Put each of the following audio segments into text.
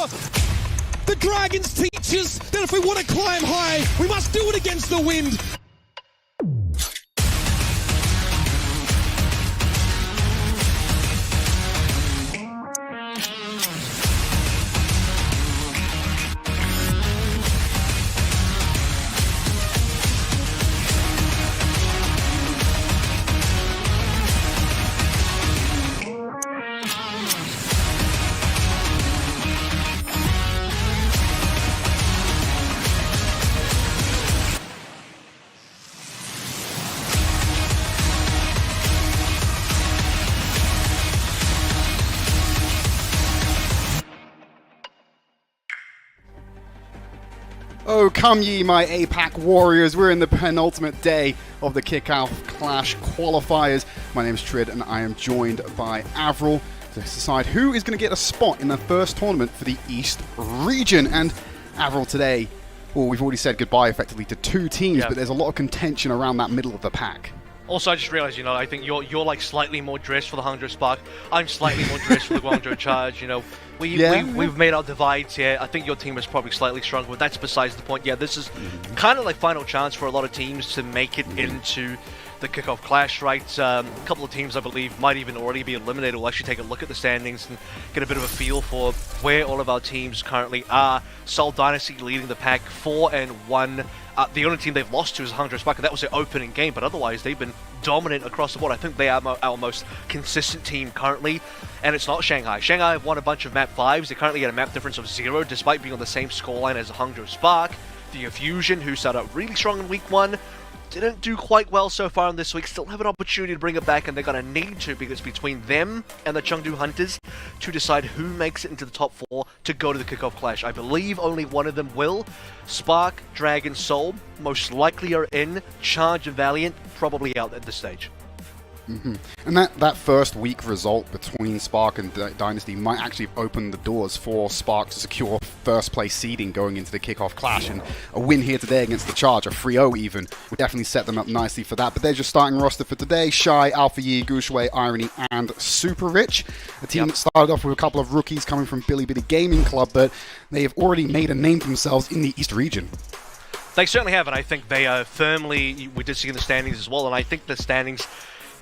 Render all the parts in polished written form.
The Dragons teach us that if we want to climb high, we must do it against the wind. Oh, come ye, my APAC warriors. We're in the penultimate day of the Kickoff Clash qualifiers. My name is Trid, and I am joined by Avril to decide who is going to get a spot in the first tournament for the East region. And Avril, today, well, we've already said goodbye effectively to two teams, but there's a lot of contention around that middle of the pack. Also, I just realized, I think you're like slightly more dressed for the Hangzhou Spark. I'm slightly more dressed for the Guangzhou Charge. We've made our divides here. I think your team is probably slightly stronger, but that's besides the point. Yeah, this is kind of like final chance for a lot of teams to make it into the Kickoff Clash, right? A couple of teams, I believe, might even already be eliminated. We'll actually take a look at the standings and get a bit of a feel for where all of our teams currently are. Seoul Dynasty leading the pack 4-1. The only team they've lost to is Hangzhou Spark, and that was their opening game, but otherwise they've been dominant across the board. I think they are our most consistent team currently, and it's not Shanghai. Shanghai have won a bunch of map 5s. They currently get a map difference of 0, despite being on the same scoreline as Hangzhou Spark. The Fusion, who started out really strong in week 1, didn't do quite well so far in this week. Still have an opportunity to bring it back, and they're going to need to, because it's between them and the Chengdu Hunters to decide who makes it into the top 4 to go to the Kickoff Clash. I believe only one of them will. Spark, Dragon, Soul most likely are in. Charge and Valiant probably out at this stage. And that first week result between Spark and Dynasty might actually open the doors for Spark to secure first place seeding going into the Kickoff Clash, and a win here today against the Charge, a 3-0 even, would definitely set them up nicely for that. But there's your starting roster for today: Shy, Alpha Yi, Gushwei, Irony, and Super Rich. A team that started off with a couple of rookies coming from Billy Bitty Gaming Club, but they have already made a name for themselves in the East region. They certainly have, and I think they are firmly, we did see in the standings as well, and I think the standings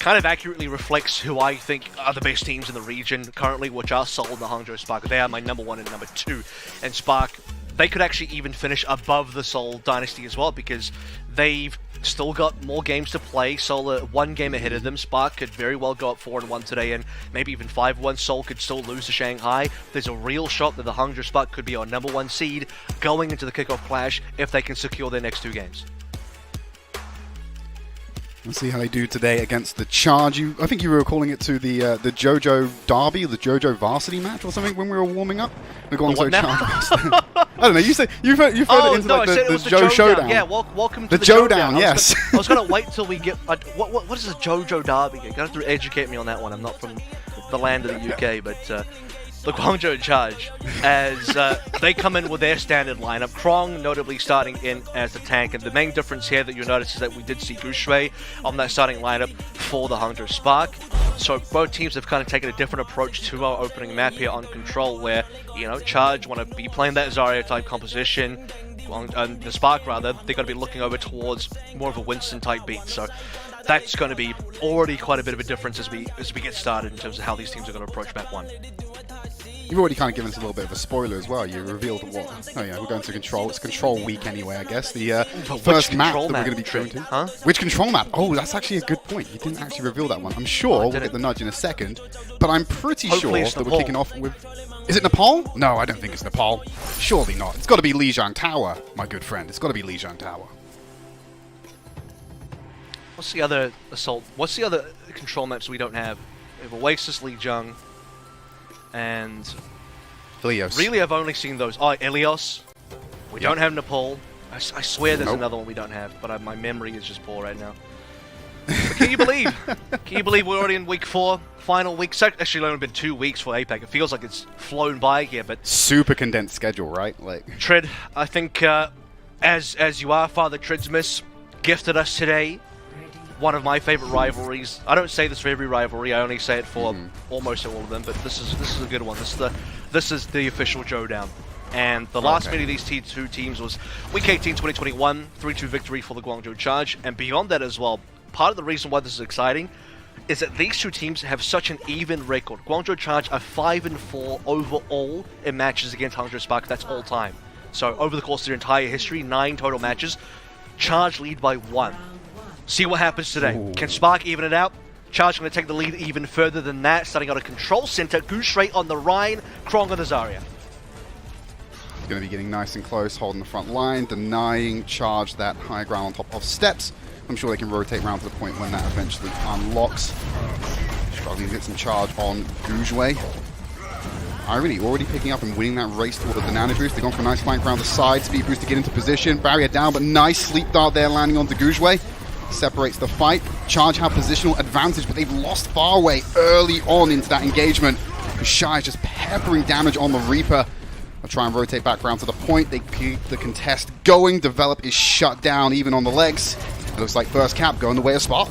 kind of accurately reflects who I think are the best teams in the region currently, which are Seoul and the Hangzhou Spark. They are my number 1 and number 2. And Spark, they could actually even finish above the Seoul Dynasty as well, because they've still got more games to play. Seoul are 1 game ahead of them. Spark could very well go up 4-1 today, and maybe even 5-1. Seoul could still lose to Shanghai. There's a real shot that the Hangzhou Spark could be our number 1 seed going into the Kickoff Clash if they can secure their next 2 games. We'll see how they do today against the Charge. I think you were calling it to the JoJo Derby, the JoJo Varsity match or something when we were warming up. The Guangzhou Charge. I don't know. You've heard it into the Joe Showdown. Yeah, welcome to the Jodown. Yes. I was going to wait till we get. What is a JoJo Derby? You're going to have to educate me on that one. I'm not from the land of the UK, but. The Guangzhou Charge, as they come in with their standard lineup. Krong notably starting in as the tank, and the main difference here that you'll notice is that we did see Gushwei on that starting lineup for the Hangzhou Spark. So both teams have kind of taken a different approach to our opening map here on Control, where, Charge want to be playing that Zarya type composition, and the Spark rather, they're going to be looking over towards more of a Winston type beat. So that's going to be already quite a bit of a difference as we get started in terms of how these teams are going to approach map 1. You've already kind of given us a little bit of a spoiler as well. You revealed what? Oh yeah, we're going to Control. It's Control week anyway, I guess. The first map that we're going to be going to. Huh? Which Control map? Oh, that's actually a good point. You didn't actually reveal that one. I'm sure we'll get the nudge in a second, but I'm pretty sure that we're kicking off with... Is it Nepal? No, I don't think it's Nepal. Surely not. It's got to be Lijiang Tower, my good friend. It's got to be Lijiang Tower. What's the other assault? What's the other Control maps we don't have? We have Oasis, Lijiang, and Ilios. Really, I've only seen those. Oh, Ilios. We don't have Nepal. I swear there's another one we don't have, but my memory is just poor right now. But can you believe? Can you believe we're already in week 4? Final week. So actually, only been 2 weeks for APAC. It feels like it's flown by here, but super condensed schedule, right? Like Trid, I think as you are, Father Tridsmus gifted us today one of my favorite rivalries. I don't say this for every rivalry. I only say it for almost all of them. But this is a good one. This is the official showdown. And the last meeting of these two teams was Week 18 2021, 3-2 victory for the Guangzhou Charge. And beyond that as well, part of the reason why this is exciting is that these two teams have such an even record. Guangzhou Charge are 5-4 overall in matches against Hangzhou Spark. That's all time. So over the course of their entire history, 9 total matches. Charge lead by 1. See what happens today. Ooh. Can Spark even it out? Charge going to take the lead even further than that. Starting out a control center. Goose Ray on the Rhine. Krong on the Zarya. Going to be getting nice and close, holding the front line, denying Charge that high ground on top of steps. I'm sure they can rotate around to the point when that eventually unlocks. Struggling to get some charge on Goujue. Irony already picking up and winning that race toward the Nano Boost. They've gone for a nice flank around the side, speed boost to get into position. Barrier down, but nice sleep dart there landing onto Goujue. Separates the fight. Charge have positional advantage, but they've lost far away early on into that engagement. Shy is just peppering damage on the Reaper. They'll try and rotate back around to the point. They keep the contest going. Develop is shut down even on the legs. It looks like first cap going the way of Spark.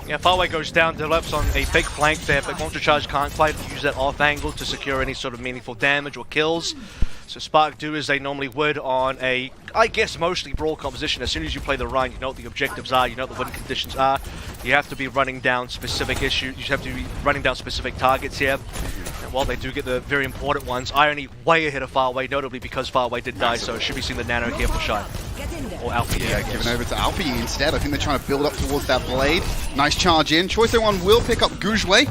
Yeah, Farway goes down, Develop's on a big flank there, but Guangzhou Charge can't quite use that off angle to secure any sort of meaningful damage or kills. So Spark do as they normally would on a, I guess, mostly brawl composition. As soon as you play the run, you know what the objectives are, you know what the win conditions are. You have to be running down specific issues, you have to be running down specific targets here. And while they do get the very important ones, Irony way ahead of Farway, notably because Farway did die, so it should be seeing the Nano here for Shy. Or Alpha Yi, yeah, given over to Alpha Yi instead. I think they're trying to build up towards that blade. Nice charge in. Choice A1 will pick up Goujue.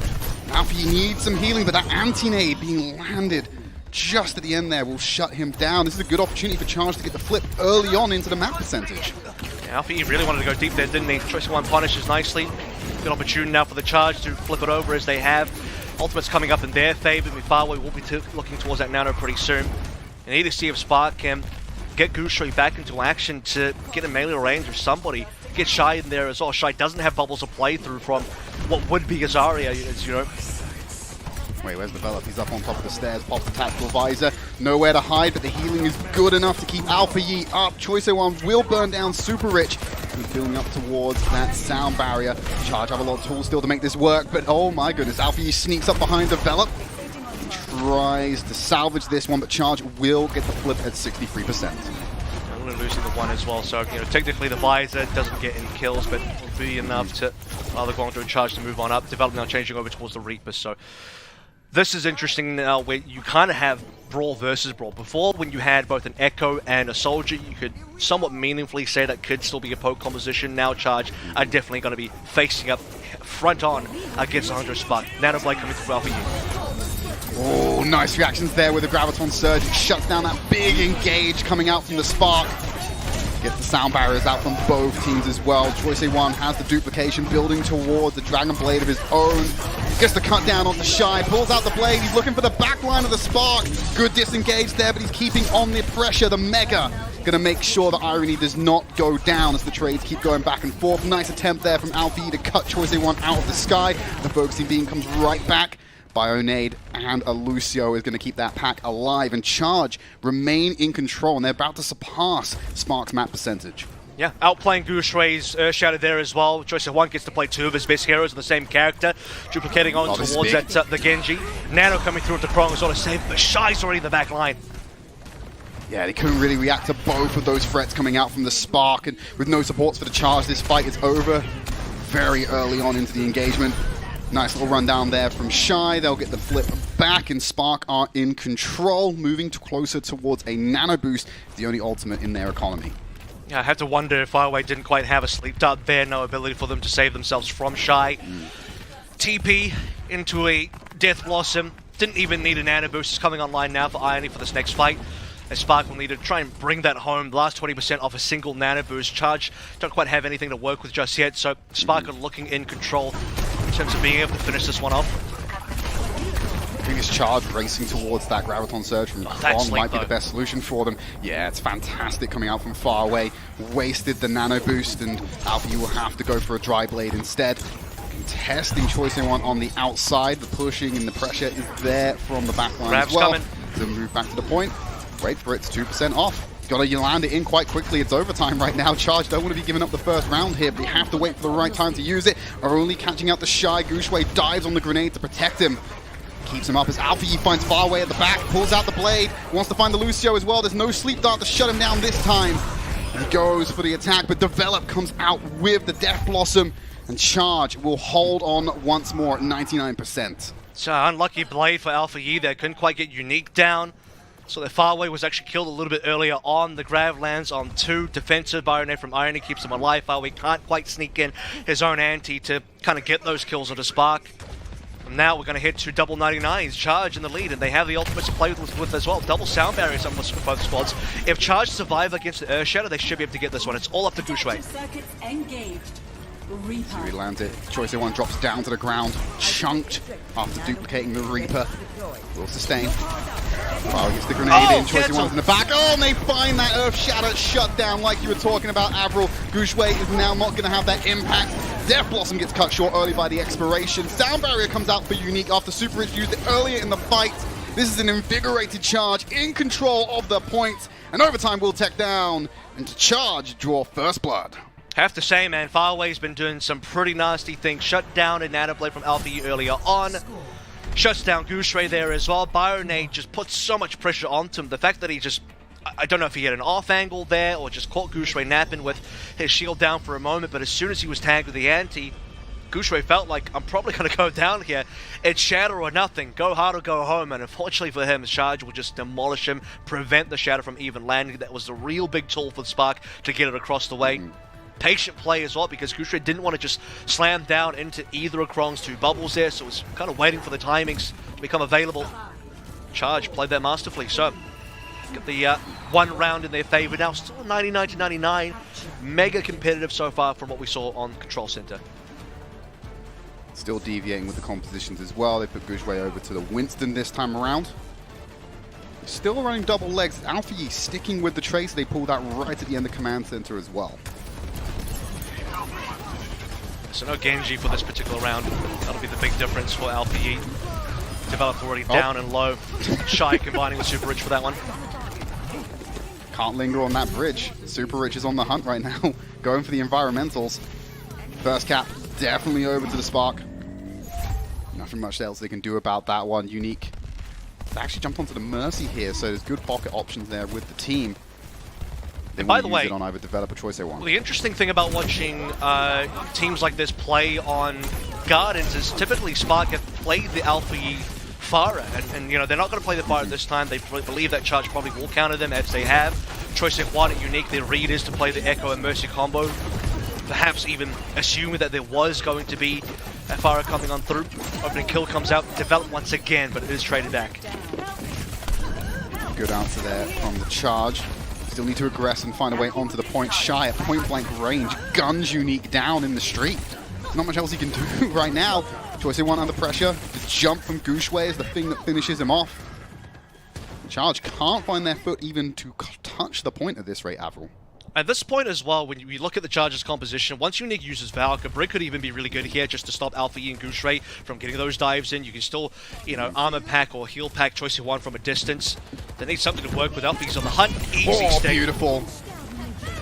Alpha Yi needs some healing, but that anti-nade being landed just at the end there will shut him down. This is a good opportunity for Charge to get the flip early on into the map percentage. Yeah, Alpha Yi really wanted to go deep there, didn't he? Choice A1 punishes nicely. Good opportunity now for the Charge to flip it over as they have. Ultimate's coming up in their favor. Farway will be looking towards that Nano pretty soon. And need to see if Spark can get Goose back into action to get a melee range or somebody. Get Shy in there as well. Shy doesn't have bubbles to play through from what would be a Zarya, as you know. Wait, where's Develop? He's up on top of the stairs, pops the tactical visor. Nowhere to hide, but the healing is good enough to keep Alpha Yi up. Choice A1 will burn down Super Rich. He's building up towards that sound barrier. Charge have a lot of tools still to make this work, but oh my goodness, Alpha Yi sneaks up behind Develop. Tries to salvage this one, but Charge will get the flip at 63%. Only losing the one as well, so you know technically the visor doesn't get any kills, but will be enough to allow the Guangzhou Charge to move on up. Develop now changing over towards the Reaper, so this is interesting now where you kind of have brawl versus brawl. Before, when you had both an Echo and a Soldier, you could somewhat meaningfully say that could still be a poke composition. Now Charge are definitely going to be facing up front on against Hangzhou Spark. Nano Blade coming through Alpha Yi. Oh, nice reactions there with the Graviton Surge. It shuts down that big engage coming out from the Spark. Gets the sound barriers out from both teams as well. Choice A1 has the duplication building towards the Dragon Blade of his own. Gets the cut down on the Shy, pulls out the blade. He's looking for the back line of the Spark. Good disengage there, but he's keeping on the pressure. The Mega gonna make sure that Irony does not go down as the trades keep going back and forth. Nice attempt there from Alpha Yi to cut Choice A1 out of the sky. The focusing beam comes right back. Bionade and a Lucio is going to keep that pack alive, and Charge remain in control, and they're about to surpass Spark's map percentage. Yeah, outplaying Goose Ray's Earthshatter there as well. Choice of one gets to play 2 of his best heroes on the same character, duplicating on towards that, the Genji. Nano coming through into Krong as well to save, but Shy's already in the back line. Yeah, they couldn't really react to both of those threats coming out from the Spark, and with no supports for the Charge, this fight is over very early on into the engagement. Nice little run down there from Shy. They'll get the flip back, and Spark are in control, moving closer towards a Nano Boost, the only ultimate in their economy. Yeah, I had to wonder if Fireway didn't quite have a sleep dart there, no ability for them to save themselves from Shy. TP into a Death Blossom. Didn't even need a Nano Boost. It's coming online now for Irony for this next fight. As Spark will need to try and bring that home. The last 20% off a single Nano Boost. Charge don't quite have anything to work with just yet, so Spark are looking in control in terms of being able to finish this one off. Previous Charge racing towards that Graviton Surge from Kron might be the best solution for them. Yeah, it's fantastic coming out from far away. Wasted the Nano Boost, and Alpha Yi will have to go for a Dry Blade instead. Contesting Choice A1 on the outside. The pushing and the pressure is there from the backline as well. To move back to the point. Wait for it, it's 2% off. Got to land it in quite quickly. It's overtime right now. Charge don't want to be giving up the first round here, but they have to wait for the right time to use it. Are only catching out the Shy. Guangzhou dives on the grenade to protect him. Keeps him up as Alpha Yi finds Farway at the back, pulls out the blade, wants to find the Lucio as well. There's no sleep dart to shut him down this time. He goes for the attack, but Develop comes out with the Death Blossom, and Charge will hold on once more at 99%. So unlucky blade for Alpha Yi there, couldn't quite get Unique down. So the Farway was actually killed a little bit earlier on. The Grav lands on 2. Defensive Byronate from Irony keeps him alive. Farway can't quite sneak in his own anti to kind of get those kills onto Spark. And now we're going to hit to double 99s. Charge in the lead, and they have the ultimates to play with as well. Double sound barriers almost for both squads. If Charge survive against the Earthshatter, they should be able to get this one. It's all up to Guangzhou. He lands it. Choice A1 drops down to the ground, chunked after duplicating the Reaper. Will sustain. Oh, gets the grenade in. Choice A1's in the back. Oh, and they find that Earth Shatter shut down like you were talking about, Avril. Guangzhou is now not going to have that impact. Death Blossom gets cut short early by the expiration. Sound Barrier comes out for Unique after Super Rich used it earlier in the fight. This is an invigorated Charge in control of the point. And overtime will tech down. And to Charge draw first blood. Have to say, man, Farway's been doing some pretty nasty things. Shut down a Nano Blade from Alpha Yi earlier on. Shuts down Guangzhou there as well. Byronate just puts so much pressure onto him. The fact that he just, I don't know if he had an off angle there or just caught Guangzhou napping with his shield down for a moment, but as soon as he was tagged with the anti, Guangzhou felt like, I'm probably going to go down here. It's shatter or nothing. Go hard or go home. And unfortunately for him, Charge will just demolish him, prevent the shatter from even landing. That was the real big tool for Spark to get it across the way. Patient play as well, because Guangzhou didn't want to just slam down into either of Krong's 2 bubbles there, so it was kind of waiting for the timings to become available. Charge played that masterfully, so get the 1 round in their favor now. Still 99-99. Mega competitive so far from what we saw on Control Center. Still deviating with the compositions as well. They put Guangzhou over to the Winston this time around. Still running double legs. Alpha Yi sticking with the trace they pulled out right at the end of Command Center as well. So no Genji for this particular round. That'll be the big difference for Alpha Yi. Developed already down and low. Shy combining with Super Rich for that one. Can't linger on that bridge. Super Rich is on the hunt right now, going for the environmentals. First cap definitely over to the Spark. Nothing much else they can do about that one. Unique. They actually jumped onto the Mercy here, so there's good pocket options there with the team. They by the way, it on either developer choice they want. Well, the interesting thing about watching teams like this play on Gardens is typically Spark have played the Alpha Yi Pharah, and you know, they're not going to play the Pharah this time. They believe that Charge probably will counter them as they have. Choice A1 at Unique, their read is to play the Echo and Mercy combo. Perhaps even assuming that there was going to be a Pharah coming on through. Opening kill comes out, developed once again, but it is traded back. Good answer there from the Charge. Still need to aggress and find a way onto the point. Shy at point blank range, guns Unique down in the street. There's not much else he can do right now. Choice A1 under pressure. The jump from Guangzhou is the thing that finishes him off. Charge can't find their foot even to touch the point at this rate, Avril. At this point as well, when you look at the Charge's composition, once Unique uses Valkyrie, Brick could even be really good here just to stop Alpha Yi and Guangzhou from getting those dives in. You can still, you know, armor pack or heal pack Choice A1 from a distance. They need something to work with. Alpha Yi's on the hunt. Easy stick. Beautiful.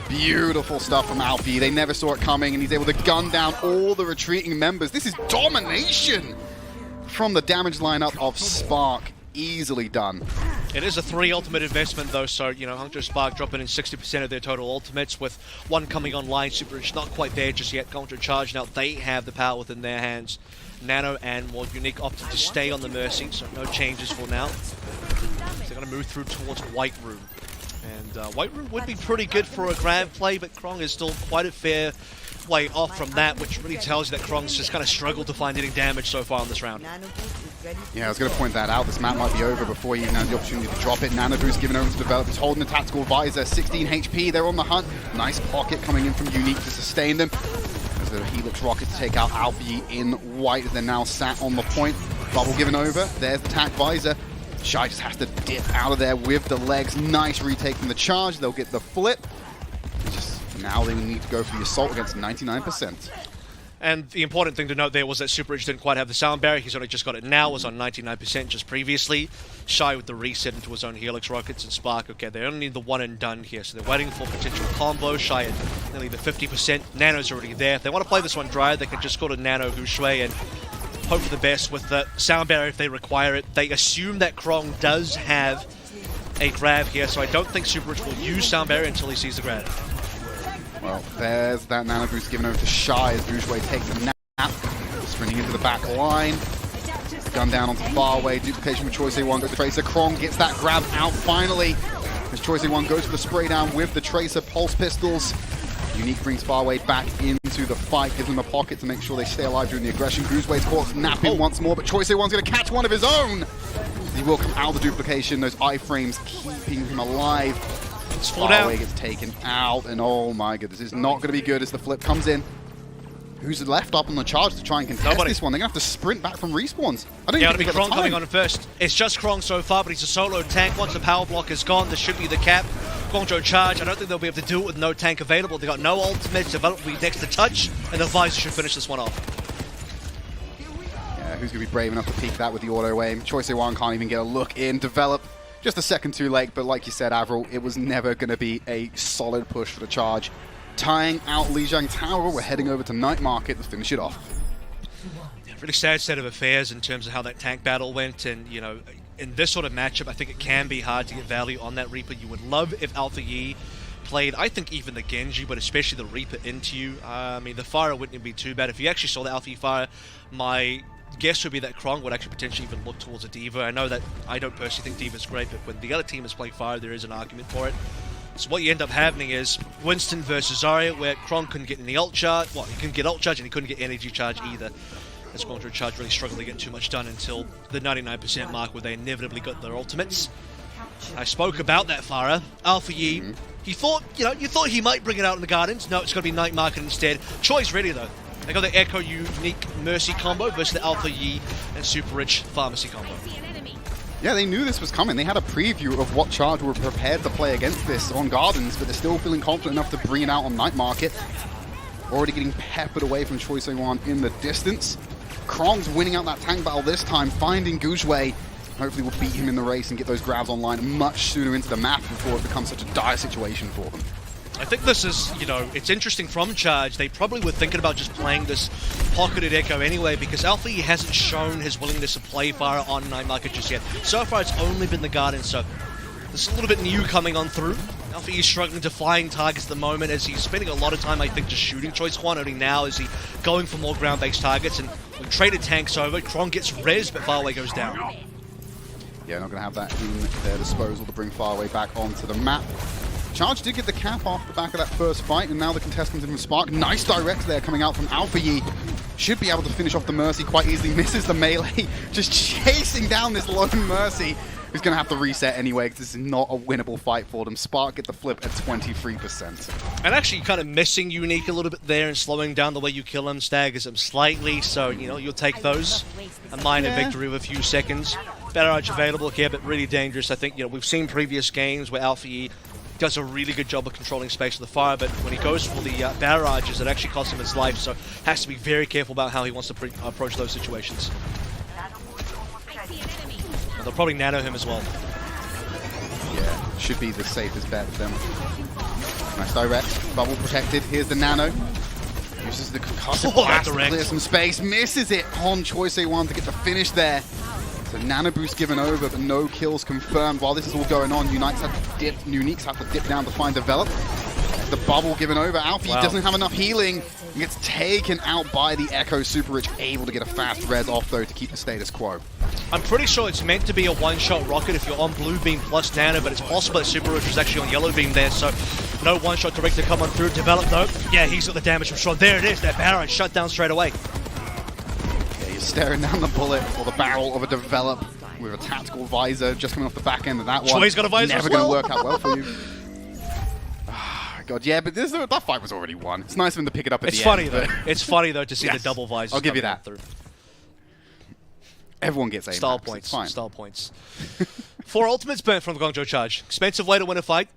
Beautiful stuff from Alpha Yi. They never saw it coming, and he's able to gun down all the retreating members. This is domination from the damage lineup of Spark. Easily done. It is a 3 ultimate investment though, so you know, Hangzhou Spark dropping in 60% of their total ultimates, with 1 coming online. Super Rich not quite there just yet. Guangzhou Charge now, they have the power within their hands. Nano and more Unique opted to stay on the Mercy, so no changes for now. So they're going to move through towards White Room. And White Room would be pretty good for a grab play, but Krong is still quite a fair way off from that, which really tells you that Krong's just kind of struggled to find any damage so far in this round. Yeah, I was going to point that out. This map might be over before he even has the opportunity to drop it. Nanoboo's given over to developers, holding the tactical visor. 16 HP, they're on the hunt. Nice pocket coming in from Unique to sustain them. As the Helix rocket to take out Alpha Yi in white, as they're now sat on the point. Bubble given over. There's the tac visor. Shy just has to dip out of there with the legs. Nice retake from the Charge. They'll get the flip. Just now they need to go for the assault against 99%. And the important thing to note there was that Super Rich didn't quite have the sound barrier. He's only just got it now. Was on 99% just previously. Shy with the reset into his own Helix Rockets and Spark. Okay, they only need the one and done here, so they're waiting for potential combo. Shy at nearly the 50%. Nano's already there. If they want to play this one dry, they can just go to Nano Gushui and hope for the best with the sound barrier if they require it. They assume that Krong does have a grab here, so I don't think Super Rich will use sound barrier until he sees the grab. Well, there's that nano boost given over to Shy as Bourgeois takes a nap. Sprinting into the back line. Gun down onto Farway. Duplication with Choice A1 goes to Tracer. Krong gets that grab out finally. As Choice A1 goes for the spray down with the Tracer Pulse Pistols. Unique brings Farway back into the fight. Gives them a pocket to make sure they stay alive during the aggression. Bourgeois caught napping once more, but Choice A1's going to catch one of his own. He will come out of the duplication. Those iframes keeping him alive. Farway gets taken out, and oh my god, this is not going to be good as the flip comes in. Who's left up on the charge to try and contest this one? They're going to have to sprint back from respawns. I don't even think it'll be Krong coming on first. It's just Krong so far, but he's a solo tank. Once the power block is gone, this should be the cap. Guangzhou Charge, I don't think they'll be able to do it with no tank available. They got no ultimates. Develop will be next to touch, and the Visor should finish this one off. Yeah, who's going to be brave enough to peek that with the auto aim? Choice A1 can't even get a look in. Develop just a second too late, but like you said, Avril, it was never going to be a solid push for the Charge. Tying out Lijiang Tower, we're heading over to Night Market to finish it off. Yeah, really sad state of affairs in terms of how that tank battle went, and you know, in this sort of matchup, I think it can be hard to get value on that Reaper. You would love if Alpha Yi played, I think even the Genji, but especially the Reaper into you. I mean, the Fire wouldn't be too bad. If you actually saw the Alpha Yi Fire, my guess would be that Krong would actually potentially even look towards a Diva. I know that I don't personally think Diva's great, but when the other team is playing Fire, there is an argument for it. So what you end up having is Winston versus Zarya, where Krong couldn't get any ult charge. Well, he couldn't get ult charge, and he couldn't get energy charge either. As Guangzhou Charge really struggled to get too much done until the 99% mark, where they inevitably got their ultimates. I spoke about that Farah. Alpha Yi, he thought, you thought he might bring it out in the Gardens. No, it's going to be Night Market instead. Choice ready though. They got the Echo Unique Mercy combo versus the Alpha Yi and Super Rich Pharmacy combo. Yeah, they knew this was coming. They had a preview of what Charge were prepared to play against this on Gardens, but they're still feeling confident enough to bring it out on Night Market. Already getting peppered away from Choice A1 in the distance. Krong's winning out that tank battle this time, finding Guzhui. Hopefully we'll beat him in the race and get those grabs online much sooner into the map before it becomes such a dire situation for them. I think this is, it's interesting from Charge. They probably were thinking about just playing this pocketed Echo anyway, because Alpha Yi hasn't shown his willingness to play Fire on Night Market just yet. So far, it's only been the Garden, so there's a little bit new coming on through. Alpha Yi is struggling to flying targets at the moment, as he's spending a lot of time, I think, just shooting Choice One. Only now is he going for more ground-based targets, and we've traded tanks over. Krong gets res, but Farway goes down. Yeah, not going to have that in their disposal to bring Farway back onto the map. Charge did get the cap off the back of that first fight, and now the contestants in the Spark. Nice direct there coming out from Alpha Yi. Should be able to finish off the Mercy quite easily. Misses the melee, just chasing down this lone Mercy, who's going to have to reset anyway, because this is not a winnable fight for them. Spark get the flip at 23%. And actually kind of missing Unique a little bit there and slowing down the way you kill him, staggers him slightly, so, you'll take those. A minor victory of a few seconds. Barrage available here, but really dangerous. I think, we've seen previous games where Alpha Yi does a really good job of controlling space with the Fire, but when he goes for the barrages, it actually costs him his life, so has to be very careful about how he wants to approach those situations. And they'll probably nano him as well. Yeah, should be the safest bet for them. Nice direct, bubble protected. Here's the nano. Uses the concussive blast to clear some space. Misses it on Choice A1 to get the finish there. So nano boost given over, but no kills confirmed. While this is all going on, Uniques have to dip down to find Develop. The bubble given over. Alfie doesn't have enough healing. He gets taken out by the Echo. Super Rich able to get a fast res off though to keep the status quo. I'm pretty sure it's meant to be a one-shot rocket if you're on blue beam plus nano, but it's possible that Super Rich was actually on yellow beam there, so no one-shot direct to come on through. Develop though. Yeah, he's got the damage from shot. There it is. That barrage shut down straight away. Staring down the bullet or the barrel of a Develop with a tactical visor just coming off the back end of that one. Sure, he's got a visor. Never going to work out well for you. God, yeah, but that fight was already won. It's nice of him to pick it up at the end. It's funny though to see the double visors. I'll give you that. Everyone gets style points. Style points. 4 ultimates burnt from the Guangzhou Charge. Expensive way to win a fight.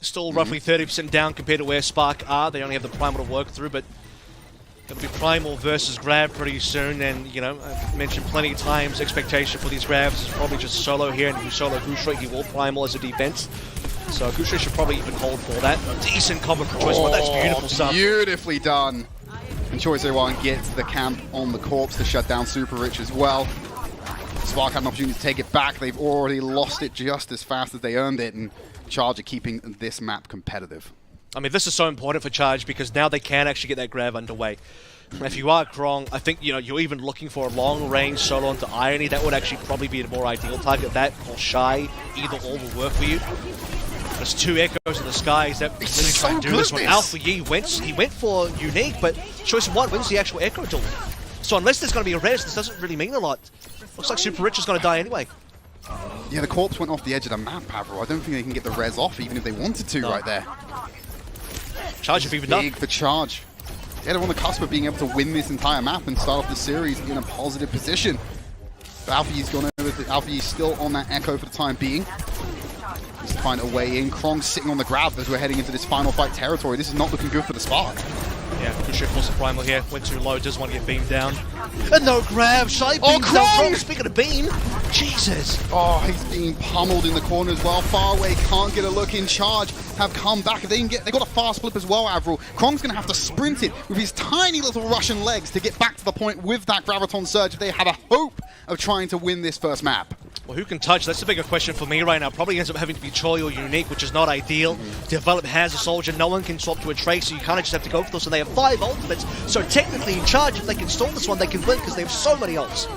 Still roughly 30% down compared to where Spark are. They only have the primal to work through, but It'll be Primal versus Grab pretty soon, and you know, I've mentioned plenty of times, expectation for these Grabs is probably just solo here, and if you solo Gushra, he will Primal as a defense. So Gushra should probably even hold for that. Decent combo from Choice One, that's beautiful stuff. Beautifully done. And Choice One gets the camp on the corpse to shut down Super Rich as well. Spark had an opportunity to take it back. They've already lost it just as fast as they earned it, and Charge are keeping this map competitive. I mean, this is so important for Charge because now they can actually get that grab underway. If you are Krong, I think, you know, you're even looking for a long-range solo onto Irony. That would actually probably be a more ideal target. That or Shy, either or will work for you. There's 2 echoes in the skies that really try to do this one. Alpha Yi went for Unique, but Choice One wins the actual echo duel. So unless there's going to be a res, this doesn't really mean a lot. Looks like Super Rich is going to die anyway. Yeah, the corpse went off the edge of the map, Pavril. I don't think they can get the res off, even if they wanted to right there. Charge have even done. Big for Charge. Yeah, they're on the cusp of being able to win this entire map and start off the series in a positive position. But Alpha Yi's gone over. Alpha Yi's still on that echo for the time being. Needs to find a way in. Krong's sitting on the grab as we're heading into this final fight territory. This is not looking good for the Spark. Yeah, Kushik was the Primal here. Went too low, does want to get beamed down. And no grab, Shy beams down Krong. Speaking of beam, Jesus. Oh, he's being pummeled in the corner as well. Far away, can't get a look in. Charge have come back. If they can get, they got a fast flip as well, Avril. Krong's going to have to sprint it with his tiny little Russian legs to get back to the point with that Graviton Surge if they have a hope of trying to win this first map. Well, who can touch? That's the bigger question for me right now. Probably ends up having to be Choi or Unique, which is not ideal. Develop has a soldier. No one can swap to a Trace, so you kind of just have to go for this. And they have 5 ultimates. So technically, in Charge, if they can stall this one, they can win because they have so many ults.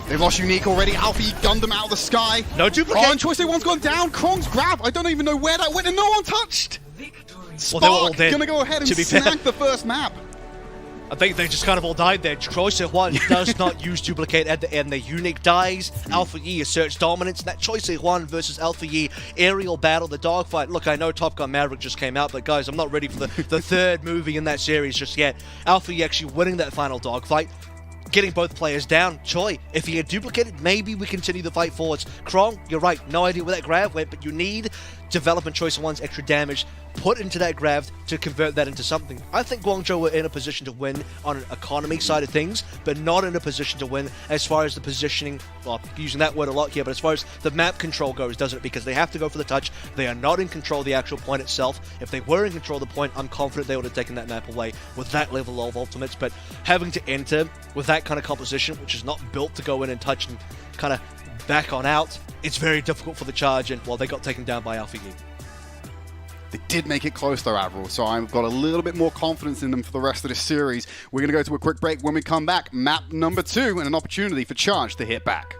They've lost Unique already. Alpha Yi gunned them out of the sky. No duplicate. Oh, and Choice One's gone down. Krong's grab. I don't even know where that went, and no one touched. Spark Well, they were all dead, gonna go ahead and snag the first map. I think they just kind of all died there. Choice One does not use duplicate at the end. Their Unique dies. Alpha Yi asserts dominance. That Choice One versus Alpha Yi aerial battle, the dogfight. Look, I know Top Gun Maverick just came out, but guys, I'm not ready for the third movie in that series just yet. Alpha Yi actually winning that final dogfight. Getting both players down. Choi, if he had duplicated, maybe we continue the fight forwards. Krong, you're right. No idea where that grab went, but you need development Choice One's extra damage put into that grab to convert that into something. I think Guangzhou were in a position to win on an economy side of things, but not in a position to win as far as the positioning, well, using that word a lot here, but as far as the map control goes, doesn't it? Because they have to go for the touch. They are not in control of the actual point itself. If they were in control of the point, I'm confident they would have taken that map away with that level of ultimates, but having to enter with that kind of composition, which is not built to go in and touch and kind of back on out, it's very difficult for the Charge, and, well, they got taken down by Alpha Yi. They did make it close though, Avril, so I've got a little bit more confidence in them for the rest of this series. We're going to go to a quick break. When we come back, map number 2 and an opportunity for Charge to hit back.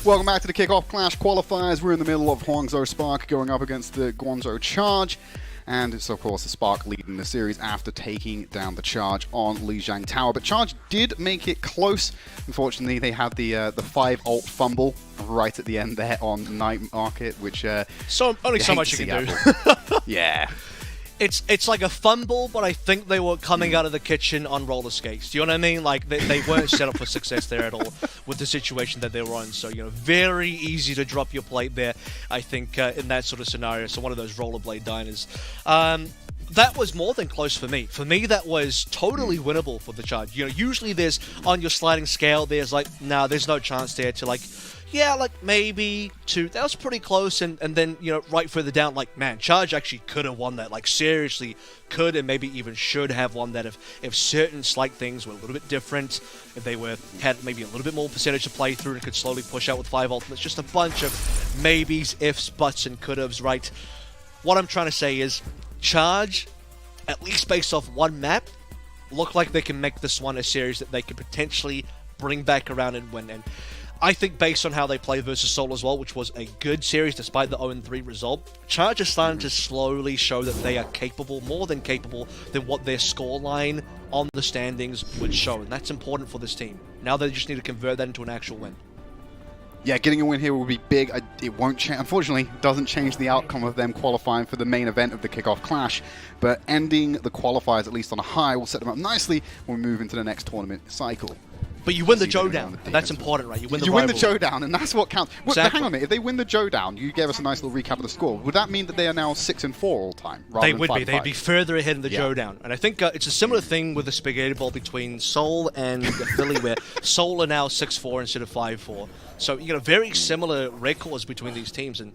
Welcome back to the Kickoff Clash qualifiers. We're in the middle of Hangzhou Spark going up against the Guangzhou Charge. And it's, of course, the Spark leading the series after taking down the Charge on Lijiang Tower. But Charge did make it close. Unfortunately, they had the 5-ult fumble right at the end there on Night Market, which... only so much you can do. Yeah. It's like a fumble, but I think they were coming out of the kitchen on roller skates. Do you know what I mean? Like, they weren't set up for success there at all with the situation that they were in. So, very easy to drop your plate there, I think, in that sort of scenario. So one of those rollerblade diners. That was more than close for me. For me, that was totally winnable for the Charge. Usually there's, on your sliding scale, there's like, there's no chance there to like, yeah, like maybe 2. That was pretty close, and then, right further down, like, man, Charge actually could have won that. Like, seriously could and maybe even should have won that if certain slight things were a little bit different, if they had maybe a little bit more percentage to play through and could slowly push out with 5 ultimates. Just a bunch of maybes, ifs, buts, and could-haves, right? What I'm trying to say is, Charge, at least based off one map, look like they can make this one a series that they could potentially bring back around and win. And I think based on how they play versus Seoul as well, which was a good series despite the 0-3 result, Charge is starting to slowly show that they are capable, more than capable, than what their scoreline on the standings would show. And that's important for this team. Now they just need to convert that into an actual win. Yeah, getting a win here will be big. It won't change. Unfortunately, it doesn't change the outcome of them qualifying for the main event of the Kickoff Clash. But ending the qualifiers, at least on a high, will set them up nicely when we move into the next tournament cycle. But you win the showdown. That's important, right? You win the showdown, and that's what counts. Exactly. Hang on a minute. If they win the showdown, you gave us a nice little recap of the score. Would that mean that they are now 6-4 all time? They would be. They'd be further ahead in the showdown. And I think it's a similar thing with the spaghetti ball between Seoul and Philly, where Seoul are now 6-4 instead of 5-4. So very similar records between these teams, and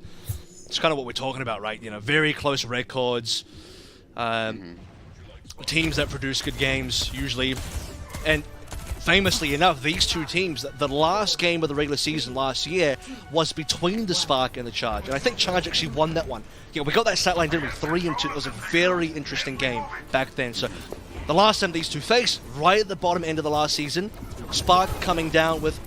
it's kind of what we're talking about, right? Very close records. Teams that produce good games usually, and famously enough, these two teams, the last game of the regular season last year was between the Spark and the Charge. And I think Charge actually won that one. We got that stat line, didn't we? 3-2. It was a very interesting game back then. So the last time these two faced, right at the bottom end of the last season, Spark coming down with,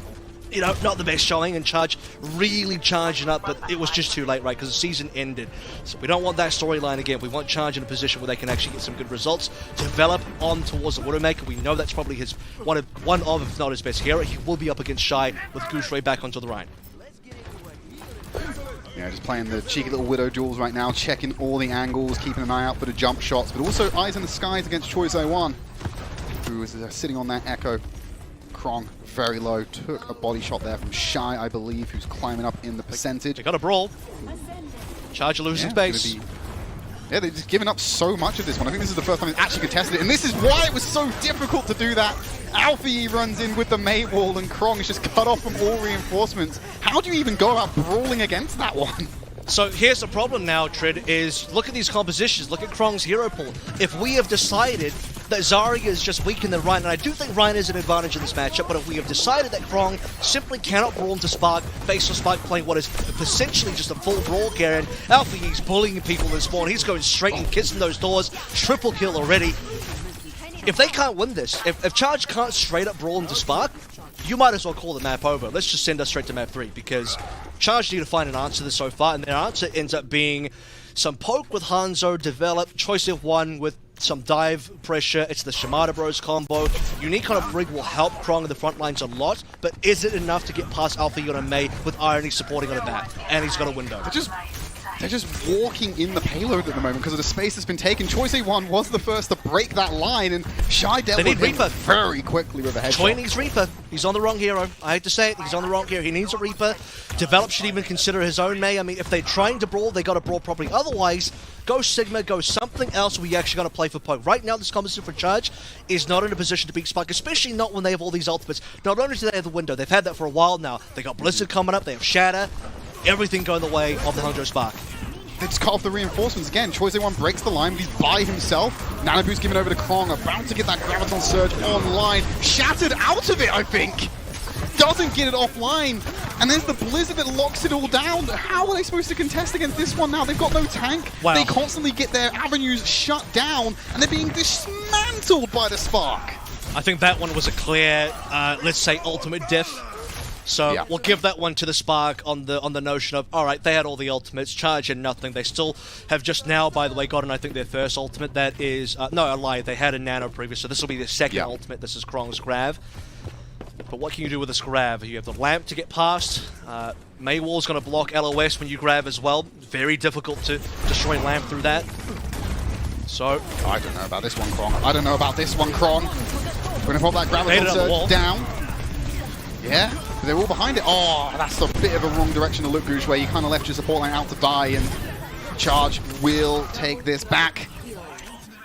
not the best showing, and Charge really charging up, but it was just too late, right? Because the season ended. So we don't want that storyline again. We want Charge in a position where they can actually get some good results, develop on towards the Widowmaker. We know that's probably his one of, if not his best hero. He will be up against Shy with Goose Ray back onto the Rhine. Yeah, just playing the cheeky little Widow duels right now, checking all the angles, keeping an eye out for the jump shots, but also eyes in the skies against Choi Zae-won, who is sitting on that Echo. Krong very low, took a body shot there from Shy, I believe, who's climbing up in the percentage. They got a brawl. Charge losing space. Yeah, they've just given up so much of this one. I think this is the first time they've actually contested it, and this is why it was so difficult to do that. Alfie runs in with the mate wall, and Krong is just cut off from all reinforcements. How do you even go about brawling against that one? So here's the problem now, Trid, is look at these compositions, look at Krong's hero pool. If we have decided that Zarya is just weaker than Ryan, and I do think Ryan is an advantage in this matchup, but if we have decided that Krong simply cannot brawl into Spark, based on Spark playing what is essentially just a full brawl carry, and Alfie, he's bullying people in spawn, he's going straight and kissing those doors, triple kill already. If they can't win this, if Charge can't straight up brawl into Spark, you might as well call the map over. Let's just send us straight to map 3, because Charge need to find an answer to this so far, and their answer ends up being some poke with Hangzhou, develop, choice of one with some dive pressure. It's the Shimada Bros combo. Unique on a Brig will help Krong in the front lines a lot, but is it enough to get past Alfie on a Mei with Irony supporting on a back? And he's got a window. They're just walking in the payload at the moment because of the space that's been taken. Choi Zae-won was the first to break that line, and Shy dealt with him very quickly with a headshot. Choi needs Reaper. He's on the wrong hero. I hate to say it, he's on the wrong hero. He needs a Reaper. Develop should even consider his own Mei. I mean, if they're trying to brawl, they got to brawl properly. Otherwise, go Sigma, go something else where you actually got to play for poke. Right now, this composition for Charge is not in a position to beat Spark, especially not when they have all these ultimates. Not only do they have the window, they've had that for a while now. They got Blizzard coming up, they have Shatter. Everything going the way of the Hangzhou Spark. They just cut off the reinforcements again. Choi Zae-won breaks the line, but he's by himself. Nanabu's given over to Krong, about to get that Graviton Surge online. Shattered out of it, I think. Doesn't get it offline. And there's the Blizzard that locks it all down. How are they supposed to contest against this one now? They've got no tank. Wow. They constantly get their avenues shut down, and they're being dismantled by the Spark. I think that one was a clear, let's say, ultimate diff. So we'll give that one to the Spark on the notion of, all right, they had all the ultimates, Charge and nothing. They still have just now, by the way, gotten, I think, their first ultimate. That is, no, I lied. They had a Nano previous, so this will be their second ultimate. This is Krong's Grav. But what can you do with this Grav? You have the Lamp to get past. Maywall's going to block LOS when you grab as well. Very difficult to destroy Lamp through that. So I don't know about this one, Krong. I don't know about this one, Krong. We're going to pop that Graviton Surge down. Yeah, but they're all behind it. Oh, that's a bit of a wrong direction to look, Goosh, where you kind of left your support line out to die, and Charge will take this back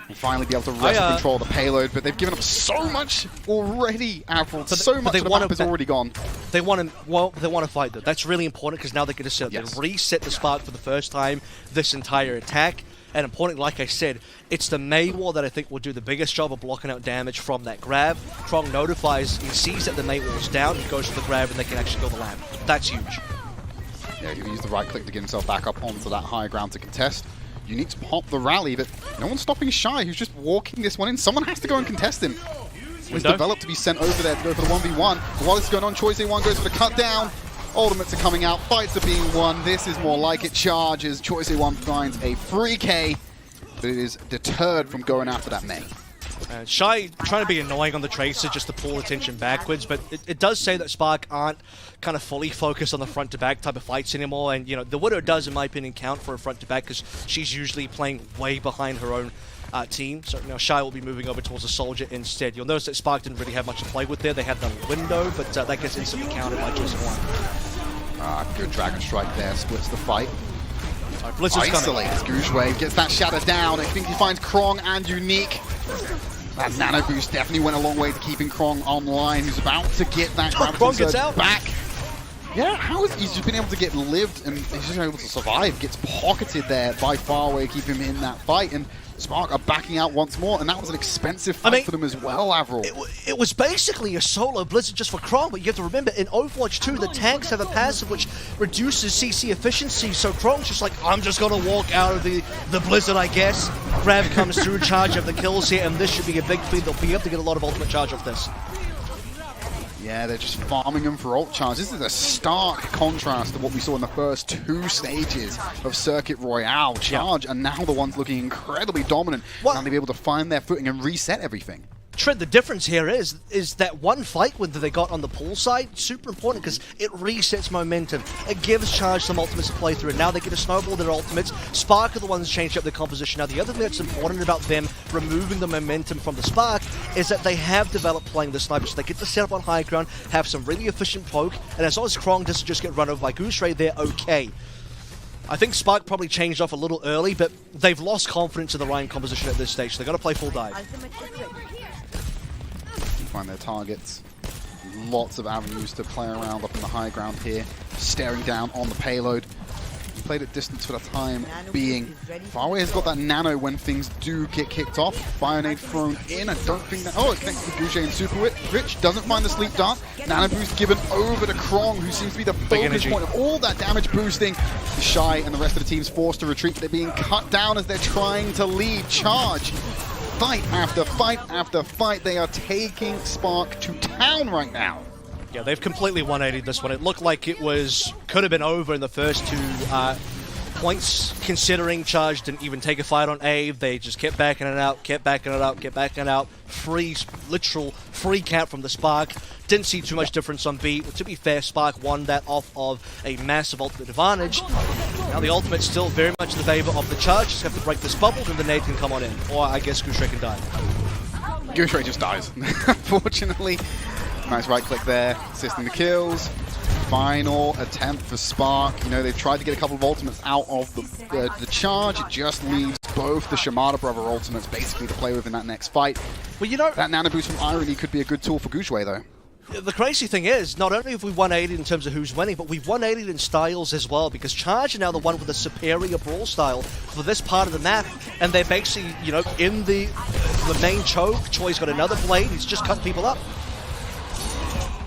and finally be able to wrest control of the payload. But they've given up so much already, Avril. So much of the map is already gone. They want to fight, though. That's really important because now they get to set up. They reset the Spark for the first time this entire attack. And importantly, like I said, it's the Maywall that I think will do the biggest job of blocking out damage from that grab. Krong notifies, he sees that the Maywall's down, he goes for the grab, and they can actually go the Lamp. That's huge. Yeah, he'll use the right click to get himself back up onto that high ground to contest. You need to pop the rally, but no one's stopping Shy, who's just walking this one in. Someone has to go and contest him. He's developed to be sent over there to go for the 1v1. But while this is going on, Choice A1 goes for the cut down. Ultimates are coming out, fights are being won. This is more like it. Charges. Choice A1 finds a free K, but it is deterred from going after that May. Shy trying to be annoying on the Tracer just to pull attention backwards, but it does say that Spark aren't kind of fully focused on the front-to-back type of fights anymore, and you know the Widow does, in my opinion, count for a front-to-back because she's usually playing way behind her own team. So now Shy will be moving over towards the Soldier instead. You'll notice that Spark didn't really have much to play with there. They had the window, but that gets instantly countered by Choice One. Good Dragon Strike there, splits the fight. Blizzard's isolates Goosh Wave, gets that Shatter down. I think he finds Krong and Unique. That Nano Boost definitely went a long way to keeping Krong online, who's about to get that Graviton Surge back. Yeah, how is he's just been able to get lived and he's just able to survive, gets pocketed there by Farway, keep him in that fight, and Spark are backing out once more, and that was an expensive fight for them as well, Avril. It was basically a solo Blizzard just for Krong, but you have to remember, in Overwatch 2, the tanks have a passive which reduces CC efficiency, so Krong's just like, I'm just going to walk out of the Blizzard, I guess. Grav comes through, Charge of the kills here, and this should be a big feed. They'll be able to get a lot of ultimate charge off this. Yeah, they're just farming them for ult charge. This is a stark contrast to what we saw in the first two stages of Circuit Royale. Charge are now the ones looking incredibly dominant. Now they'll be able to find their footing and reset everything. Trent, the difference here is that one fight win that they got on the pool side, super important because it resets momentum. It gives Charge some ultimates to play through, and now they get to snowball their ultimates. Spark are the ones changed up their composition. Now, the other thing that's important about them removing the momentum from the Spark is that they have developed playing the sniper, so they get to set up on high ground, have some really efficient poke, and as long as Krong doesn't just get run over by Goose Ray, they're okay. I think Spark probably changed off a little early, but they've lost confidence in the Ryan composition at this stage, so they've got to play full dive. Find their targets. Lots of avenues to play around up in the high ground here. Staring down on the payload. Played at distance for the time being. Farway has got that nano when things do get kicked off. Fire nade thrown in. I don't think that... Oh, it's thanks to Gouget and Super Wit. Rich doesn't find the sleep dart. Nano boost given over to Krong, who seems to be the focus point of all that damage boosting. Shy and the rest of the team's forced to retreat. They're being cut down as they're trying to lead. Charge. Fight after fight after fight. They are taking Spark to town right now. Yeah, they've completely 180'd this one. It looked like it could have been over in the first two points, considering Charge didn't even take a fight on A. They just kept backing it out, kept backing it out, kept backing it out. Literal free count from the Spark. Didn't see too much difference on B. To be fair, Spark won that off of a massive ultimate advantage. Now the ultimate's still very much in the favor of the Charge. Just have to break this bubble, then the nade can come on in. Or I guess Goose Ray can die. Goose Ray just dies, unfortunately. Nice right click there, assisting the kills. Final attempt for Spark. You know, they've tried to get a couple of ultimates out of the Charge. It just leaves both the Shimada brother ultimates basically to play with in that next fight. Well, you know, that nano boost from Irony could be a good tool for Goushway, though. The crazy thing is, not only have we 180'd in terms of who's winning, but we've 180'd in styles as well, because Charge are now the one with the superior brawl style for this part of the map, and they're basically, you know, in the main choke. Choi's got another blade, he's just cut people up.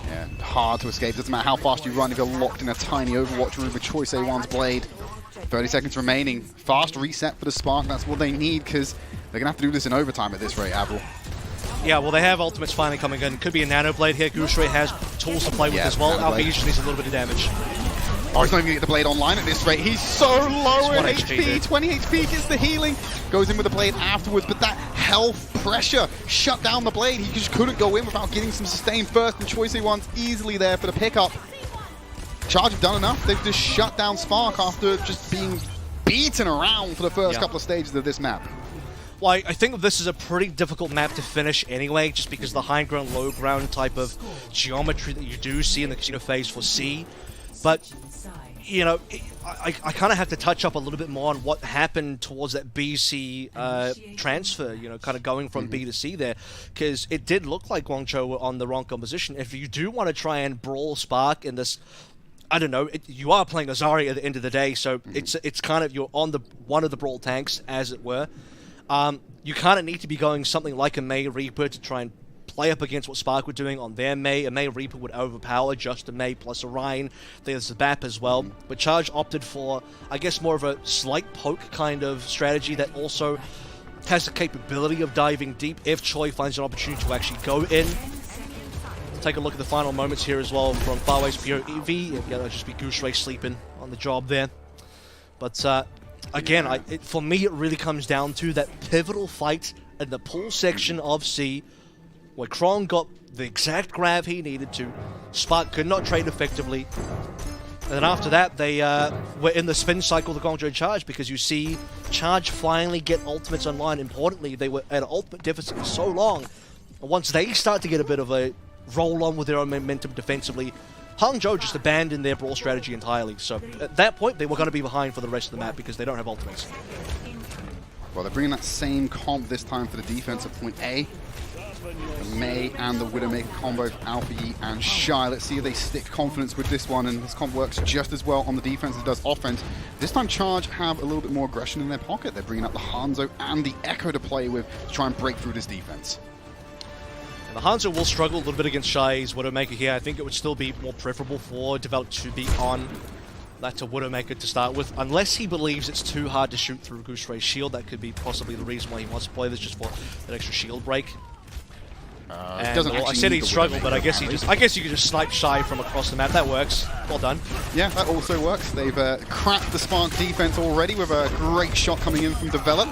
Yeah, hard to escape. Doesn't matter how fast you run if you're locked in a tiny Overwatch room with Choice A1's blade. 30 seconds remaining. Fast reset for the Spark, that's what they need, because they're going to have to do this in overtime at this rate, Avril. Yeah, well, they have ultimates finally coming in. Could be a Nano Blade here. Gushue has tools to play with as well. Alpha usually needs a little bit of damage. Oh, he's not even going to get the blade online at this rate. He's so low in HP. 20 HP gets the healing. Goes in with the blade afterwards, but that health pressure shut down the blade. He just couldn't go in without getting some sustain first, and Choice A1's easily there for the pickup. Charge have done enough. They've just shut down Spark after just being beaten around for the first couple of stages of this map. Well, I think this is a pretty difficult map to finish anyway, just because of the high ground, low ground type of geometry that you do see in the casino phase for C. But, you know, I kind of have to touch up a little bit more on what happened towards that BC transfer, you know, kind of going from B to C there, because it did look like Guangzhou were on the wrong composition. If you do want to try and brawl Spark in this, I don't know, you are playing Azari at the end of the day, so it's kind of, you're on the one of the brawl tanks, as it were. You kind of need to be going something like a May Reaper to try and play up against what Spark were doing on their May. A May Reaper would overpower just a May plus a Ryan. There's the BAP as well. But Charge opted for, I guess, more of a slight poke kind of strategy that also has the capability of diving deep if Choi finds an opportunity to actually go in. Take a look at the final moments here as well from Farway's POV. That'll just be Goose Ray sleeping on the job there. But again, for me, it really comes down to that pivotal fight in the pool section of C, where Krong got the exact grab he needed to. Spark could not trade effectively. And then after that, they were in the spin cycle of the Guangzhou Charge, because you see Charge finally get ultimates online. Importantly, they were at an ultimate deficit for so long. And once they start to get a bit of a roll on with their own momentum defensively, Hangzhou just abandoned their brawl strategy entirely. So at that point, they were going to be behind for the rest of the map because they don't have ultimates. Well, they're bringing that same comp this time for the defense at point A. The May and the Widowmaker combo for Alpha Yi and Shy. Let's see if they stick confidence with this one, and this comp works just as well on the defense as it does offense. This time Charge have a little bit more aggression in their pocket. They're bringing up the Hangzhou and the Echo to play with to try and break through this defense. And the Hangzhou will struggle a little bit against Shy's Widowmaker here. I think it would still be more preferable for Develop to be on that to Widowmaker to start with, unless he believes it's too hard to shoot through Goose Ray's shield. That could be possibly the reason why he wants to play this, just for that extra shield break. I said he'd struggle, but I guess you could just snipe Shy from across the map. That works. Well done. Yeah, that also works. They've cracked the Spark defense already with a great shot coming in from Develop,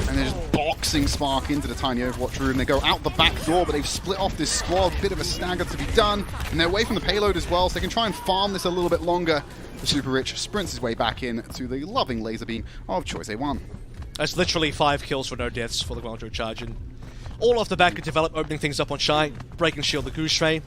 and they're just boxing Spark into the tiny Overwatch room. They go out the back door, but they've split off this squad. Bit of a stagger to be done, and they're away from the payload as well, so they can try and farm this a little bit longer. The Super Rich sprints his way back in to the loving laser beam of Choice A1. That's literally 5 kills for no deaths for the Guangzhou Charge, and all off the back of Develop, opening things up on Shy, breaking shield the Goose Ray,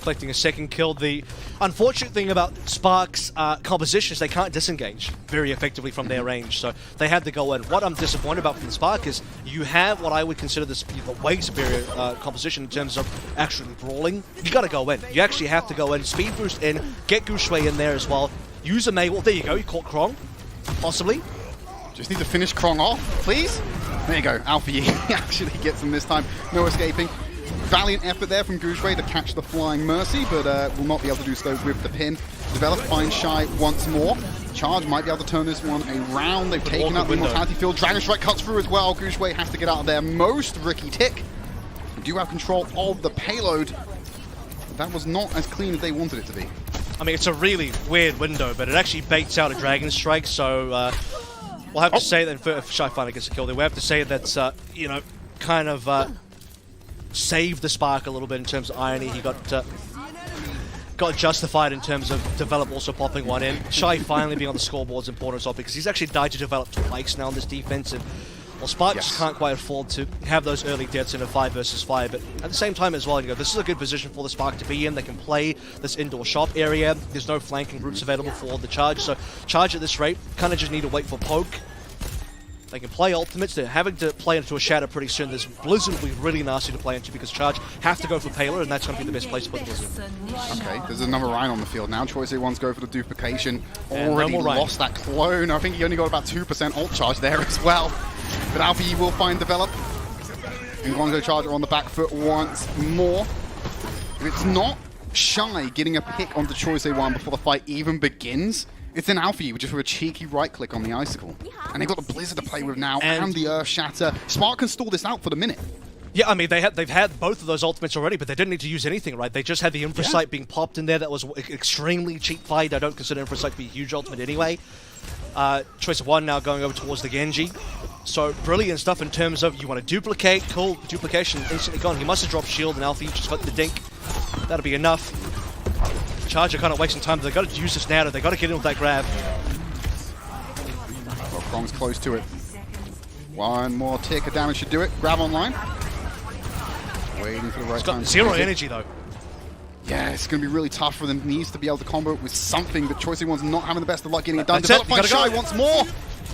collecting a second kill. The unfortunate thing about Spark's composition is they can't disengage very effectively from their range, so they had to go in. What I'm disappointed about from the Spark is you have what I would consider this way superior composition in terms of actually brawling. You got to go in. You actually have to go in, speed boost in, get Goose Ray in there as well. Use a May. Well, there you go. You caught Krong, possibly. Just need to finish Krong off, please. There you go, Alpha Yi actually gets him this time. No escaping. Valiant effort there from Gushue to catch the Flying Mercy, but will not be able to do so with the pin. Develop finds Shy once more. Charge might be able to turn this one around. They've taken out the Immortality Field. Dragon Strike cuts through as well. Gushue has to get out of there. Most Ricky Tick do have control of the payload. That was not as clean as they wanted it to be. I mean, it's a really weird window, but it actually baits out a Dragon Strike, so we'll have to say that if Shy finally gets a kill there, we have to say that, you know, kind of saved the Spark a little bit in terms of irony. He got justified in terms of Develop also popping one in. Shy finally being on the scoreboard's important as well, because he's actually died to Develop twice now in this defense, and well, Spark just can't quite afford to have those early deaths in a 5 versus 5, but at the same time as well, you know, this is a good position for the Spark to be in. They can play this indoor shop area. There's no flanking routes available for the Charge, so Charge at this rate kind of just need to wait for poke. They can play ultimates. They're having to play into a shadow pretty soon. This Blizzard will be really nasty to play into because Charge have to go for payload, and that's going to be the best place to put Blizzard. Okay, there's another Ryan on the field now. Choice A1's go for the duplication. Already lost that clone. I think he only got about 2% ult charge there as well. But Alpha Yi will find Develop. And Guangzhou Charge are on the back foot once more. If it's not Shy getting a pick onto Choice A1 before the fight even begins, it's an Alpha Yi just with a cheeky right click on the Icicle. And they've got the Blizzard to play with now and the Earth Shatter. Spark can stall this out for the minute. Yeah, I mean, they've had both of those ultimates already, but they didn't need to use anything, right? They just had the Infrasight being popped in there. That was extremely cheap fight. I don't consider Infrasight to be a huge ultimate anyway. Choice of one now going over towards the Genji. So brilliant stuff in terms of you want to duplicate. Cool, duplication instantly gone. He must have dropped shield, and Alfie just got the dink. That'll be enough. Charge are kind of wasting time, but they've got to use this now. They've got to get in with that grab. Well, Krong's close to it. One more tick of damage should do it. Grab online. Waiting for the right time. Zero energy though. Yeah, it's going to be really tough for them. He needs to be able to combo it with something, but Choice One's not having the best of luck getting it done. Development Shy once more.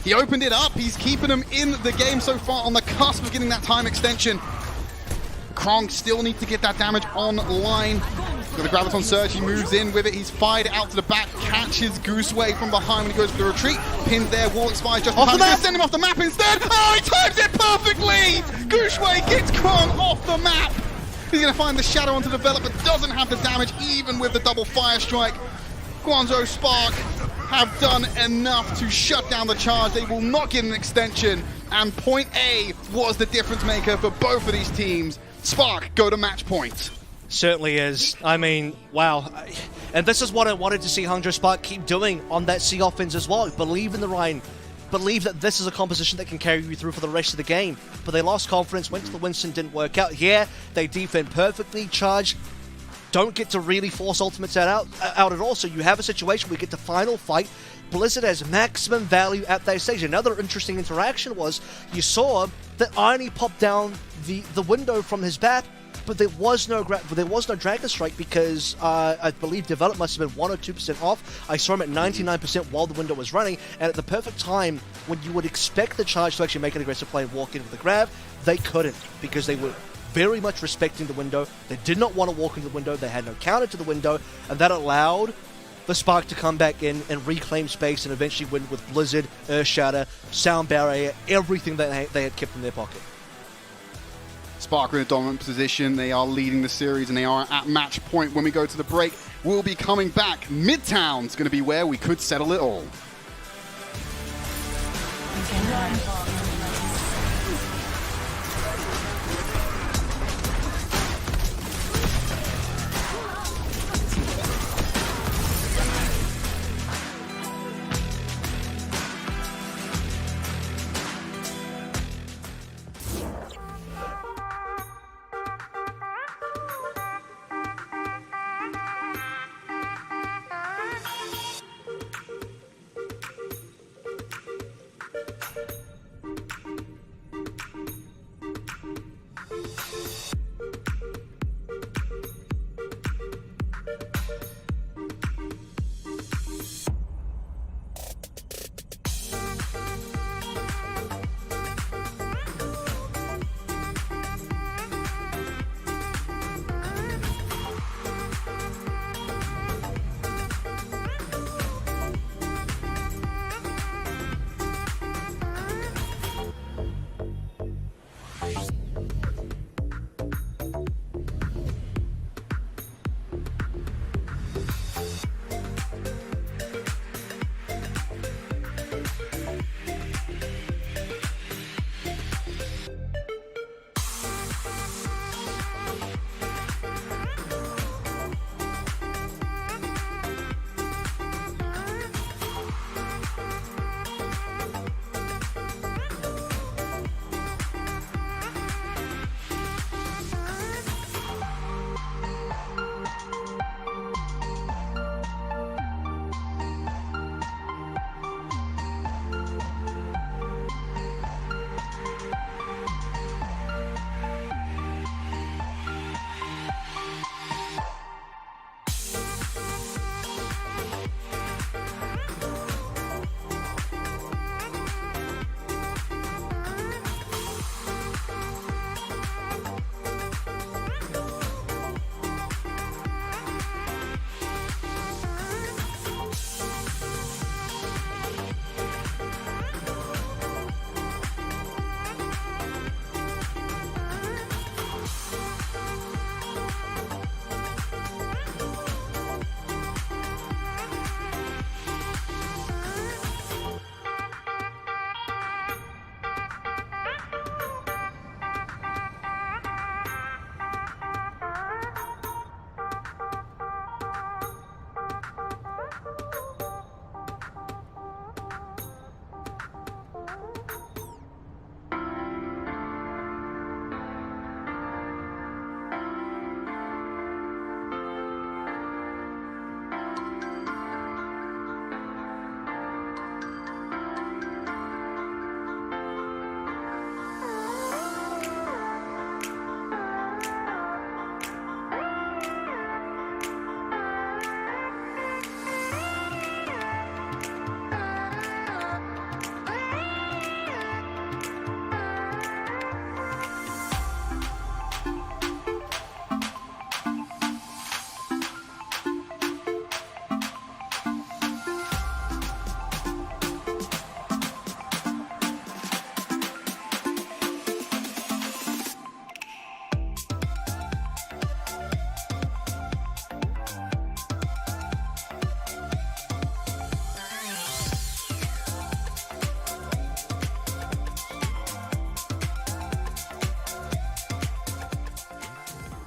He opened it up. He's keeping him in the game so far on the cusp of getting that time extension. Krong still needs to get that damage online. Got the Graviton Surge, he moves in with it, he's fired out to the back, catches Gooseway from behind when he goes for the retreat, pins there, wall expires just in time, he's going to send him off the map instead! Oh, he times it perfectly! Gooseway gets Krong off the map! He's going to find the shadow onto the developer, doesn't have the damage even with the double fire strike. Guangzhou Spark have done enough to shut down the charge, they will not get an extension, and point A was the difference maker for both of these teams. Spark go to match point. Certainly is. I mean, wow. And this is what I wanted to see Hangzhou Spark keep doing on that C offense as well. Believe in the Rhine. Believe that this is a composition that can carry you through for the rest of the game. But they lost confidence, went to the Winston, didn't work out. Yeah, they defend perfectly. Charge don't get to really force ultimates out at all. So you have a situation where you get the final fight. Blizzard has maximum value at that stage. Another interesting interaction was you saw that Arnie popped down the window from his back, but there was no Dragon Strike because I believe Develop must have been 1 or 2% off. I saw him at 99% while the window was running, and at the perfect time when you would expect the Charge to actually make an aggressive play and walk into the grab, they couldn't because they were very much respecting the window. They did not want to walk into the window. They had no counter to the window, and that allowed the Spark to come back in and reclaim space and eventually win with Blizzard, Earth Shatter, Sound Barrier, everything that they had kept in their pocket. Spark are in a dominant position. They are leading the series and they are at match point. When we go to the break, we'll be coming back. Midtown's going to be where we could settle it all.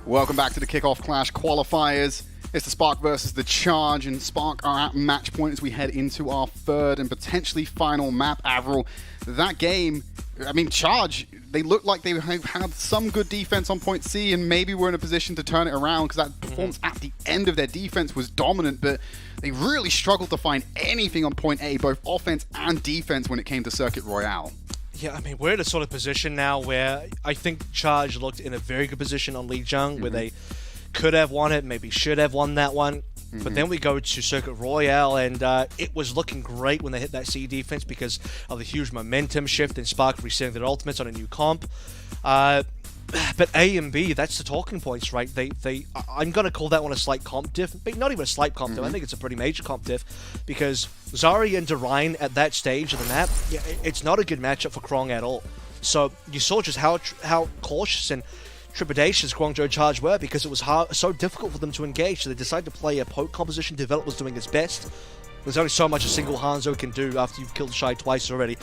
Welcome back to the Kickoff Clash qualifiers. It's the Spark versus the Charge, and Spark are at match point as we head into our third and potentially final map, Avril. That game, I mean, Charge, they look like they have had some good defense on point C, and maybe we're in a position to turn it around, because that performance at the end of their defense was dominant, but they really struggled to find anything on point A, both offense and defense, when it came to Circuit Royale. Yeah, I mean, we're in a sort of position now where I think Charge looked in a very good position on Lijiang, where they could have won it, maybe should have won that one. But then we go to Circuit Royale, and it was looking great when they hit that C defense because of the huge momentum shift and Spark resetting their ultimates on a new comp. But A and B, that's the talking points, right? I'm going to call that one a slight comp diff, but not even a slight comp diff. I think it's a pretty major comp diff, because Zarya and Defiant at that stage of the map, yeah, it's not a good matchup for Krong at all. So you saw just how cautious and trepidatious Guangzhou Charge were, because it was so difficult for them to engage. So they decided to play a poke composition. Develop was doing its best. There's only so much a single Hangzhou can do after you've killed Shy twice already.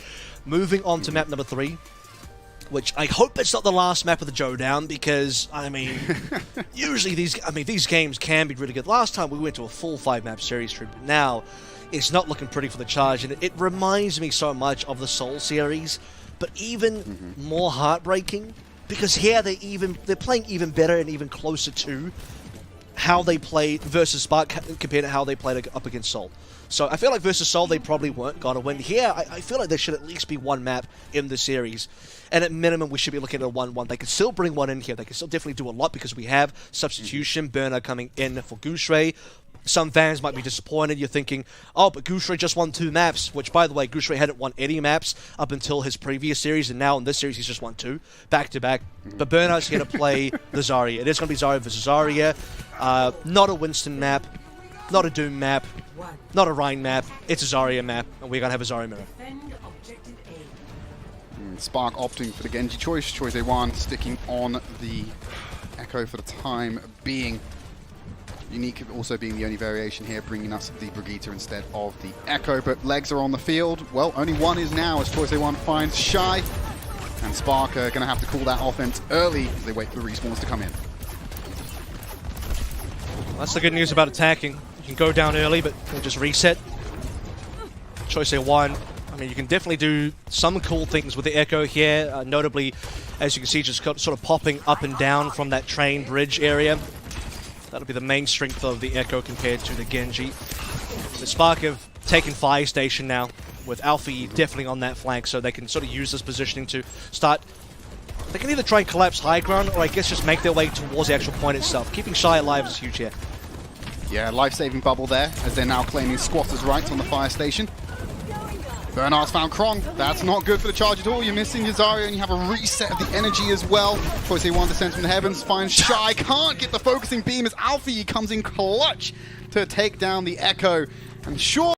Moving on to map number 3, which I hope it's not the last map of the Showdown, because, I mean, usually these games can be really good. Last time we went to a full 5-map series, but now it's not looking pretty for the Charge, and it reminds me so much of the Seoul series, but even more heartbreaking, because here they're playing even better and even closer to how they played versus Spark compared to how they played up against Seoul. So I feel like versus Seoul, they probably weren't going to win. Here, I feel like there should at least be one map in the series. And at minimum, we should be looking at a 1-1. They can still bring one in here. They can still definitely do a lot, because we have substitution. Burner coming in for Gushui. Some fans might be disappointed. You're thinking, oh, but Gushui just won 2 maps, which, by the way, Gushui hadn't won any maps up until his previous series, and now in this series he's just won 2, back-to-back. But Burner's here to play the Zarya. It is going to be Zarya versus Zarya. Not a Winston map, not a Doom map, not a Rhine map. It's a Zarya map, and we're going to have a Zarya mirror. Spark opting for the Genji choice. Choice A1 sticking on the Echo for the time being. Unique also being the only variation here, bringing us the Brigitte instead of the Echo. But legs are on the field. Well, only one is now, as Choice A1 finds Shy. And Spark are going to have to call that offense early as they wait for the respawns to come in. Well, that's the good news about attacking. You can go down early, but you'll just reset. Choice A1. I mean, you can definitely do some cool things with the Echo here, notably, as you can see, just sort of popping up and down from that train bridge area. That'll be the main strength of the Echo compared to the Genji. The Spark have taken Fire Station now, with Alfie definitely on that flank, so they can sort of use this positioning to start. They can either try and collapse high ground, or I guess just make their way towards the actual point itself. Keeping Shy alive is huge here. Yeah, life-saving bubble there, as they're now claiming squatters' rights on the Fire Station. Bernard's found Krong. That's not good for the Charge at all. You're missing your Zarya, and you have a reset of the energy as well. Choice A1 descends from the heavens, finds Shy, can't get the focusing beam as Alfie comes in clutch to take down the Echo. And surely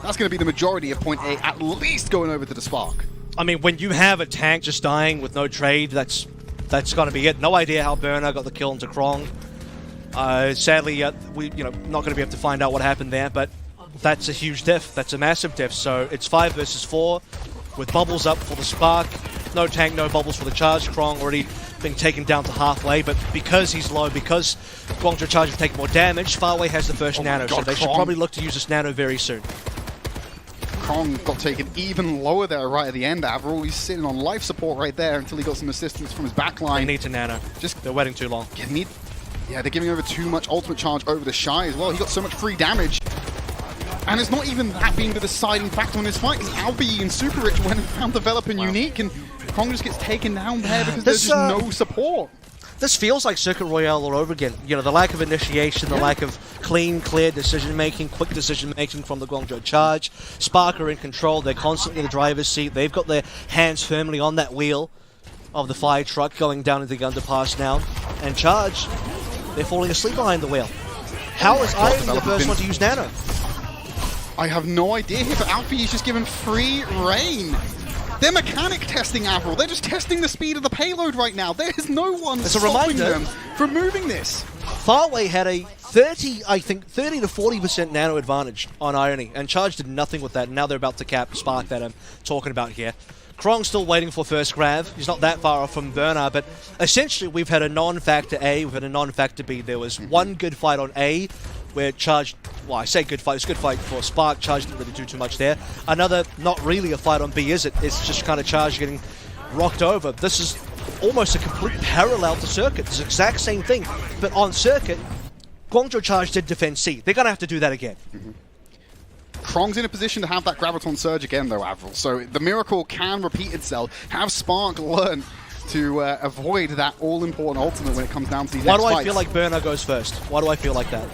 that's going to be the majority of point A, at least going over to the Spark. I mean, when you have a tank just dying with no trade, that's going to be it. No idea how Burner got the kill into Krong. Sadly, we not going to be able to find out what happened there, but that's a huge diff. That's a massive diff. So it's 5 versus 4 with bubbles up for the Spark. No tank, no bubbles for the Charge. Krong already being taken down to halfway, but because he's low, because Guangzhou Charge have taken more damage, Farway has the first nano, so they should probably look to use this nano very soon. Krong got taken even lower there right at the end, Avril. He's sitting on life support right there until he got some assistance from his backline. They need to nano. They're waiting too long. Yeah, they're giving over too much ultimate charge over the Shy as well. He got so much free damage. And it's not even that being the deciding factor in this fight, because Albie and Super Rich went and found Develop and Unique, and Krong just gets taken down there because there's just no support. This feels like Circuit Royale all over again. You know, the lack of initiation, the lack of clean, clear decision-making, quick decision-making from the Guangzhou Charge. Spark are in control. They're constantly in the driver's seat. They've got their hands firmly on that wheel of the fire truck going down into the underpass now. And Charge, they're falling asleep behind the wheel. How is Iron the first one to use Nano? I have no idea here, but Alfie is just given free reign. They're mechanic testing Avril. They're just testing the speed of the payload right now. There is no one stopping them from moving this. Farway had a 30 to 40% nano advantage on Irony, and Charge did nothing with that. And now they're about to cap Spark that I'm talking about here. Krong's still waiting for first grab. He's not that far off from Bernard, but essentially we've had a non-factor A, we've had a non-factor B. There was one good fight on A, where Charge, well, I say good fight, it's a good fight for Spark. Charge didn't really do too much there. Another, not really a fight on B, is it? It's just kind of Charge getting rocked over. This is almost a complete parallel to Circuit. It's the exact same thing, but on Circuit, Guangzhou Charge did defend C. They're going to have to do that again. Krong's in a position to have that Graviton Surge again, though, Avril. So the miracle can repeat itself. Have Spark learn to avoid that all-important ultimate when it comes down to these Why next do I fights. feel like Bernard goes first? Why do I feel like that?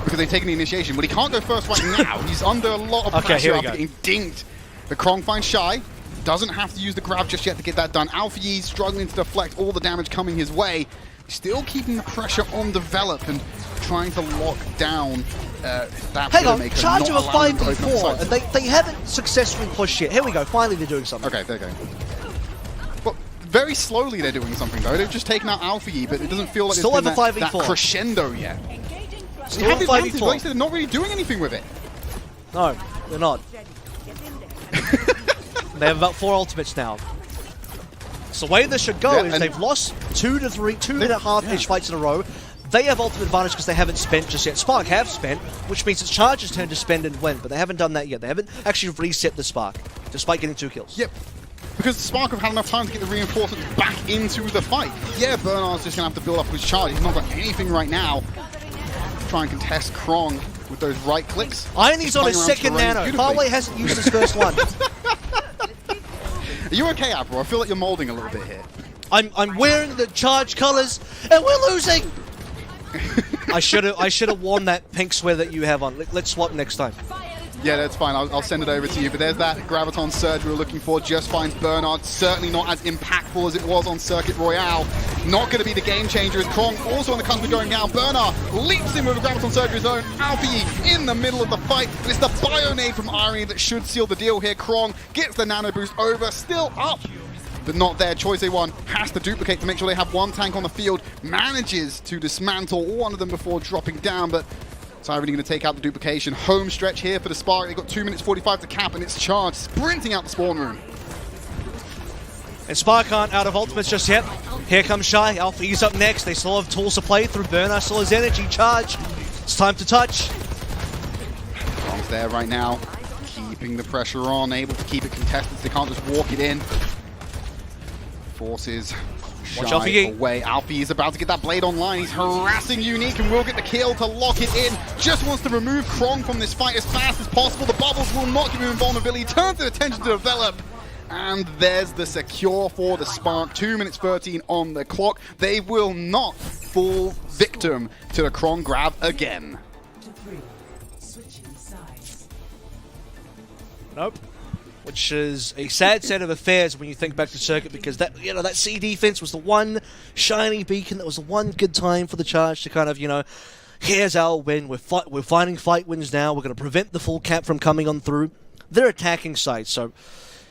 Because they've taken the initiation. But he can't go first right now. He's under a lot of pressure after getting dinked. The Krong finds Shy. Doesn't have to use the grab just yet to get that done. Alpha Yi struggling to deflect all the damage coming his way. Still keeping the pressure on Develop and trying to lock down that Hang on, Widowmaker, Charge not of a allowing him to open up the 5v4, sights. and they haven't successfully pushed yet. Here we go, finally they're doing something. Okay, there you go. But very slowly they're doing something, though. They've just taken out Alpha Yi, but it doesn't feel like Still it's been have a that 5v4. crescendo yet. Still They have the have a advantage, but like I 5v4. said, they're not really doing anything with it. No, they're not. They have about 4 ultimates now. So the way this should go is they've lost 2.5-ish fights in a row. They have ultimate advantage because they haven't spent just yet. Spark have spent, which means it's Charge's turn to spend and win, but they haven't done that yet. They haven't actually reset the Spark, despite getting 2 kills. Yep. Because Spark have had enough time to get the reinforcements back into the fight. Yeah, Bernard's just going to have to build up his charge. He's not got anything right now. Try and contest Krong with those right clicks. Irony's on his Playing around second terrain nano. beautifully. Farway hasn't used his first one. Are you okay, Avril? I feel like you're molding a little bit here. I'm wearing the Charge colors, and we're losing! I should have worn that pink sweater that you have on. Let's swap next time. Yeah, that's fine. I'll send it over to you. But there's that Graviton Surge we were looking for. Just finds Bernard. Certainly not as impactful as it was on Circuit Royale. Not going to be the game changer as Krong also on the cusp of going down. Bernard leaps in with a Graviton Surge of his own. Alpha Yi in the middle of the fight. But it's the Bionade from Irony that should seal the deal here. Krong gets the Nano Boost over. Still up, but not there. Choice A1 has to duplicate to make sure they have one tank on the field. Manages to dismantle one of them before dropping down, but it's Irony going to take out the duplication. Home stretch here for the Spark. They've got 2 minutes 45 to cap, and it's Charge sprinting out the spawn room. And Spark aren't out of ultimates just yet. Here comes Shy. Alpha E's up next. They still have tools to play through. Bernard still has energy. Charge. It's time to touch. Krong's there right now, keeping the pressure on, able to keep it contested. They can't just walk it in. Forces Watch Alpha Shy Yi. away. Alpha Yi is about to get that blade online. He's harassing Unique and will get the kill to lock it in. Just wants to remove Krong from this fight as fast as possible. The bubbles will not give him invulnerability. Turns his attention to Develop. And there's the secure for the Spark. 2 minutes 13 on the clock. They will not fall victim to the Krong grab again. Nope. Which is a sad set of affairs when you think back to Circuit, because that that C defense was the one shiny beacon, that was the one good time for the Charge to kind of, here's our win, we're finding fight wins now, we're going to prevent the full cap from coming on through. They're attacking side, so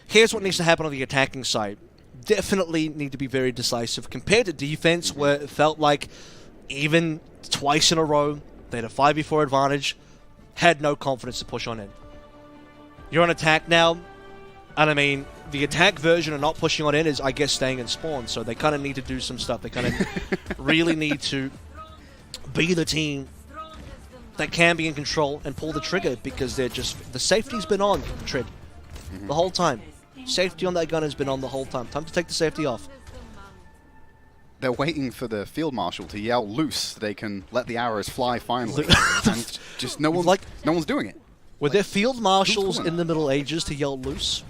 here's what needs to happen on the attacking side. Definitely need to be very decisive compared to defense, where it felt like even twice in a row they had a 5v4 advantage, had no confidence to push on in. You're on attack now. And I mean, the attack version of not pushing on in is, I guess, staying in spawn. So they kind of need to do some stuff. They kind of really need to be the team that can be in control and pull the trigger, because they're just, the safety's been on, Trid, the whole time. Safety on that gun has been on the whole time. Time to take the safety off. They're waiting for the Field Marshal to yell loose so they can let the arrows fly finally. And just no one's doing it. Were there field marshals in the Middle Ages to yell loose?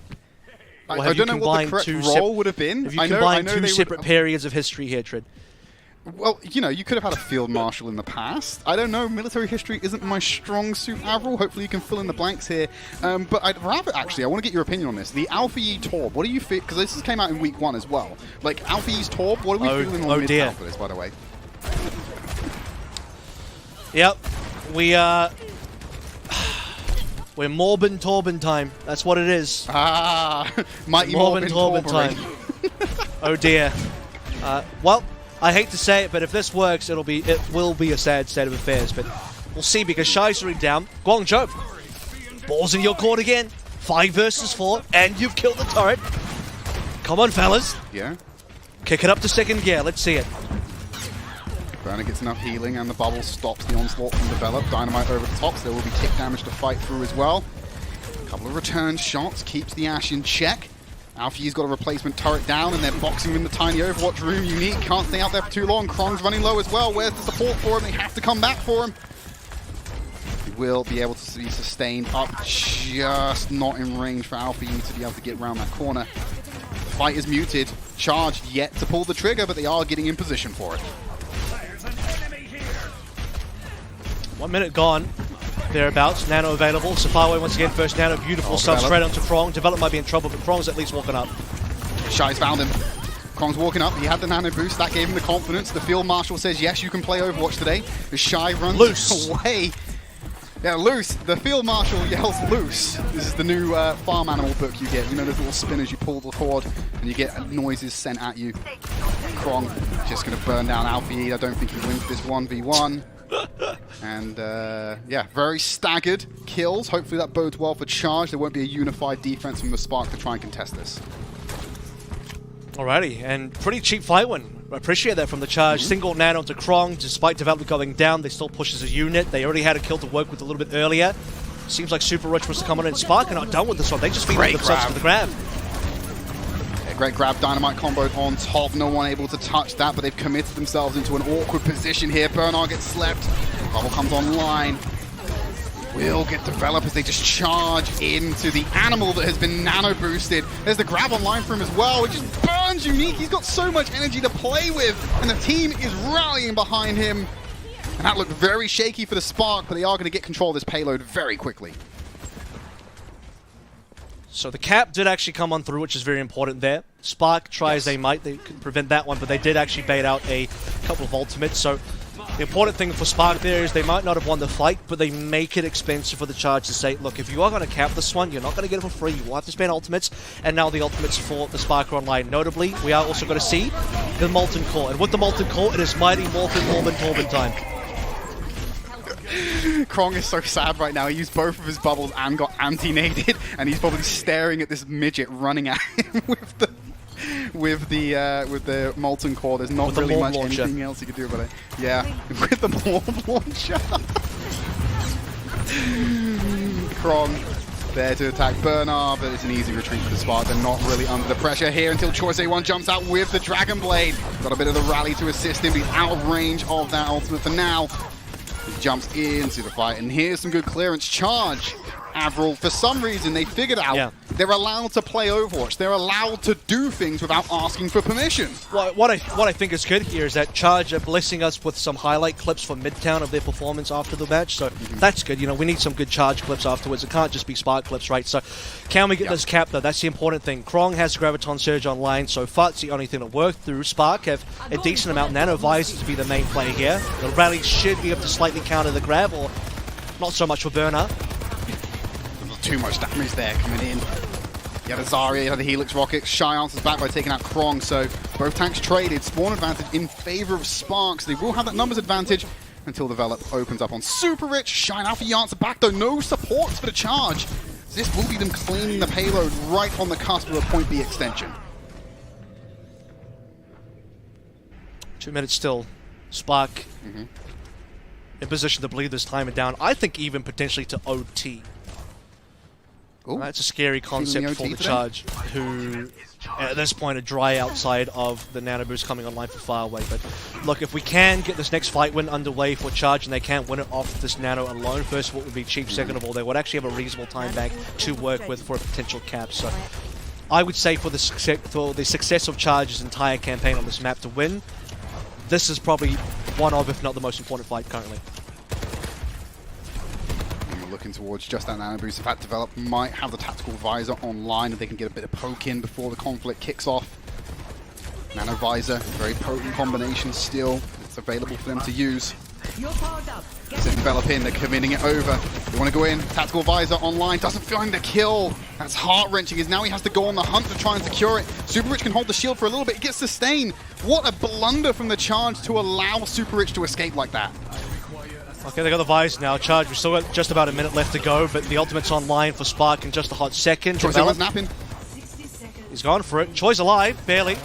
I don't know what the correct role would have been. Have you combined two separate periods of history here, Trid? Well, you could have had a field marshal in the past. I don't know. Military history isn't my strong suit, Avril. Hopefully you can fill in the blanks here. But I'd rather, actually, I want to get your opinion on this. The Alpha Yi Torb, what do you feel? Because this came out in week 1 as well. Like, Alpha Yi's Torb, what are we feeling on Midtown for this, by the way? Yep. We're Morbin Torben time. That's what it is. Ah, mighty Morbin Torben time. Oh dear. Well, I hate to say it, but if this works, it will be a sad state of affairs. But we'll see, because Shy's already down. Guangzhou, balls in your court again. 5 versus 4, and you've killed the turret. Come on, fellas. Yeah. Kick it up to second gear. Let's see it. Burner gets enough healing, and the bubble stops the onslaught from Develop. Dynamite over the top, so there will be tick damage to fight through as well. A couple of return shots, keeps the Ashe in check. Alfie's got a replacement turret down, and they're boxing him in the tiny Overwatch room. Unique can't stay out there for too long. Krong's running low as well. Where's the support for him? They have to come back for him. He will be able to be sustained up, just not in range for Alfie to be able to get around that corner. The fight is muted. Charge yet to pull the trigger, but they are getting in position for it. 1 minute gone. Thereabouts. Nano available. Safari once again, first Nano. Beautiful sub straight onto Krong. Develop might be in trouble, but Krong's at least walking up. Shy's found him. Krong's walking up. He had the Nano boost. That gave him the confidence. The field marshal says, yes, you can play Overwatch today. The Shy runs loose away. Yeah, loose. The field marshal yells loose. This is the new farm animal book you get. You know those little spinners, you pull the cord and you get noises sent at you. Krong just going to burn down Alfie. I don't think he wins this 1v1. And yeah, very staggered kills. Hopefully that bodes well for Charge. There won't be a unified defense from the Spark to try and contest this. Alrighty, and pretty cheap fight win. I appreciate that from the Charge. Single Nano to Krong. Despite Development going down, they still push as a unit. They already had a kill to work with a little bit earlier. Seems like Super Rich was to come on, and Spark are not done with this one. They just feed themselves to the grab. Yeah, great grab, Dynamite comboed on top. No one able to touch that, but they've committed themselves into an awkward position here. Bernard gets slept. Bubble comes online. Will get developed as they just charge into the animal that has been nano boosted. There's the grab online for him as well. It just burns Unique. He's got so much energy to play with, and the team is rallying behind him. And that looked very shaky for the Spark, but they are going to get control of this payload very quickly. So the cap did actually come on through, which is very important there. Spark try as they might, they couldn't prevent that one, but they did actually bait out a couple of ultimates. So the important thing for Spark there is they might not have won the fight, but they make it expensive for the Charge to say, look, if you are going to cap this one, you're not going to get it for free. You will have to spend ultimates, and now the ultimates for the Spark are online. Notably, we are also going to see the Molten Core, and with the Molten Core, it is mighty Molten Torben time. Krong is so sad right now. He used both of his bubbles and got anti-naded, and he's probably staring at this midget running at him with the Molten Core. There's not really much anything else he could do about it. Yeah, with the Morb Launcher. Krong there to attack Bernard, but it's an easy retreat for the Spark. They're not really under the pressure here until Choice A1 jumps out with the Dragon Blade. Got a bit of the rally to assist him, but he's out of range of that ultimate for now. He jumps into the fight, and here's some good clearance. Charge. Avril, for some reason, they figured out they're allowed to play Overwatch. They're allowed to do things without asking for permission. Well, what I think is good here is that Charge are blessing us with some highlight clips from Midtown of their performance after the match, so that's good. You know, we need some good Charge clips afterwards. It can't just be Spark clips, right? So can we get this cap, though? That's the important thing. Krong has Graviton Surge online, so far it's the only thing that worked through. Spark have a decent amount. Nano Visor to be the main play here. The rally should be able to slightly counter the grab, or not so much for Burner. Too much damage there coming in. You had a Zarya, you had the Helix Rocket. Shy answers back by taking out Krong, so both tanks traded. Spawn advantage in favor of Sparks. They will have that numbers advantage until Develop opens up on Super Rich. Shine Alpha answer back though. No supports for the Charge. This will be them claiming the payload right on the cusp of a point B extension. 2 minutes still. Spark in position to bleed this time and down. I think even potentially to OT. That's a scary concept for the Charge, who at this point are dry outside of the Nano Boost coming online for far away. But look, if we can get this next fight win underway for Charge and they can't win it off this Nano alone, first of all, it would be cheap. Second of all, they would actually have a reasonable time bank to work with for a potential cap. So I would say for the success of Charge's entire campaign on this map to win, this is probably one of, if not the most important fight currently. Looking towards just that Nano Boost. In fact, Develop might have the Tactical Visor online if they can get a bit of poke in before the conflict kicks off. Nano Visor, very potent combination still. It's available for them to use. So Develop in, they're committing it over. They want to go in, Tactical Visor online, doesn't find the kill. That's heart-wrenching, as now he has to go on the hunt to try and secure it. Super Rich can hold the shield for a little bit, it gets sustained. What a blunder from the Charge to allow Super Rich to escape like that. Okay, they got the Visor now. Charge, we've still got just about a minute left to go, but the ultimate's online for Spark in just a hot second. Choice was napping. He's gone for it. Choi's alive, barely. And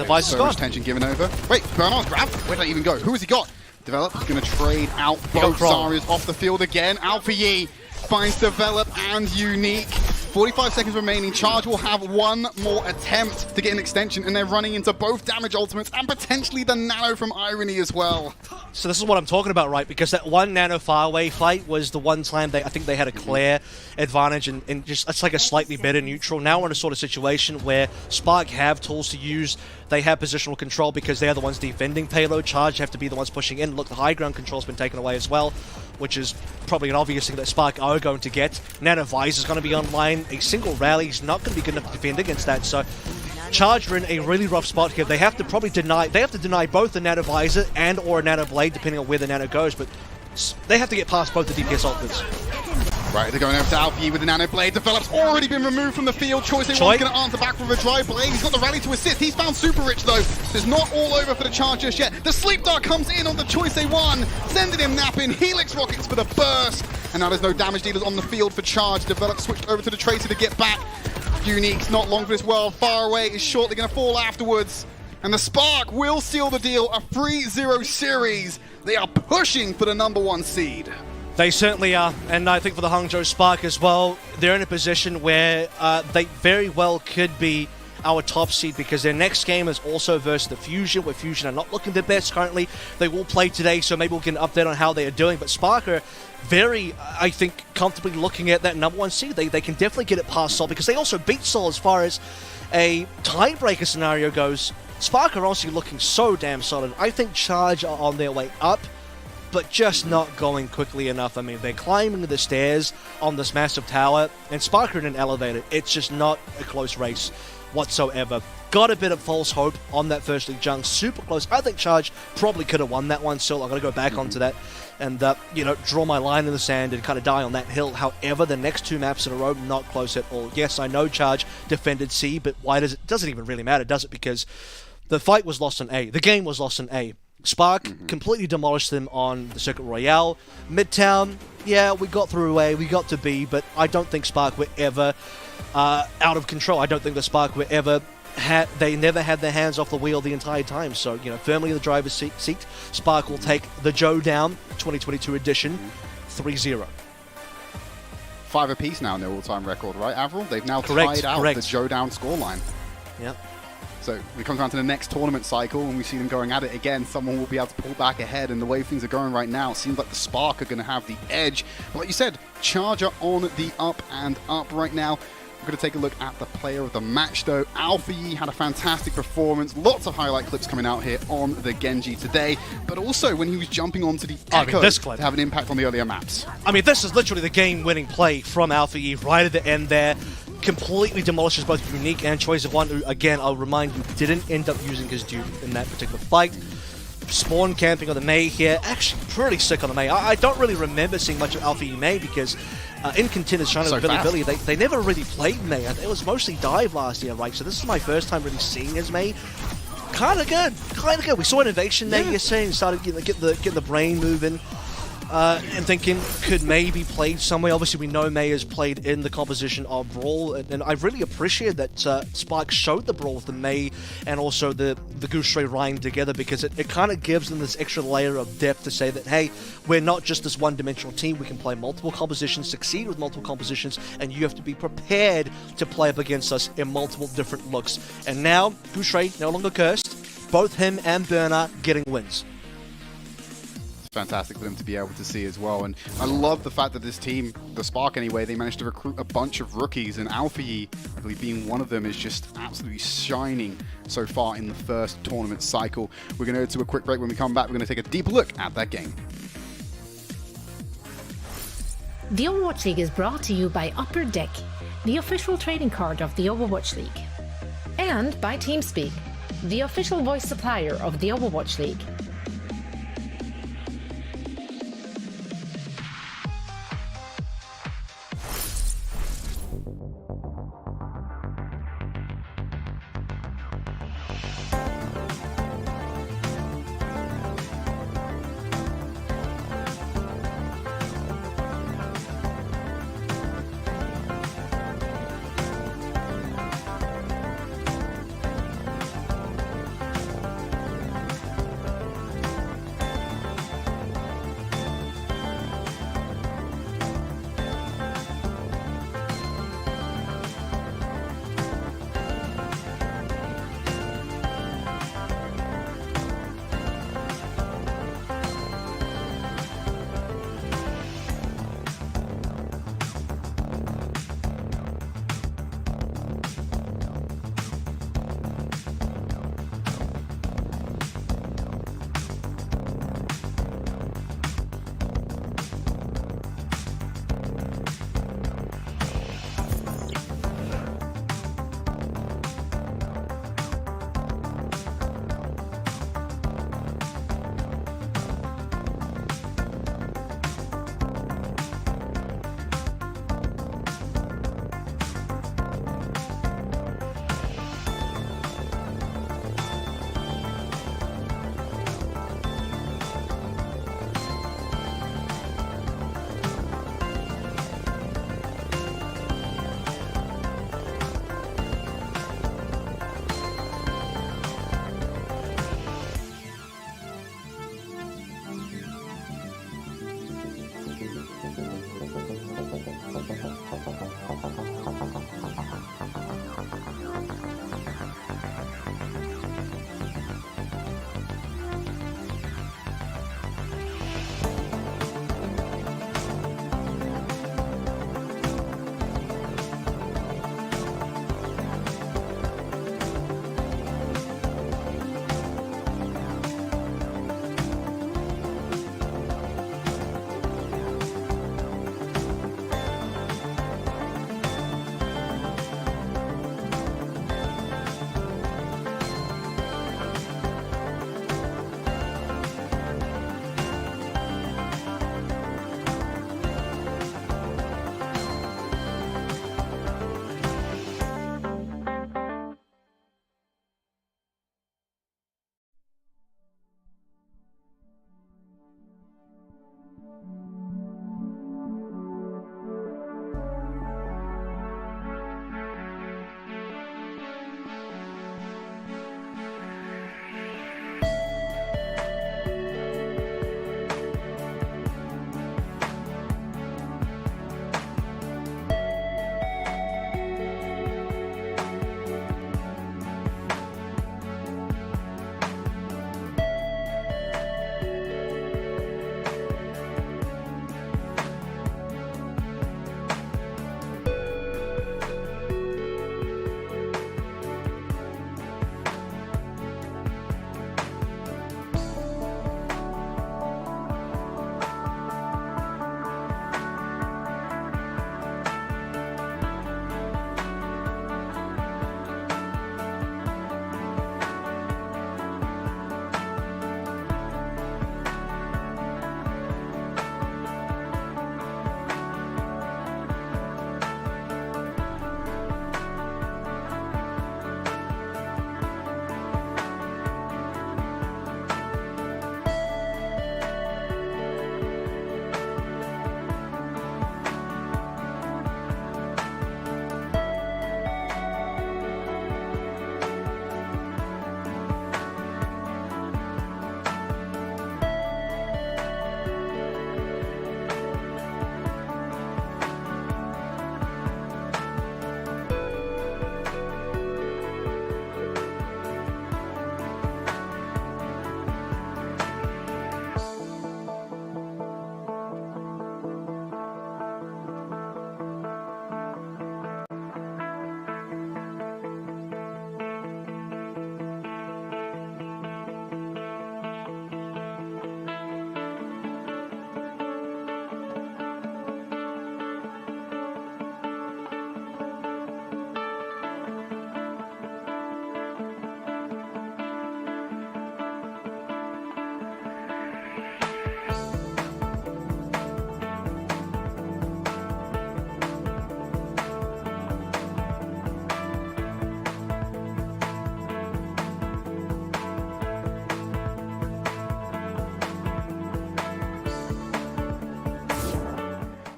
the Visor's so gone. much tension given over. Wait, Bernard's grab. Where'd that even go? Who has he got? Develop is going to trade out both Zarias off the field again. Alpha Yi finds Develop and Unique. 45 seconds remaining. Charge will have one more attempt to get an extension, and they're running into both damage ultimates and potentially the Nano from Irony as well. So this is what I'm talking about, right? Because that one Nano faraway fight was the one time I think they had a clear advantage and just it's like a slightly better neutral. Now we're in a sort of situation where Spark have tools to use. They have positional control because they're the ones defending payload. Charge have to be the ones pushing in. Look, the high ground control's been taken away as well, which is probably an obvious thing that Spark are going to get. Nano Visor's going to be online. A single rally is not going to be good enough to defend against that. So Charge are in a really rough spot here. They have to probably deny both the Nano Visor and or a Nano Blade, depending on where the Nano goes, but they have to get past both the DPS ultimates. Right, they're going over to Alpha Yi with the Nano Blade. Develop's already been removed from the field. Choice one's going to answer back with a dry blade. He's got the rally to assist. He's found Super Rich though. It's not all over for the Charge just yet. The Sleep Dart comes in on the Choice A1, sending him napping. Helix Rockets for the burst. And now there's no damage dealers on the field for Charge. Develop switched over to the Tracer to get back. Unique's not long for this world. Far away is shortly going to fall afterwards. And the Spark will seal the deal. A 3-0 series. They are pushing for the #1 seed. They certainly are, and I think for the Hangzhou Spark as well, they're in a position where they very well could be our top seed because their next game is also versus the Fusion, where Fusion are not looking their best currently. They will play today, so maybe we'll get an update on how they are doing, but Spark are very, I think, comfortably looking at that #1 seed. They can definitely get it past Seoul because they also beat Seoul as far as a tiebreaker scenario goes. Spark are honestly looking so damn solid. I think Charge are on their way up, but just not going quickly enough. I mean, they're climbing the stairs on this massive tower, and Spark are in an elevator. It's just not a close race whatsoever. Got a bit of false hope on that first league junk. Super close. I think Charge probably could have won that one still. I'm going to go back onto that and, draw my line in the sand and kind of die on that hill. However, the next two maps in a row, not close at all. Yes, I know Charge defended C, but why does it? Doesn't even really matter, does it? Because the fight was lost on A. The game was lost on A. Spark completely demolished them on the Circuit Royale. Midtown, yeah, we got through A, we got to B, but I don't think Spark were ever out of control. I don't think the Spark were ever they never had their hands off the wheel the entire time. So, firmly in the driver's seat. Spark will take the Joe down 2022 edition 3-0. 5 apiece now in their all-time record, right, Avril? They've now Correct. tied out the Joe down scoreline. Yep. So when it comes down to the next tournament cycle and we see them going at it again, someone will be able to pull back ahead. And the way things are going right now, it seems like the Spark are going to have the edge. But like you said, Charge are on the up and up right now. We're going to take a look at the player of the match, though. Alpha Yi had a fantastic performance. Lots of highlight clips coming out here on the Genji today. But also when he was jumping onto the Echo to have an impact on the earlier maps. I mean, this is literally the game-winning play from Alpha Yi right at the end there. Completely demolishes both Unique and Choice of One, who, again, I'll remind you, didn't end up using his dupe in that particular fight. Spawn camping on the May here. Actually, pretty sick on the May. I don't really remember seeing much of Alpha Yi May because in Contenders China with Billy, they never really played May. It was mostly Dive last year, right? So this is my first time really seeing his May. Kind of good. We saw Innovation there yesterday and started getting the brain moving. And thinking could May be played somewhere. Obviously, we know May is played in the composition of Brawl, and I really appreciate that Spark showed the Brawl with the May and also the Goose Ray Ryan together because it kind of gives them this extra layer of depth to say that, hey, we're not just this one-dimensional team. We can play multiple compositions, succeed with multiple compositions, and you have to be prepared to play up against us in multiple different looks. And now, Goose Ray no longer cursed. Both him and Burner getting wins. Fantastic for them to be able to see as well. And I love the fact that this team, the Spark anyway, they managed to recruit a bunch of rookies, and Alpha Yi, I believe being one of them, is just absolutely shining so far in the first tournament cycle. We're going to go to a quick break. When we come back, we're going to take a deeper look at that game. The Overwatch League is brought to you by Upper Deck, the official trading card of the Overwatch League. And by TeamSpeak, the official voice supplier of the Overwatch League.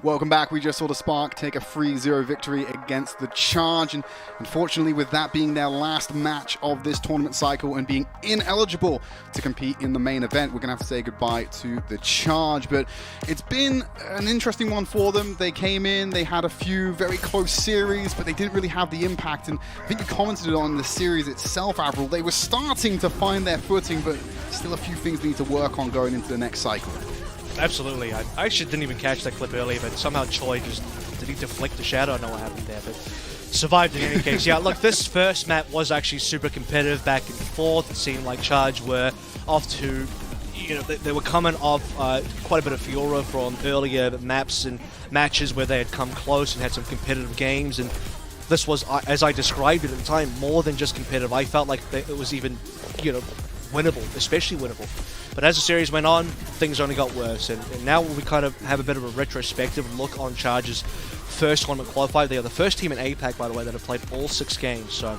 Welcome back. We just saw the Spark take a 3-0 victory against the Charge, and unfortunately with that being their last match of this tournament cycle and being ineligible to compete in the main event, we're going to have to say goodbye to the Charge. But it's been an interesting one for them. They came in, they had a few very close series, but they didn't really have the impact, and I think you commented on the series itself, Avril. They were starting to find their footing, but still a few things they need to work on going into the next cycle. Absolutely. I actually didn't even catch that clip earlier, but somehow Choi just, did he deflect the shadow? I don't know what happened there, but survived in any case. Yeah, look, this first map was actually super competitive back and forth. It seemed like Charge were off to, you know, they were coming off quite a bit of furor from earlier maps and matches where they had come close and had some competitive games, and this was, as I described it at the time, more than just competitive. I felt like it was even, you know, winnable, especially winnable. But as the series went on, things only got worse, and now we kind of have a bit of a retrospective look on Charge's first tournament qualifier. They are the first team in APAC, by the way, that have played all 6 games. So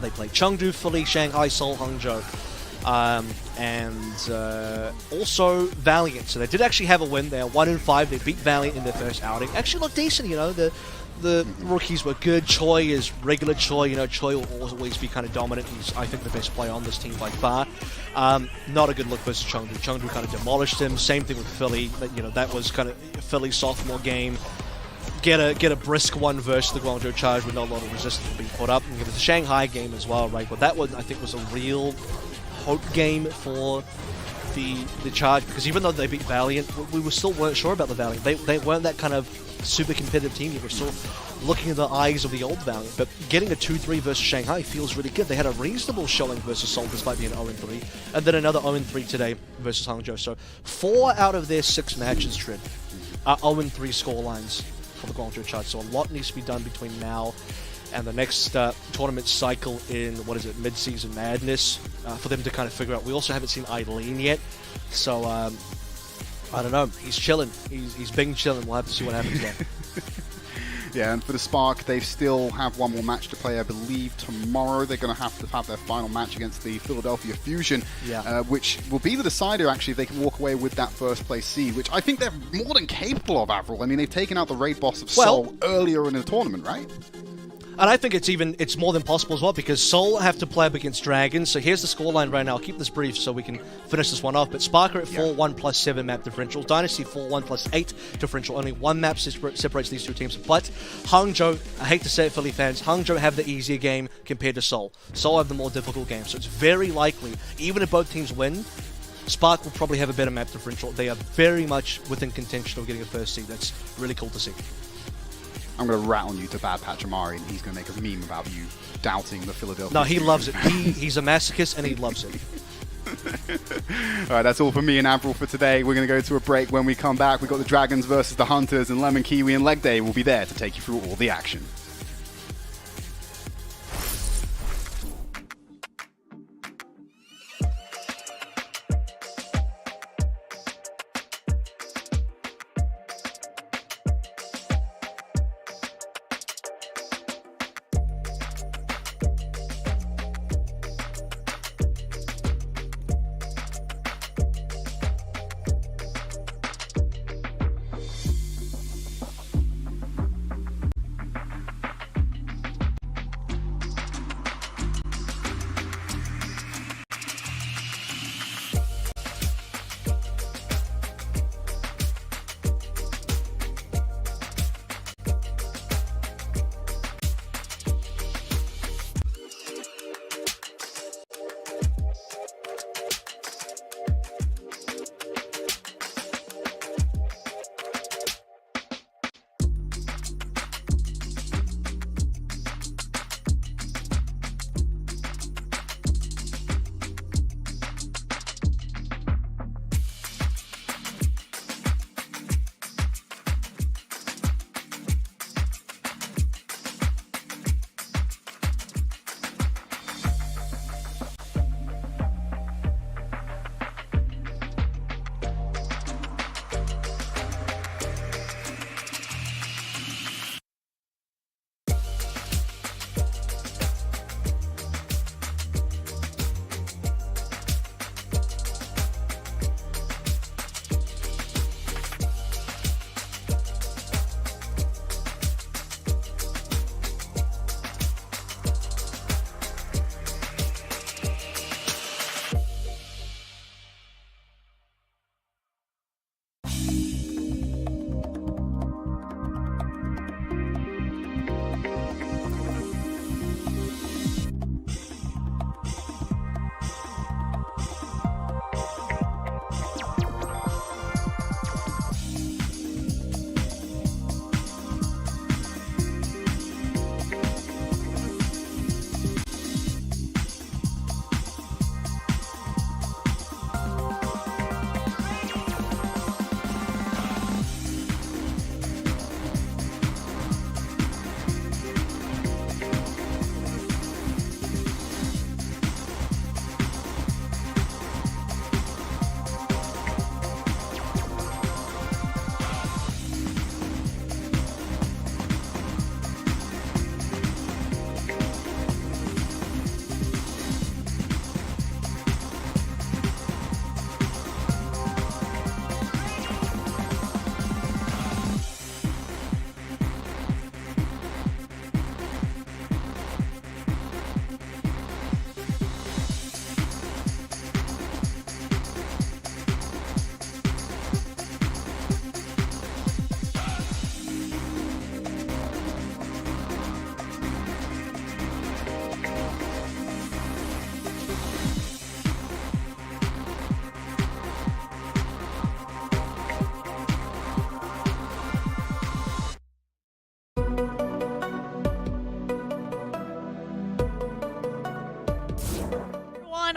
they played Chengdu, Philly, Shanghai, Seoul, Hangzhou, and also Valiant. So they did actually have a win. They are 1-5. They beat Valiant in their first outing. Actually looked decent, you know. the rookies were good. Choi is regular Choi. You know, Choi will always be kind of dominant. He's, I think, the best player on this team by far. Not a good look versus Chengdu. Chengdu kind of demolished him. Same thing with Philly. You know, that was kind of Philly's sophomore game. Get a brisk one versus the Guangzhou Charge with not a lot of resistance being put up. And it was the Shanghai game as well, right? But that one, I think, was a real hope game for the Charge, because even though they beat Valiant, we still weren't sure about the Valiant. They weren't that kind of super competitive team. You were still looking in the eyes of the old Valiant. But getting a 2-3 versus Shanghai feels really good. They had a reasonable showing versus Seoul despite being 0-3, and then another 0-3 today versus Hangzhou. So 4 out of their 6 matches, Trid, are 0-3 scorelines for the Guangzhou Charge. So a lot needs to be done between now and the next tournament cycle in, mid-season madness, for them to kind of figure out. We also haven't seen Eileen yet, so I don't know. He's chilling. He's been chilling. We'll have to see what happens there. Yeah, and for the Spark, they still have one more match to play. I believe tomorrow they're going to have their final match against the Philadelphia Fusion, which will be the decider, actually, if they can walk away with that first place seed, which I think they're more than capable of, Avril. I mean, they've taken out the raid boss of Seoul earlier in the tournament, right? And I think it's more than possible as well, because Seoul have to play up against Dragons. So here's the scoreline right now. I'll keep this brief so we can finish this one off. But Spark are at 4-1 plus 7 map differential. Dynasty 4-1 plus 8 differential. Only 1 map separates these two teams. But Hangzhou, I hate to say it, Philly fans, Hangzhou have the easier game compared to Seoul. Seoul have the more difficult game. So it's very likely, even if both teams win, Spark will probably have a better map differential. They are very much within contention of getting a first seed. That's really cool to see. I'm going to rat on you to Bad Patch Amari, and he's going to make a meme about you doubting the Philadelphia. No, he loves it. He's a masochist, and he loves it. All right, that's all for me and Avril for today. We're going to go to a break. When we come back, we've got the Dragons versus the Hunters, and Lemon Kiwi and Leg Day will be there to take you through all the action.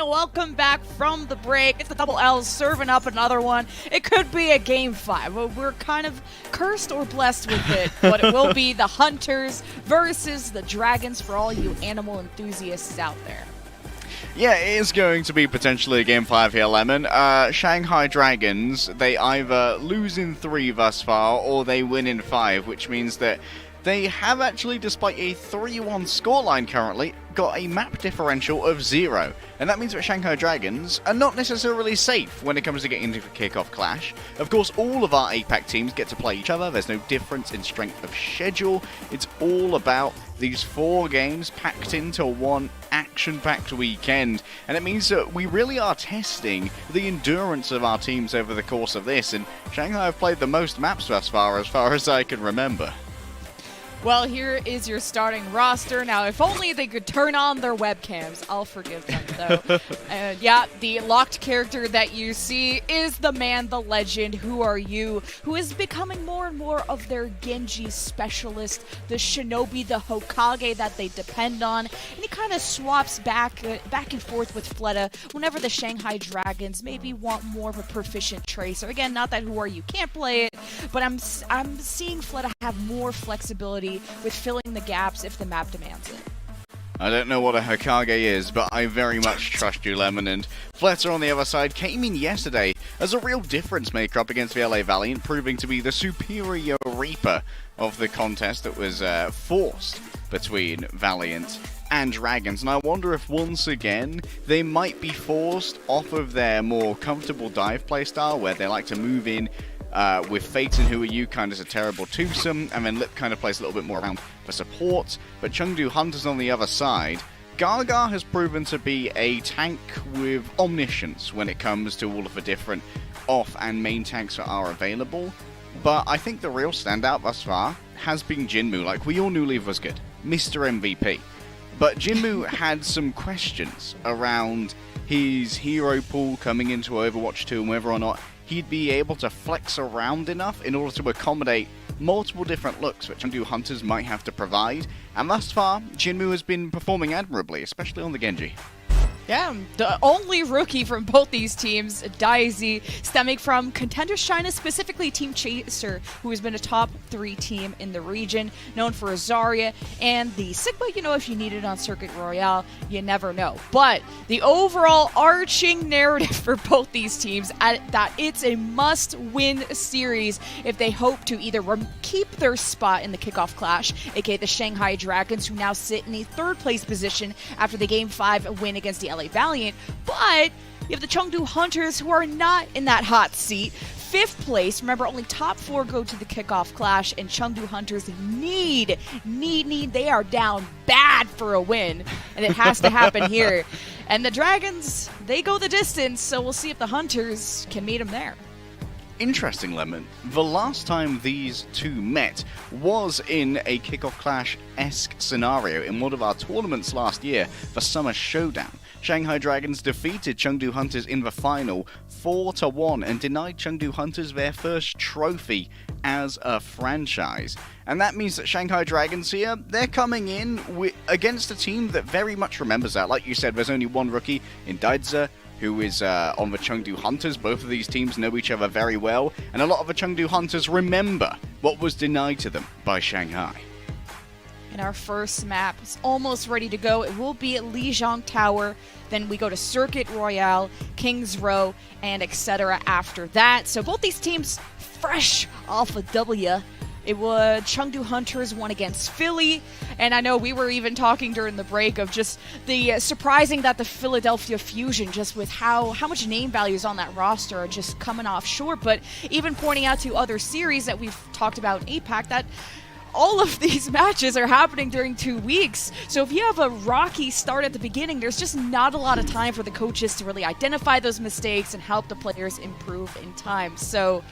welcome back from the break. It's the Double L's serving up another one. It could be a Game 5. We're kind of cursed or blessed with it, but it will be the Hunters versus the Dragons for all you animal enthusiasts out there. Yeah, it is going to be potentially a Game 5 here, Lemon. Shanghai Dragons, they either lose in 3 thus far, or they win in 5, which means that they have actually, despite a 3-1 scoreline currently, got a map differential of 0. And that means that Shanghai Dragons are not necessarily safe when it comes to getting into the kickoff clash. Of course, all of our APAC teams get to play each other. There's no difference in strength of schedule. It's all about these 4 games packed into one action-packed weekend. And it means that we really are testing the endurance of our teams over the course of this. And Shanghai have played the most maps thus far as I can remember. Well, here is your starting roster. Now, if only they could turn on their webcams. I'll forgive them, though. Yeah, the locked character that you see is the man, the legend, Who Are You, who is becoming more and more of their Genji specialist, the shinobi, the Hokage that they depend on. And he kind of swaps back and forth with Fleta whenever the Shanghai Dragons maybe want more of a proficient tracer. Again, not that Who Are You can't play it, but I'm seeing Fleta have more flexibility with filling the gaps if the map demands it. I don't know what a Hokage is, but I very much trust you, Lemon. And Fleta on the other side came in yesterday as a real difference maker up against the LA Valiant, proving to be the superior Reaper of the contest that was forced between Valiant and Dragons. And I wonder if once again they might be forced off of their more comfortable dive playstyle, where they like to move in with Fate and Who Are You kind of as a terrible twosome, and then Lip kind of plays a little bit more around for support. But Chengdu Hunters on the other side, Gaga has proven to be a tank with omniscience when it comes to all of the different off and main tanks that are available. But I think the real standout thus far has been Jinmu. Like, we all knew Leave was good, Mr. MVP. But Jinmu had some questions around his hero pool coming into Overwatch 2 and whether or not he'd be able to flex around enough in order to accommodate multiple different looks which Chengdu Hunters might have to provide. And thus far, Jinmu has been performing admirably, especially on the Genji. Yeah, the only rookie from both these teams, Daisy, stemming from Contenders China, specifically Team Chaser, who has been a top 3 team in the region, known for Zarya and the Sigma. You know, if you need it on Circuit Royale, you never know. But the overall arching narrative for both these teams, that it's a must-win series if they hope to either keep their spot in the kickoff clash, aka the Shanghai Dragons, who now sit in the 3rd place position after the Game 5 win against the LA Valiant, but you have the Chengdu Hunters, who are not in that hot seat. 5th place, remember, only top 4 go to the kickoff clash, and Chengdu Hunters need, they are down bad for a win, and it has to happen here. And the Dragons, they go the distance, so we'll see if the Hunters can meet them there. Interesting, Lemon. The last time these two met was in a kickoff clash-esque scenario in one of our tournaments last year, the Summer Showdown. Shanghai Dragons defeated Chengdu Hunters in the final 4-1 and denied Chengdu Hunters their first trophy as a franchise. And that means that Shanghai Dragons here, they're coming in against a team that very much remembers that. Like you said, there's only one rookie in Daidza, who is on the Chengdu Hunters. Both of these teams know each other very well, and a lot of the Chengdu Hunters remember what was denied to them by Shanghai. And our first map is almost ready to go. It will be at Lijiang Tower. Then we go to Circuit Royale, King's Row, and etc. after that. So both these teams fresh off a W. It was Chengdu Hunters won against Philly, and I know we were even talking during the break of just the surprising that the Philadelphia Fusion, just with how much name values on that roster are just coming off short, but even pointing out to other series that we've talked about in APAC that all of these matches are happening during 2 weeks. So if you have a rocky start at the beginning, there's just not a lot of time for the coaches to really identify those mistakes and help the players improve in time. So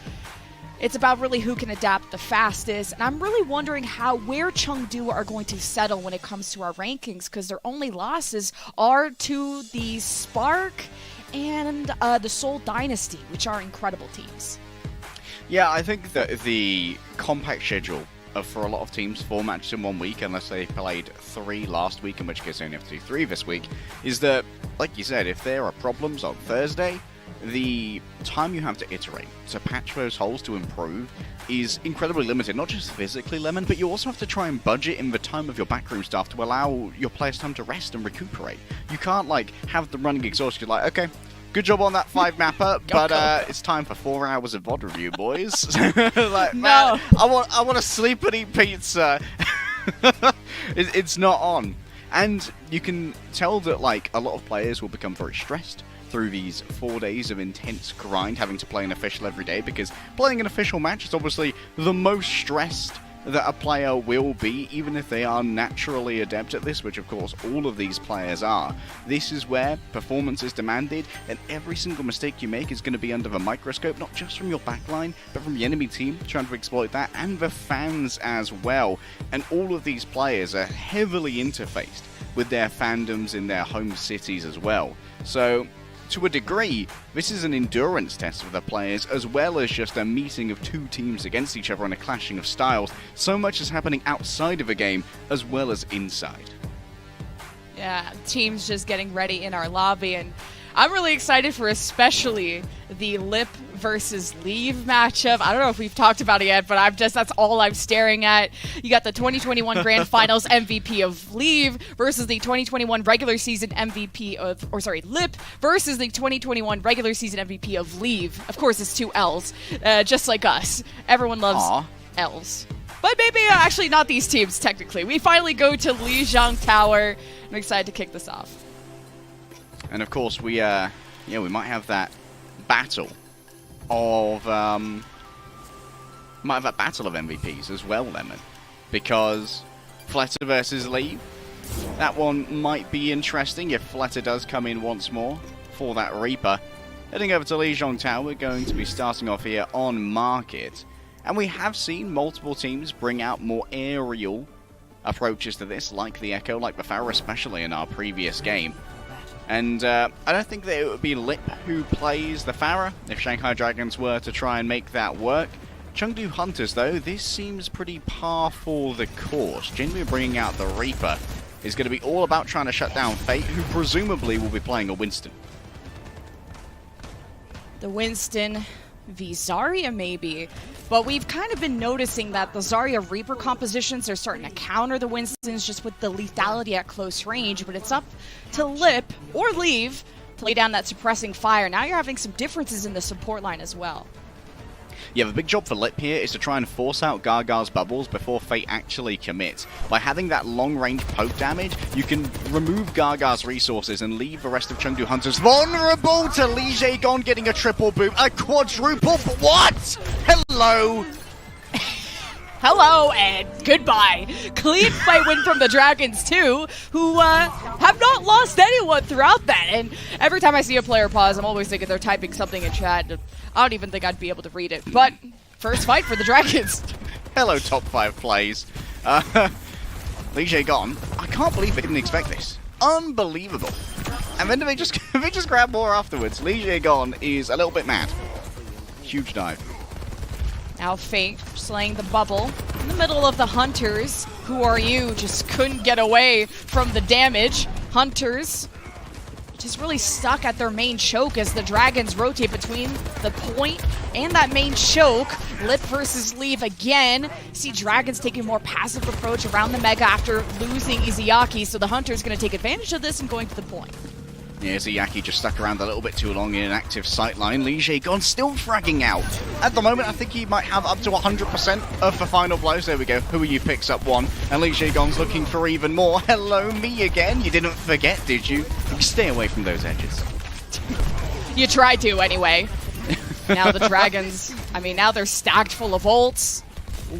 it's about really who can adapt the fastest, and I'm really wondering where Chengdu are going to settle when it comes to our rankings, because their only losses are to the Spark and the Seoul Dynasty, which are incredible teams. Yeah, I think that the compact schedule for a lot of teams, 4 matches in 1 week, unless they played 3 last week, in which case they only have to do 3 this week, is that, like you said, if there are problems on Thursday, the time you have to iterate, to patch those holes to improve, is incredibly limited. Not just physically, Lemon, but you also have to try and budget in the time of your backroom staff to allow your players time to rest and recuperate. You can't, like, have them running exhausted, like, okay, good job on that 5 mapper, but it's time for 4 hours of VOD review, boys. Like, No. man, I want to sleep and eat pizza. It's not on. And you can tell that, like, a lot of players will become very stressed through these 4 days of intense grind, having to play an official every day, because playing an official match is obviously the most stressed that a player will be, even if they are naturally adept at this, which of course all of these players are. This is where performance is demanded, and every single mistake you make is going to be under the microscope, not just from your backline, but from the enemy team trying to exploit that, and the fans as well. And all of these players are heavily interfaced with their fandoms in their home cities as well. So, to a degree, this is an endurance test for the players, as well as just a meeting of 2 teams against each other and a clashing of styles. So much is happening outside of a game, as well as inside. Yeah, teams just getting ready in our lobby, and I'm really excited for especially the Lip versus Leave matchup. I don't know if we've talked about it yet, but that's all I'm staring at. You got the 2021 Grand Finals MVP of Leave versus the 2021 regular season MVP of, Lip versus the 2021 regular season MVP of Leave. Of course, it's 2 L's, just like us. Everyone loves L's. But maybe actually not these teams, technically. We finally go to Lijiang Tower. I'm excited to kick this off. And of course, we might have that battle of MVPs as well, Lemon, because Fleta versus Leave, that one might be interesting if Fleta does come in once more for that Reaper. Heading over to Lijiang Tower, we're going to be starting off here on Market, and we have seen multiple teams bring out more aerial approaches to this, like the Echo, like the Pharah, especially in our previous game. And I don't think that it would be Lip who plays the Pharah if Shanghai Dragons were to try and make that work. Chengdu Hunters, though, this seems pretty par for the course. Jinmu bringing out the Reaper is going to be all about trying to shut down Fate, who presumably will be playing a Winston. The Winston v Zarya, maybe. But we've kind of been noticing that the Zarya Reaper compositions are starting to counter the Winstons just with the lethality at close range, but it's up to Lip or Leave to lay down that suppressing fire. Now you're having some differences in the support line as well. Yeah, the big job for Lip here is to try and force out Gargar's bubbles before Fate actually commits. By having that long-range poke damage, you can remove Gargar's resources and leave the rest of Chengdu Hunters vulnerable to Li Jaegon getting a triple boot, a quadruple, what? Hello! Hello and goodbye. Clean fight win from the Dragons too, who have not lost anyone throughout that. And every time I see a player pause, I'm always thinking they're typing something in chat. I don't even think I'd be able to read it. But first fight for the Dragons. Hello, top 5 plays. Li Jaegon, I can't believe they didn't expect this. Unbelievable. And then they just grab more afterwards. Li Jaegon is a little bit mad. Huge dive. Now Fate slaying the bubble in the middle of the Hunters. Who are you? Just couldn't get away from the damage. Hunters just really stuck at their main choke as the Dragons rotate between the point and that main choke. Lip versus Leave again. See Dragons taking a more passive approach around the Mega after losing Izayaki, so the Hunter's going to take advantage of this and going to the point. Yeah, Izayaki just stuck around a little bit too long in an active sightline. Li Jaegon still fragging out. At the moment, I think he might have up to 100% of the final blows. There we go. Who are you picks up 1. And Li Jaegon's looking for even more. Hello, me again. You didn't forget, did you? Stay away from those edges. You tried to, anyway. Now the Dragons, now they're stacked full of ults.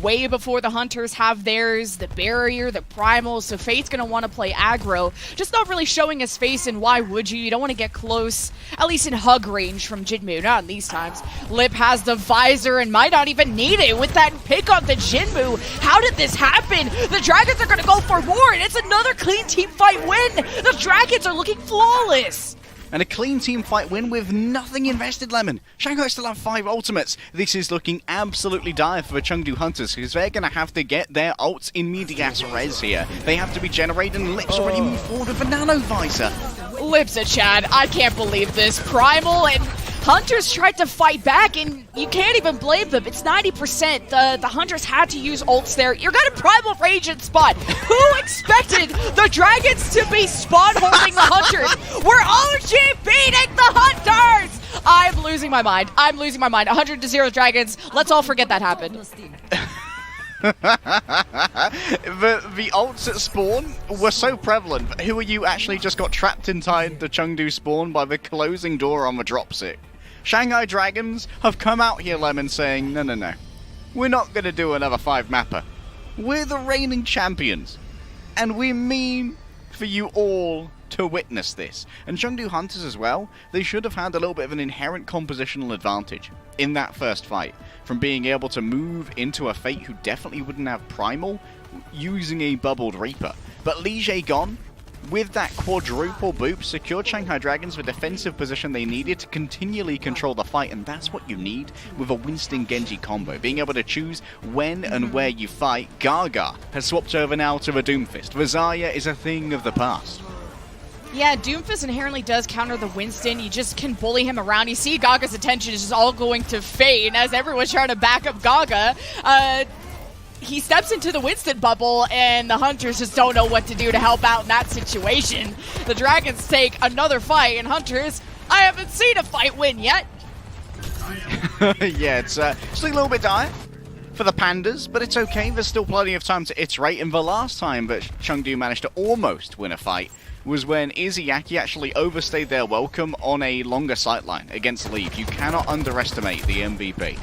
Way before the Hunters have theirs, the barrier, the primal, so Fate's going to want to play aggro. Just not really showing his face, and why would you? You don't want to get close, at least in hug range from Jinmu, not in these times. Lip has the visor and might not even need it with that pick on the Jinmu. How did this happen? The Dragons are going to go for more, and it's another clean team fight win. The Dragons are looking flawless. And a clean team fight win with nothing invested, Lemon. Shanghai still have 5 ultimates. This is looking absolutely dire for the Chengdu Hunters, because they're going to have to get their ults in medias res here. They have to be generated, and Lips already moved forward with a Nano Visor. Lips at Chad, I can't believe this. Primal and Hunters tried to fight back, and you can't even blame them. It's 90%. The Hunters had to use ults there. You're gonna Primal Rage and Spot. Who expected the Dragons to be spot holding the Hunters? We're OG beating the Hunters! I'm losing my mind. 100-0 Dragons. Let's all forget that happened. The ults at spawn were so prevalent, but who are you actually just got trapped inside the Chengdu spawn by the closing door on the dropsick? Shanghai Dragons have come out here, Lemon, saying, no. We're not going to do another 5-mapper. We're the reigning champions. And we mean for you all to witness this. And Chengdu Hunters as well, they should have had a little bit of an inherent compositional advantage in that first fight, from being able to move into a Fate who definitely wouldn't have Primal using a Bubbled Reaper. But Li Jae-gon, with that quadruple boop, secured Shanghai Dragons the defensive position they needed to continually control the fight, and that's what you need with a Winston-Genji combo. Being able to choose when and where you fight. Gaga has swapped over now to the Doomfist. The Zarya is a thing of the past. Yeah, Doomfist inherently does counter the Winston. You just can bully him around. You see Gaga's attention is just all going to Fade as everyone's trying to back up Gaga. He steps into the Winston bubble, and the Hunters just don't know what to do to help out in that situation. The Dragons take another fight, and Hunters, I haven't seen a fight win yet. Yeah, it's a little bit dire for the Pandas, but it's okay. There's still plenty of time to iterate, and the last time that Chengdu managed to almost win a fight was when Izayaki actually overstayed their welcome on a longer sightline against Leave. You cannot underestimate the MVP.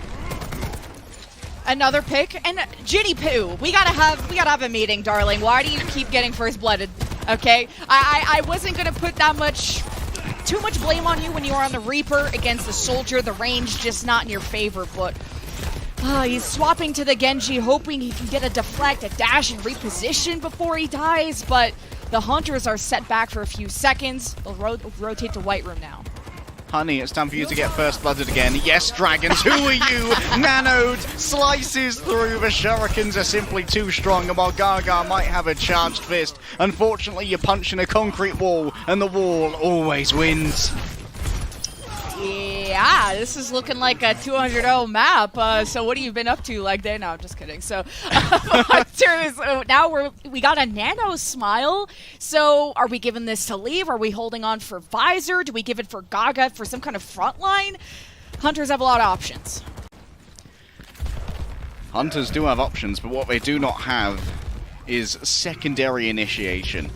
Another pick, and Ginny Poo, we gotta have a meeting, darling. Why do you keep getting first blooded? Okay, I wasn't gonna put too much blame on you when you were on the Reaper against the Soldier. The range just not in your favor, but he's swapping to the Genji, hoping he can get a deflect, a dash, and reposition before he dies. But the Hunters are set back for a few seconds. They'll rotate to White Room now. Honey, it's time for you to get first blooded again. Yes, Dragons, who are you? Nanoed slices through. The Shurikens are simply too strong, and while Gaga might have a charged fist, unfortunately you're punching a concrete wall, and the wall always wins. Yeah, this is looking like a 200-0 map. So what have you been up to like that? No, I'm just kidding. So now we got a Nano Smile. So are we giving this to Leave? Are we holding on for Visor? Do we give it for Gaga for some kind of frontline? Hunters have a lot of options. Hunters do have options, but what they do not have is secondary initiation.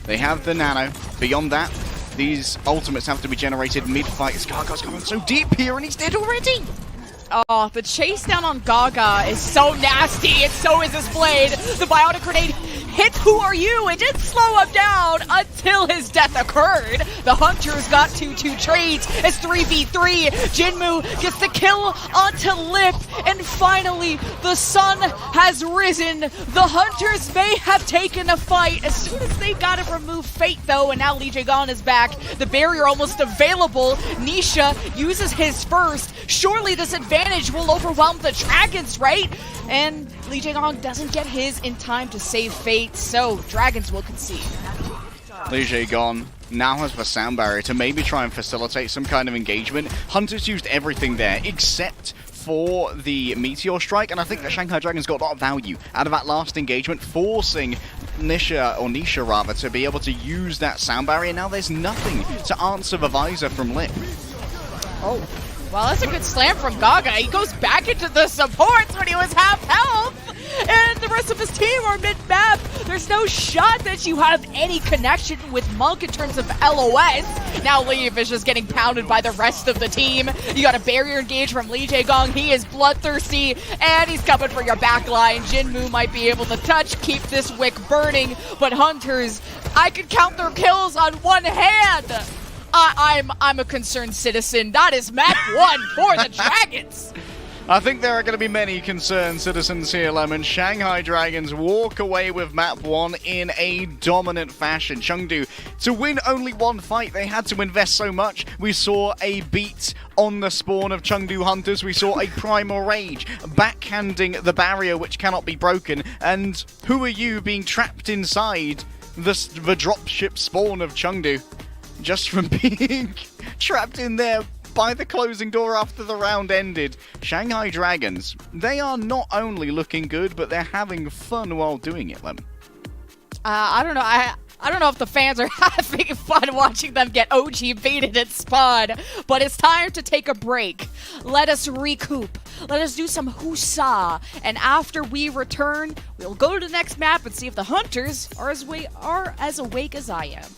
They have the Nano. Beyond that, these ultimates have to be generated mid-fight. Gaga's coming so deep here, and he's dead already! Oh, the chase down on Gaga is so nasty, and so is his blade. The Bionic Grenade hit Who Are You? It didn't slow him down until his death occurred. The Hunters got 2-2 trades. It's 3v3. Jinmu gets the kill onto Lip, and finally, the sun has risen. The Hunters may have taken a fight as soon as they got to remove Fate, though, and now Li Jae-gon is back. The barrier almost available. Nisha uses his first. Surely this advantage will overwhelm the Dragons, right? And Li Jae-gon doesn't get his in time to save Fate, so Dragons will concede. Li Jae-gon now has the sound barrier to maybe try and facilitate some kind of engagement. Hunters used everything there except for the Meteor Strike, and I think that Shanghai Dragons got a lot of value out of that last engagement, forcing Nisha rather, to be able to use that sound barrier. Now there's nothing to answer the Visor from Lip. Oh. Well, that's a good slam from Gaga. He goes back into the supports when he was half health. And the rest of his team are mid-map. There's no shot that you have any connection with Monk in terms of LOS. Now Leave is just getting pounded by the rest of the team. You got a barrier engage from Li Jae-gon. He is bloodthirsty, and he's coming for your backline. Jinmu might be able to keep this wick burning, but Hunters, I could count their kills on one hand. I'm a concerned citizen. That is map 1 for the Dragons. I think there are going to be many concerned citizens here, Lemon. Shanghai Dragons walk away with map 1 in a dominant fashion. Chengdu, to win only one fight, they had to invest so much. We saw a beat on the spawn of Chengdu Hunters. We saw a Primal Rage backhanding the barrier which cannot be broken. And who are you being trapped inside the dropship spawn of Chengdu? Just from being trapped in there by the closing door after the round ended. Shanghai Dragons, they are not only looking good, but they're having fun while doing it, Lem. I don't know. I don't know if the fans are having fun watching them get OG baited at spawn, but it's time to take a break. Let us recoup. Let us do some husa, and after we return, we'll go to the next map and see if the Hunters are as awake as I am.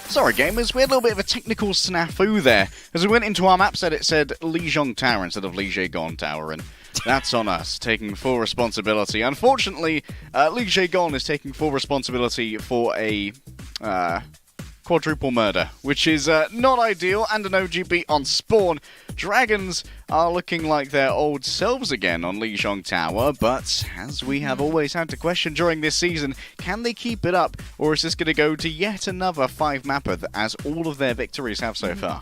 Sorry gamers, we had a little bit of a technical snafu there. As we went into our map set, it said Lijiang Tower instead of Lijiang Tower, and That's on us, taking full responsibility. Unfortunately, Li Jae-gon is taking full responsibility for a quadruple murder, which is not ideal, and an OGB on Spawn. Dragons are looking like their old selves again on Lijiang Tower, but as we have always had to question during this season, can they keep it up, or is this going to go to yet another 5-mapper as all of their victories have so far?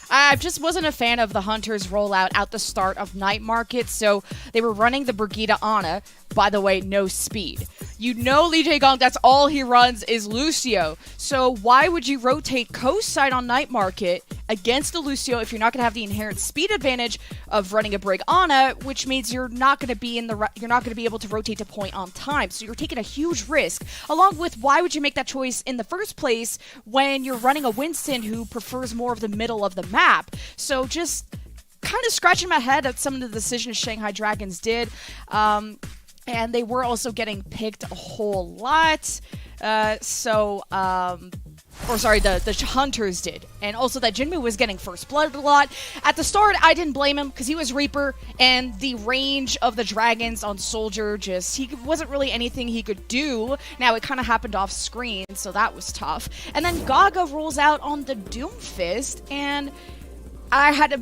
I just wasn't a fan of the Hunters rollout at the start of Night Market, so they were running the Brigida Ana. By the way, no speed. You know Li Jae-gong, that's all he runs is Lucio. So why would you rotate coast side on Night Market against the Lucio if you're not going to have the inherent speed advantage of running a Brig Ana, which means you're not going to be able to rotate to point on time. So you're taking a huge risk. Along with, why would you make that choice in the first place when you're running a Winston who prefers more of the middle of the map? So just kind of scratching my head at some of the decisions Shanghai Dragons did. And they were also getting picked a whole lot. The Hunters did. And also that Jinmu was getting first blood a lot. At the start, I didn't blame him because he was Reaper, and the range of the Dragons on Soldier he wasn't really anything he could do. Now, it kind of happened off screen, so that was tough. And then Gaga rolls out on the Doomfist, and I had to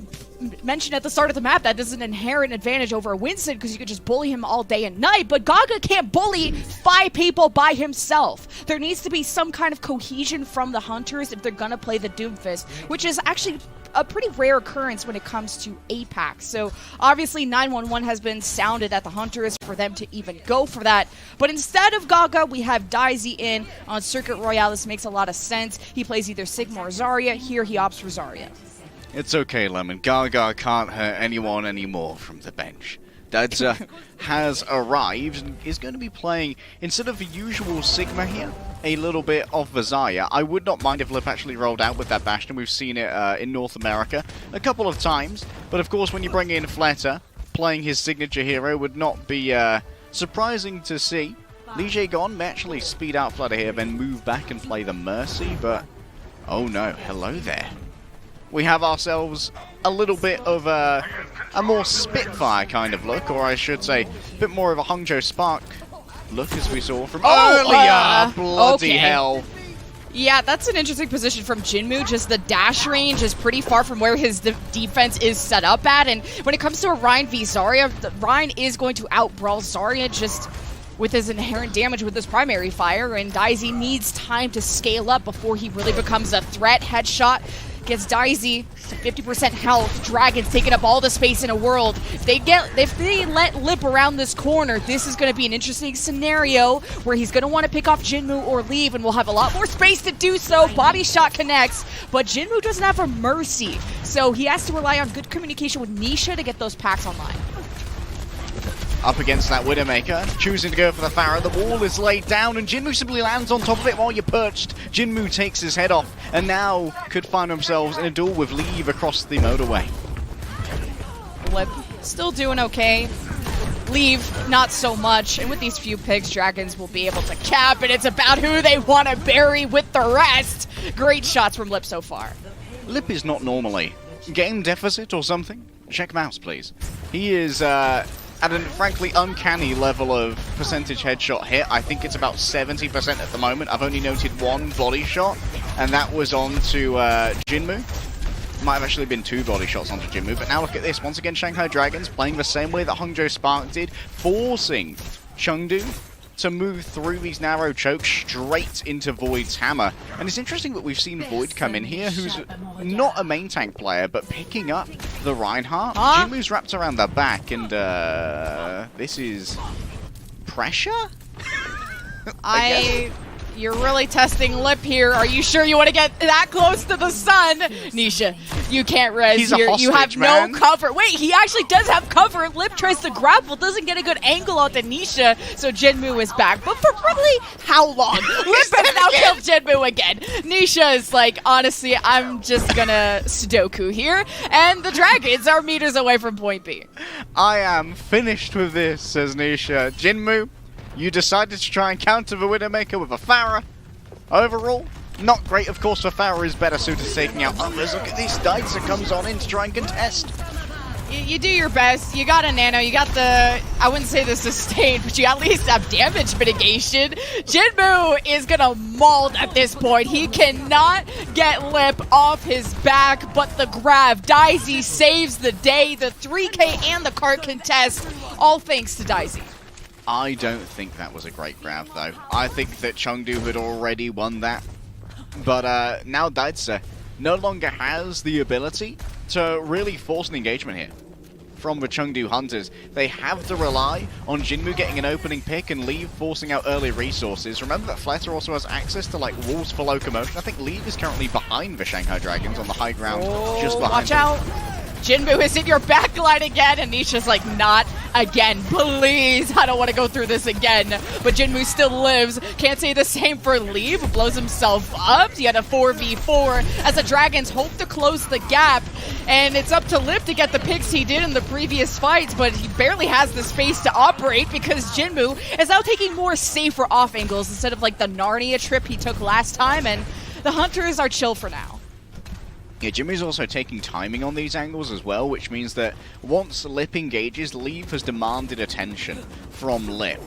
mention at the start of the map that there's an inherent advantage over a Winston because you could just bully him all day and night, but Gaga can't bully 5 people by himself. There needs to be some kind of cohesion from the Hunters if they're gonna play the Doomfist, which is actually a pretty rare occurrence when it comes to APAC. So obviously 911 has been sounded at the Hunters for them to even go for that. But instead of Gaga, we have Daisy in on Circuit Royale. This makes a lot of sense. He plays either Sigma or Zarya. Here he opts for Zarya. It's okay, Lemon. Gaga can't hurt anyone anymore from the bench. Dadza has arrived and is going to be playing, instead of the usual Sigma here, a little bit of Zarya. I would not mind if Lip actually rolled out with that Bastion. We've seen it in North America a couple of times. But of course, when you bring in Fleta, playing his signature hero would not be surprising to see. Li Jae-gon may actually speed out Fleta here, then move back and play the Mercy, but oh no, hello there. We have ourselves a little bit of a more Spitfire kind of look, or I should say, a bit more of a Hangzhou Spark look as we saw from earlier. Bloody hell. Yeah, that's an interesting position from Jinmu. Just the dash range is pretty far from where his defense is set up at. And when it comes to a Rein v Zarya, Rein is going to outbrawl Zarya just with his inherent damage with his primary fire. And Daisy needs time to scale up before he really becomes a threat. Headshot gets Daisy to 50% health. Dragons taking up all the space in a world. If they let Lip around this corner, this is going to be an interesting scenario where he's going to want to pick off Jinmu or leave, and we'll have a lot more space to do so. Body shot connects, but Jinmu doesn't have a Mercy, so he has to rely on good communication with Nisha to get those packs online. Up against that Widowmaker, choosing to go for the Pharah. The wall is laid down, and Jinmu simply lands on top of it while you're perched. Jinmu takes his head off, and now could find themselves in a duel with Leave across the motorway. Lip still doing okay. Leave, not so much. And with these few picks, Dragons will be able to cap, and it's about who they want to bury with the rest. Great shots from Lip so far. Lip is not normally game deficit or something. Check mouse, please. He is at a frankly uncanny level of percentage headshot hit. I think it's about 70% at the moment. I've only noted one body shot, and that was onto Jinmu. Might have actually been 2 body shots onto Jinmu, but now look at this. Once again, Shanghai Dragons playing the same way that Hangzhou Spark did, forcing Chengdu to move through these narrow chokes straight into Void's hammer. And it's interesting that we've seen Void come in here, who's not a main tank player, but picking up the Reinhardt. Jinmu's wrapped around the back, and this is pressure? You're really testing Lip here. Are you sure you want to get that close to the sun? Nisha, you can't res here. You have no cover. Wait, he actually does have cover. Lip tries to grapple, doesn't get a good angle onto Nisha, so Jinmu is back. But for probably how long? Lip has now killed Jinmu again. Nisha is like, honestly, I'm just gonna Sudoku here. And the Dragons are meters away from point B. I am finished with this, says Nisha. Jinmu, you decided to try and counter the Widowmaker with a Pharah. Overall, not great, of course, for Pharah is better suited to taking out others. Look at this, Daitza comes on in to try and contest. You do your best. You got a nano. You got the, I wouldn't say the sustain, but you at least have damage mitigation. Jinmu is going to maul at this point. He cannot get Lip off his back, but the grab. Daisy saves the day. The 3K and the cart contest, all thanks to Daisy. I don't think that was a great grab, though. I think that Chengdu had already won that. But now Daidze no longer has the ability to really force an engagement here from the Chengdu Hunters. They have to rely on Jinmu getting an opening pick and Leave forcing out early resources. Remember that Fletter also has access to like walls for locomotion. I think Leave is currently behind the Shanghai Dragons on the high ground, just behind Watch them. out. Jinmu is in your backline again, and Nisha's like, not again, please. I don't want to go through this again. But Jinmu still lives. Can't say the same for Leave, who blows himself up. He had a 4v4 as the Dragons hope to close the gap. And it's up to Lip to get the picks he did in the previous fights, but he barely has the space to operate because Jinmu is now taking more safer off angles instead of like the Narnia trip he took last time, and the Hunters are chill for now. Yeah, Jimmy's also taking timing on these angles as well, which means that once Lip engages, Leave has demanded attention from Lip.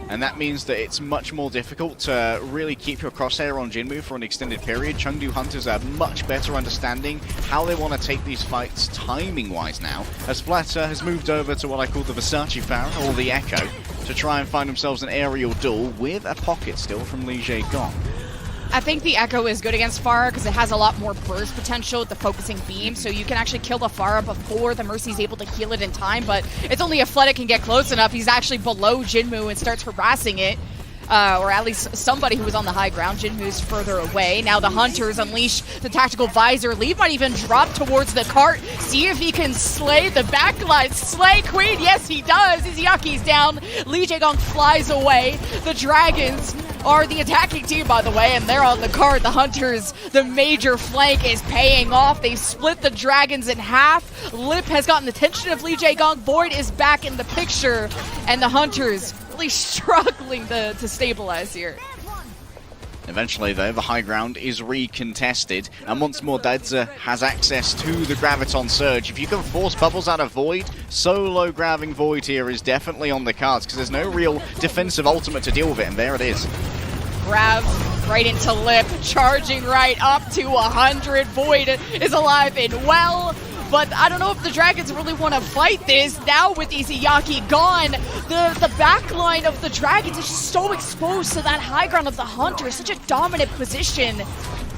And that means that it's much more difficult to really keep your crosshair on Jinmu for an extended period. Chengdu Hunters are much better understanding how they want to take these fights timing-wise now, as Flatter has moved over to what I call the Versace Pharaoh, or the Echo, to try and find themselves an aerial duel with a pocket still from Li Jaegong. I think the Echo is good against Pharah because it has a lot more burst potential with the focusing beam, so you can actually kill the Pharah before the Mercy's able to heal it in time, but it's only if Fleta can get close enough. He's actually below Jinmu and starts harassing it. Or at least somebody who was on the high ground. Jinmu's further away. Now the Hunters unleash the tactical visor. Leave might even drop towards the cart. See if he can slay the backline. Slay Queen. Yes, he does. Izuyaki's down. Li Jaegong flies away. The Dragons are the attacking team, by the way, and they're on the card. The Hunters, the major flank is paying off. They've split the Dragons in half. Lip has gotten the attention of Li Jaegong. Void is back in the picture, and the Hunters really struggling to stabilize here. Eventually, though, the high ground is recontested, and once more Daidze has access to the Graviton Surge. If you can force bubbles out of Void, solo grabbing Void here is definitely on the cards, because there's no real defensive ultimate to deal with it, and there it is. Grab right into Lip, charging right up to 100. Void is alive and well. But I don't know if the Dragons really want to fight this. Now with Izuyaki gone, the backline of the Dragons is just so exposed to that high ground of the Hunters, such a dominant position.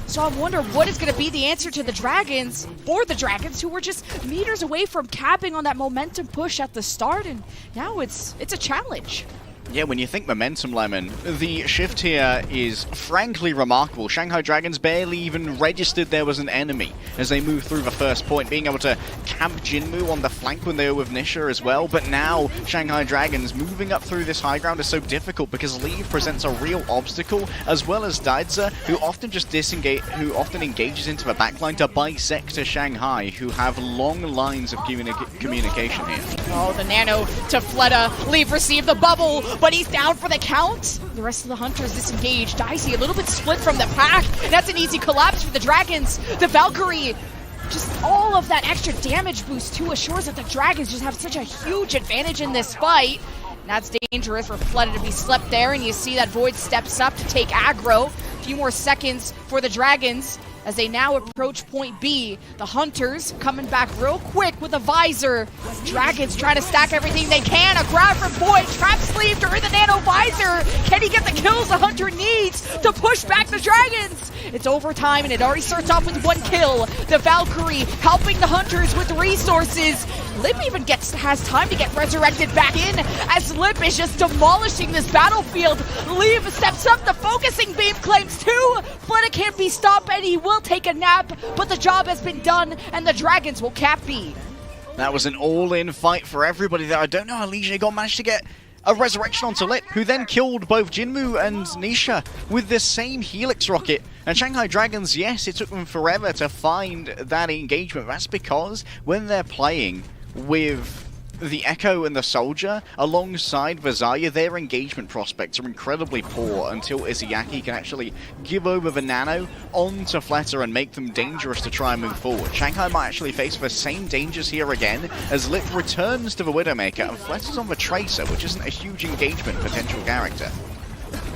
So I wonder what is going to be the answer to the Dragons, for the Dragons, who were just meters away from capping on that momentum push at the start, and now it's a challenge. Yeah, when you think momentum, Lemon, the shift here is frankly remarkable. Shanghai Dragons barely even registered there was an enemy as they moved through the first point, being able to camp Jinmu on the flank when they were with Nisha as well. But now Shanghai Dragons moving up through this high ground is so difficult because Leave presents a real obstacle, as well as Daidze, who often just engages into the backline to bisect to Shanghai, who have long lines of communication here. Oh, the nano to Fleta. Leave received the bubble, but he's down for the count. The rest of the Hunters disengaged. Dicey a little bit split from the pack. That's an easy collapse for the Dragons. The Valkyrie, just all of that extra damage boost too assures that the Dragons just have such a huge advantage in this fight. And that's dangerous for Fleta to be slept there, and you see that Void steps up to take aggro. A few more seconds for the Dragons as they now approach point B. The Hunters coming back real quick with a visor. Dragons trying to stack everything they can. A grab from Void, trap sleeve during the nano visor. Can he get the kills the Hunter needs to push back the Dragons? It's overtime and it already starts off with 1 kill. The Valkyrie helping the Hunters with resources. Lip even has time to get resurrected back in as Lip is just demolishing this battlefield. Leave steps up, the focusing beam claims 2. Fleta can't be stopped and he will take a nap, but the job has been done and the Dragons will cap B. That was an all-in fight for everybody there. I don't know how Li Jaegong managed to get a resurrection onto Lip, who then killed both Jinmu and Nisha with the same Helix rocket. And Shanghai Dragons, yes, it took them forever to find that engagement. That's because when they're playing with the Echo and the Soldier, alongside Vizaya, their engagement prospects are incredibly poor until Izayaki can actually give over the Nano onto Fleta and make them dangerous to try and move forward. Shanghai might actually face the same dangers here again, as Lip returns to the Widowmaker and Fleta's on the Tracer, which isn't a huge engagement potential character.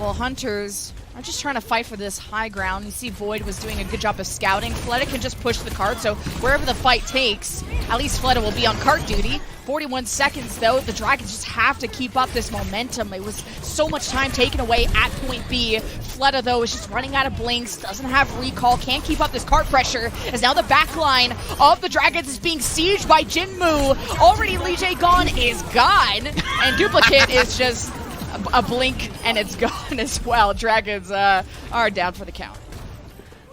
Well, Hunters are just trying to fight for this high ground. You see Void was doing a good job of scouting. Fleta can just push the cart, so wherever the fight takes, at least Fleta will be on cart duty. 41 seconds, though. The Dragons just have to keep up this momentum. It was so much time taken away at point B. Fleta, though, is just running out of blinks, doesn't have recall, can't keep up this cart pressure, as now the backline of the Dragons is being sieged by Jinmu. Already Lee Jae Gon is gone, and Duplicate is just a blink and it's gone as well. Dragons are down for the count.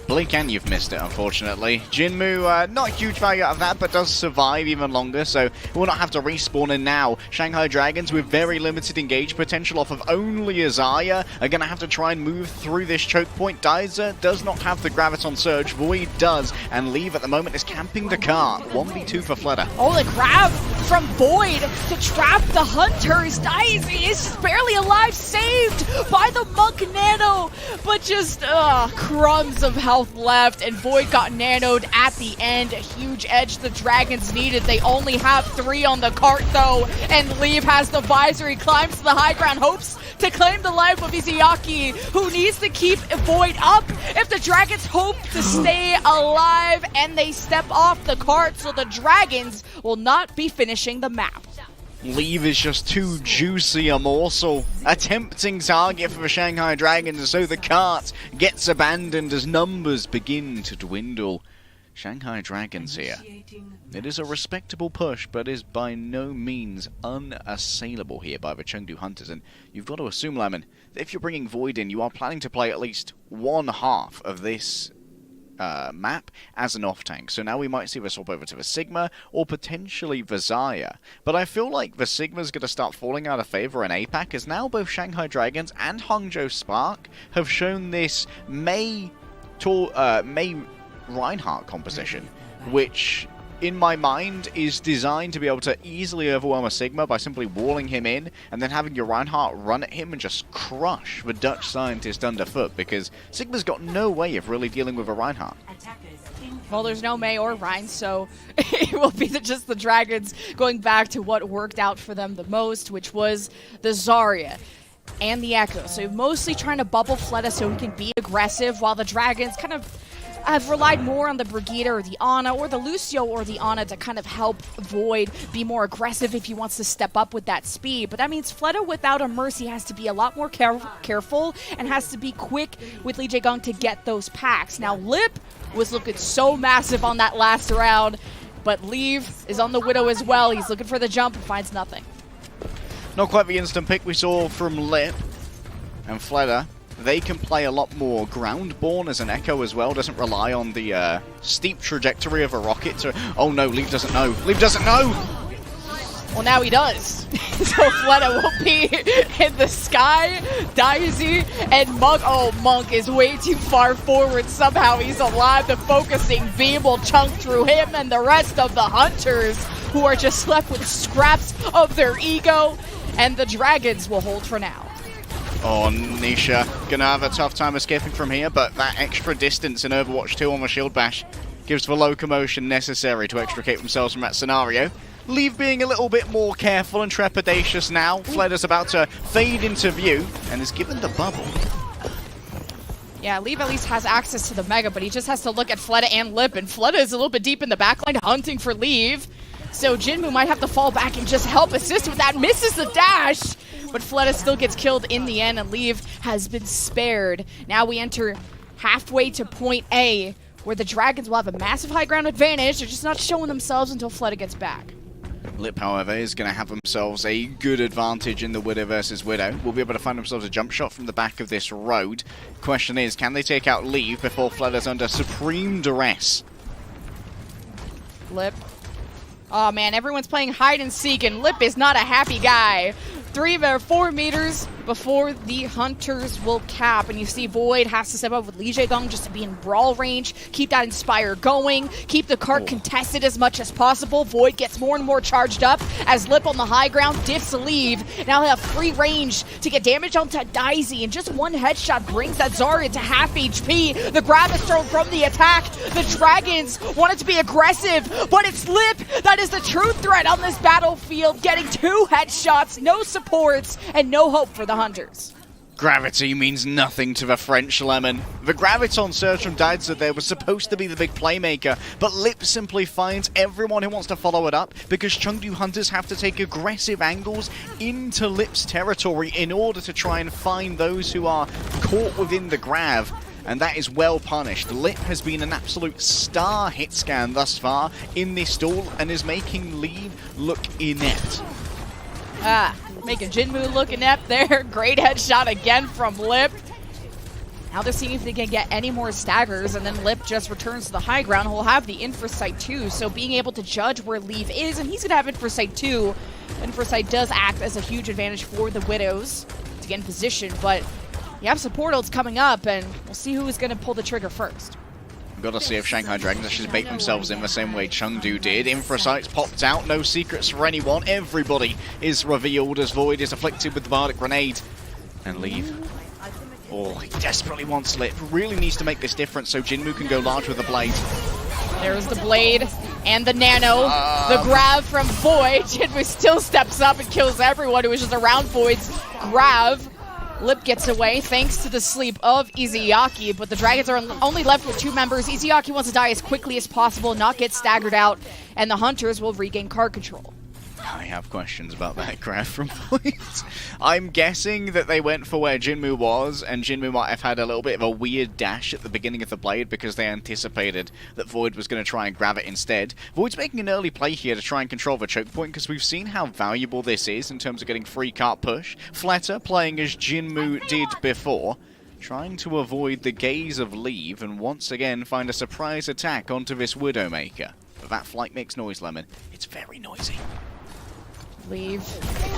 Blink and you've missed it, unfortunately. Jinmu, not huge value out of that, but does survive even longer, so will not have to respawn. And now, Shanghai Dragons, with very limited engage potential off of only Azaya, are going to have to try and move through this choke point. Daiser does not have the Graviton Surge. Void does, and Leave at the moment is camping the cart. 1v2 for Fleta. Oh, the grab from Void to trap the Hunters. Daisy is just barely alive, saved by the Monk Nano, but just crumbs of health left, and Void got nanoed at the end. A huge edge the Dragons needed. They only have 3 on the cart, though, and Leave has the visor. He climbs to the high ground, hopes to claim the life of Izayaki, who needs to keep Void up if the Dragons hope to stay alive, and they step off the cart, so the Dragons will not be finishing the map. Leave is just too juicy a morsel. A tempting target for the Shanghai Dragons, so the cart gets abandoned as numbers begin to dwindle. Shanghai Dragons here. It is a respectable push, but is by no means unassailable here by the Chengdu Hunters. And you've got to assume, Lemon, that if you're bringing Void in, you are planning to play at least one half of this map as an off-tank. So now we might see the swap over to the Sigma or potentially the Zaya. But I feel like the Sigma's going to start falling out of favor in APAC, as now both Shanghai Dragons and Hangzhou Spark have shown this May Reinhardt composition, which in my mind is designed to be able to easily overwhelm a Sigma by simply walling him in and then having your Reinhardt run at him and just crush the Dutch scientist underfoot, because Sigma's got no way of really dealing with a Reinhardt. Well, there's no May or Rein, so it will be just the Dragons going back to what worked out for them the most, which was the Zarya and the Echo. So mostly trying to bubble Fleta so he can be aggressive, while the Dragons kind of have relied more on the Brigitte or the Ana or the Lucio or the Ana to kind of help Void be more aggressive if he wants to step up with that speed. But that means Fleta without a Mercy has to be a lot more careful and has to be quick with Lee Jae-gung to get those packs. Now Lip was looking so massive on that last round, but Leave is on the Widow as well. He's looking for the jump and finds nothing. Not quite the instant pick we saw from Lip, and Fleta, they can play a lot more ground-born as an Echo as well. Doesn't rely on the steep trajectory of a rocket. So, oh no, Leave doesn't know. Leave doesn't know! Well, now he does. So Fleta will be in the sky. Daisy and Monk. Oh, Monk is way too far forward. Somehow he's alive. The focusing beam will chunk through him and the rest of the Hunters, who are just left with scraps of their ego. And the Dragons will hold for now. Oh, Nisha gonna have a tough time escaping from here, but that extra distance in Overwatch 2 on the Shield Bash gives the locomotion necessary to extricate themselves from that scenario. Leave being a little bit more careful and trepidatious now. Fleta's about to fade into view and is given the bubble. Yeah, Leave at least has access to the Mega, but he just has to look at Fleta and Lip, and Fleta is a little bit deep in the backline hunting for Leave. So Jinmu might have to fall back and just help assist with that. Misses the dash, but Fleta still gets killed in the end, and Leave has been spared. Now we enter halfway to point A, where the Dragons will have a massive high ground advantage. They're just not showing themselves until Fleta gets back. Lip, however, is going to have themselves a good advantage in the Widow versus Widow. Will be able to find themselves a jump shot from the back of this road. Question is, can they take out Leave before Fleta's under supreme duress? Lip. Oh man, everyone's playing hide and seek, and Lip is not a happy guy. 4 meters before the Hunters will cap. And you see Void has to step up with Lee Jae-gong just to be in brawl range, keep that Inspire going, keep the cart contested as much as possible. Void gets more and more charged up as Lip on the high ground diffs Leave. Now they have free range to get damage onto Daisy, and just one headshot brings that Zarya to half HP. The grab is thrown from the attack. The Dragons wanted to be aggressive, but it's Lip that is the true threat on this battlefield, getting 2 headshots, no supports, and no hope for the Hunters. Gravity means nothing to the French Lemon. The Graviton surge from Daidza there was supposed to be the big playmaker, but Lip simply finds everyone who wants to follow it up because Chengdu Hunters have to take aggressive angles into Lip's territory in order to try and find those who are caught within the grav. And that is well punished. Lip has been an absolute star hit scan thus far in this duel and is making Lee look inept. Making Jinmu look inept there. Great headshot again from Lip. Now they're seeing if they can get any more staggers, and then Lip just returns to the high ground. He'll have the Infrasight too, so being able to judge where Leave is, and he's going to have Infrasight too. Infrasight does act as a huge advantage for the Widows to get in position, but you have supportals coming up, and we'll see who is going to pull the trigger first. Got to see if Shanghai Dragons actually bait themselves in the same way Chengdu did. Infrasights popped out, no secrets for anyone. Everybody is revealed as Void is afflicted with the Bardic Grenade. And Leave. Oh, he desperately wants Lip. Really needs to make this difference so Jinmu can go large with the Blade. There's the Blade and the Nano. The grab from Void. Jinmu still steps up and kills everyone who is just around Void's grab. Lip gets away thanks to the sleep of Izayaki, but the Dragons are only left with 2 members. Izayaki wants to die as quickly as possible, not get staggered out, and the Hunters will regain card control. I have questions about that grab from Void. I'm guessing that they went for where Jinmu was, and Jinmu might have had a little bit of a weird dash at the beginning of the Blade because they anticipated that Void was going to try and grab it instead. Void's making an early play here to try and control the choke point because we've seen how valuable this is in terms of getting free cart push. Fletter playing as Jinmu did before, trying to avoid the gaze of Leave and once again find a surprise attack onto this Widowmaker. But that flight makes noise, Lemon. It's very noisy. Leave.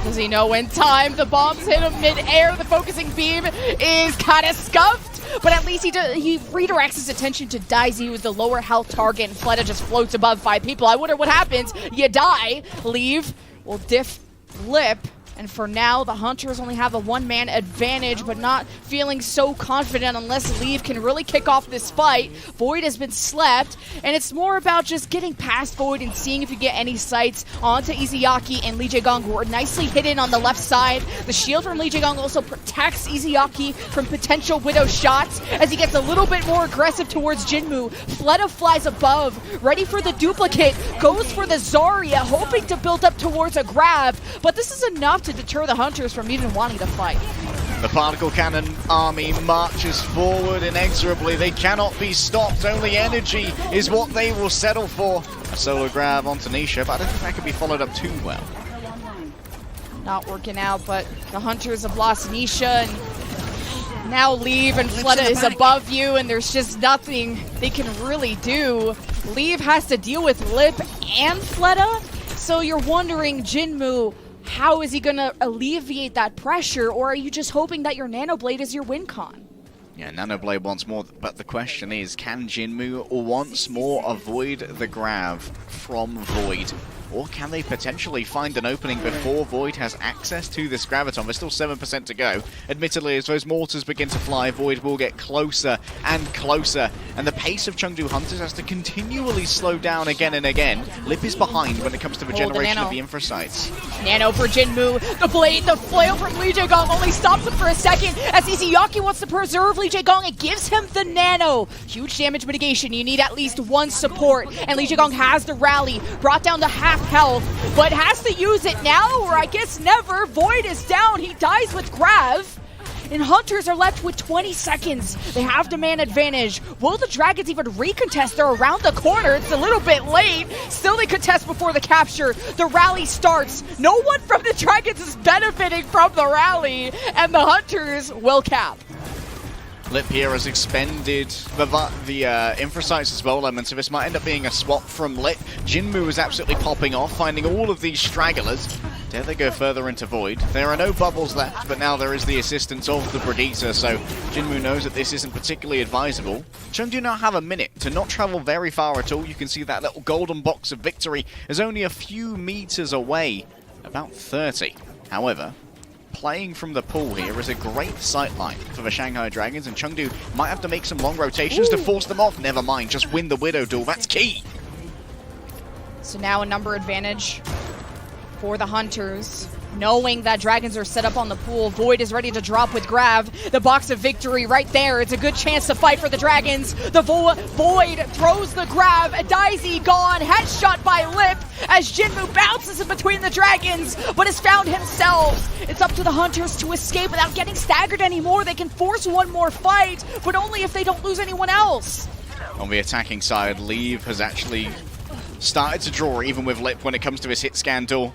Does he know in time? The bombs hit him mid-air. The focusing beam is kind of scuffed, but at least he redirects his attention to Daisy, who's the lower health target, and Fleta just floats above 5 people. I wonder what happens. You die. Leave will diff Lip. And for now, the Hunters only have a 1-man advantage, but not feeling so confident unless Leave can really kick off this fight. Void has been slept, and it's more about just getting past Void and seeing if you get any sights onto Izayaki and Lee Jae-gong, who are nicely hidden on the left side. The shield from Lee Jae-gong also protects Izayaki from potential Widow shots as he gets a little bit more aggressive towards Jinmu. Fleta flies above, ready for the duplicate, goes for the Zarya, hoping to build up towards a grab, but this is enough to deter the Hunters from even wanting to fight. The particle cannon army marches forward inexorably. They cannot be stopped. Only energy is what they will settle for. A solo grab onto Nisha, but I don't think that could be followed up too well. Not working out, but the Hunters have lost Nisha, and now Leave, and Fleta is above you, and there's just nothing they can really do. Leave has to deal with Lip and Fleta, so you're wondering, Jinmu, how is he going to alleviate that pressure, or are you just hoping that your Nanoblade is your win con? Yeah, Nanoblade wants more, but the question is, can Jinmu once more avoid the grab from Void? Or can they potentially find an opening before Void has access to this Graviton? There's still 7% to go. Admittedly, as those mortars begin to fly, Void will get closer and closer. And the pace of Chengdu Hunters has to continually slow down again and again. Lip is behind when it comes to the generation of the Infrasights. Nano for Jinmu. The blade, the flail from Lee Jae-gong only stops him for a second as Izayaki wants to preserve Lee Jae-gong. It gives him the Nano. Huge damage mitigation. You need at least 1 support. And Lee Jae-gong has the rally. Brought down to half health, but has to use it now, or I guess never. Void is down. He dies with Grav. And Hunters are left with 20 seconds. They have demand advantage. Will the Dragons even recontest? They're around the corner. It's a little bit late. Still they contest before the capture. The rally starts. No one from the Dragons is benefiting from the rally. And the Hunters will cap. Lip here has expended the Infrasights as well, Lemon, so this might end up being a swap from Lip. Jinmu is absolutely popping off, finding all of these stragglers. Dare they go further into Void? There are no bubbles left, but now there is the assistance of the Predator, so Jinmu knows that this isn't particularly advisable. Chengdu now have a minute to not travel very far at all. You can see that little golden box of victory is only a few meters away, about 30. However, playing from the pool here is a great sightline for the Shanghai Dragons, and Chengdu might have to make some long rotations to force them off. Never mind, just win the Widow duel. That's key. So now a number advantage for the Hunters. Knowing that Dragons are set up on the pool, Void is ready to drop with Grav. The box of victory right there. It's a good chance to fight for the Dragons. The Void throws the Grav. Daisy gone. Headshot by Lip as Jinmu bounces in between the Dragons, but has found himself. It's up to the Hunters to escape without getting staggered anymore. They can force one more fight, but only if they don't lose anyone else. On the attacking side, Leave has actually started to draw even with Lip when it comes to his hit scan duel.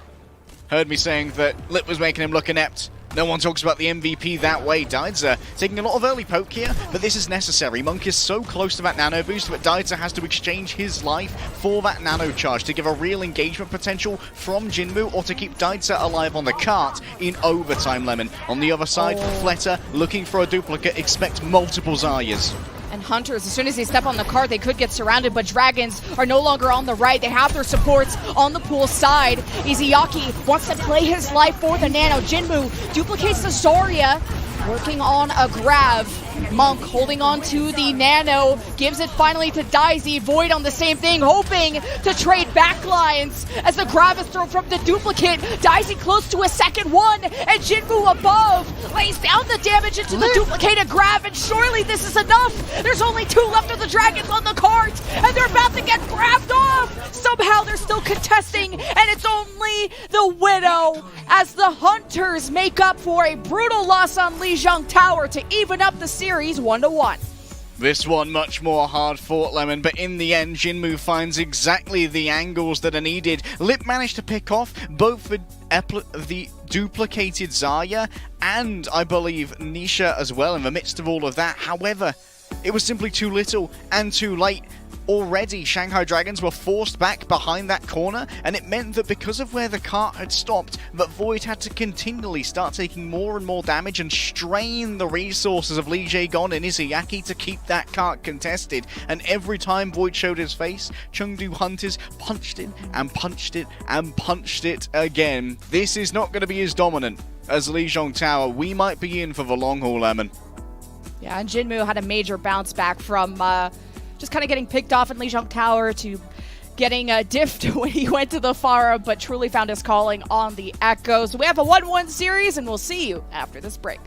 Heard me saying that Lip was making him look inept. No one talks about the MVP that way. Daidza taking a lot of early poke here, but this is necessary. Monk is so close to that nano boost, but Daidza has to exchange his life for that nano charge to give a real engagement potential from Jinmu, or to keep Daidza alive on the cart in overtime, Lemon. On the other side, Fleta looking for a duplicate. Expect multiple Zaryas. And Hunters, as soon as they step on the cart, they could get surrounded, but Dragons are no longer on the right. They have their supports on the pool side. Izayaki wants to play his life for the nano. Jinmu duplicates the Zarya, working on a grab. Monk holding on to the nano, gives it finally to Daisy. Void on the same thing, hoping to trade backlines as the grab is thrown from the duplicate. Daisy close to a second one, and Jinmu above lays down the damage into the duplicated grab, and surely this is enough. There's only 2 left of the Dragons on the cart, and they're about to get grabbed off. Somehow they're still contesting, and it's only the Widow as the Hunters make up for a brutal loss on Lijiang Tower to even up the series 1-1. This one much more hard fought, Lemon, but in the end, Jinmu finds exactly the angles that are needed. Lip managed to pick off both the duplicated Zarya and, I believe, Nisha as well in the midst of all of that. However, it was simply too little and too late. Already, Shanghai Dragons were forced back behind that corner, and it meant that because of where the cart had stopped, that Void had to continually start taking more and more damage and strain the resources of Lee Jae-gon and Izayaki to keep that cart contested. And every time Void showed his face, Chengdu Hunters punched it and punched it and punched it again. This is not going to be as dominant as Lijiang Tower. We might be in for the long haul, Lemon. Yeah, and Jinmu had a major bounce back from just kind of getting picked off in Lijiang Tower to getting diffed when he went to the Pharah, but truly found his calling on the Echoes. We have a 1-1 series, and we'll see you after this break.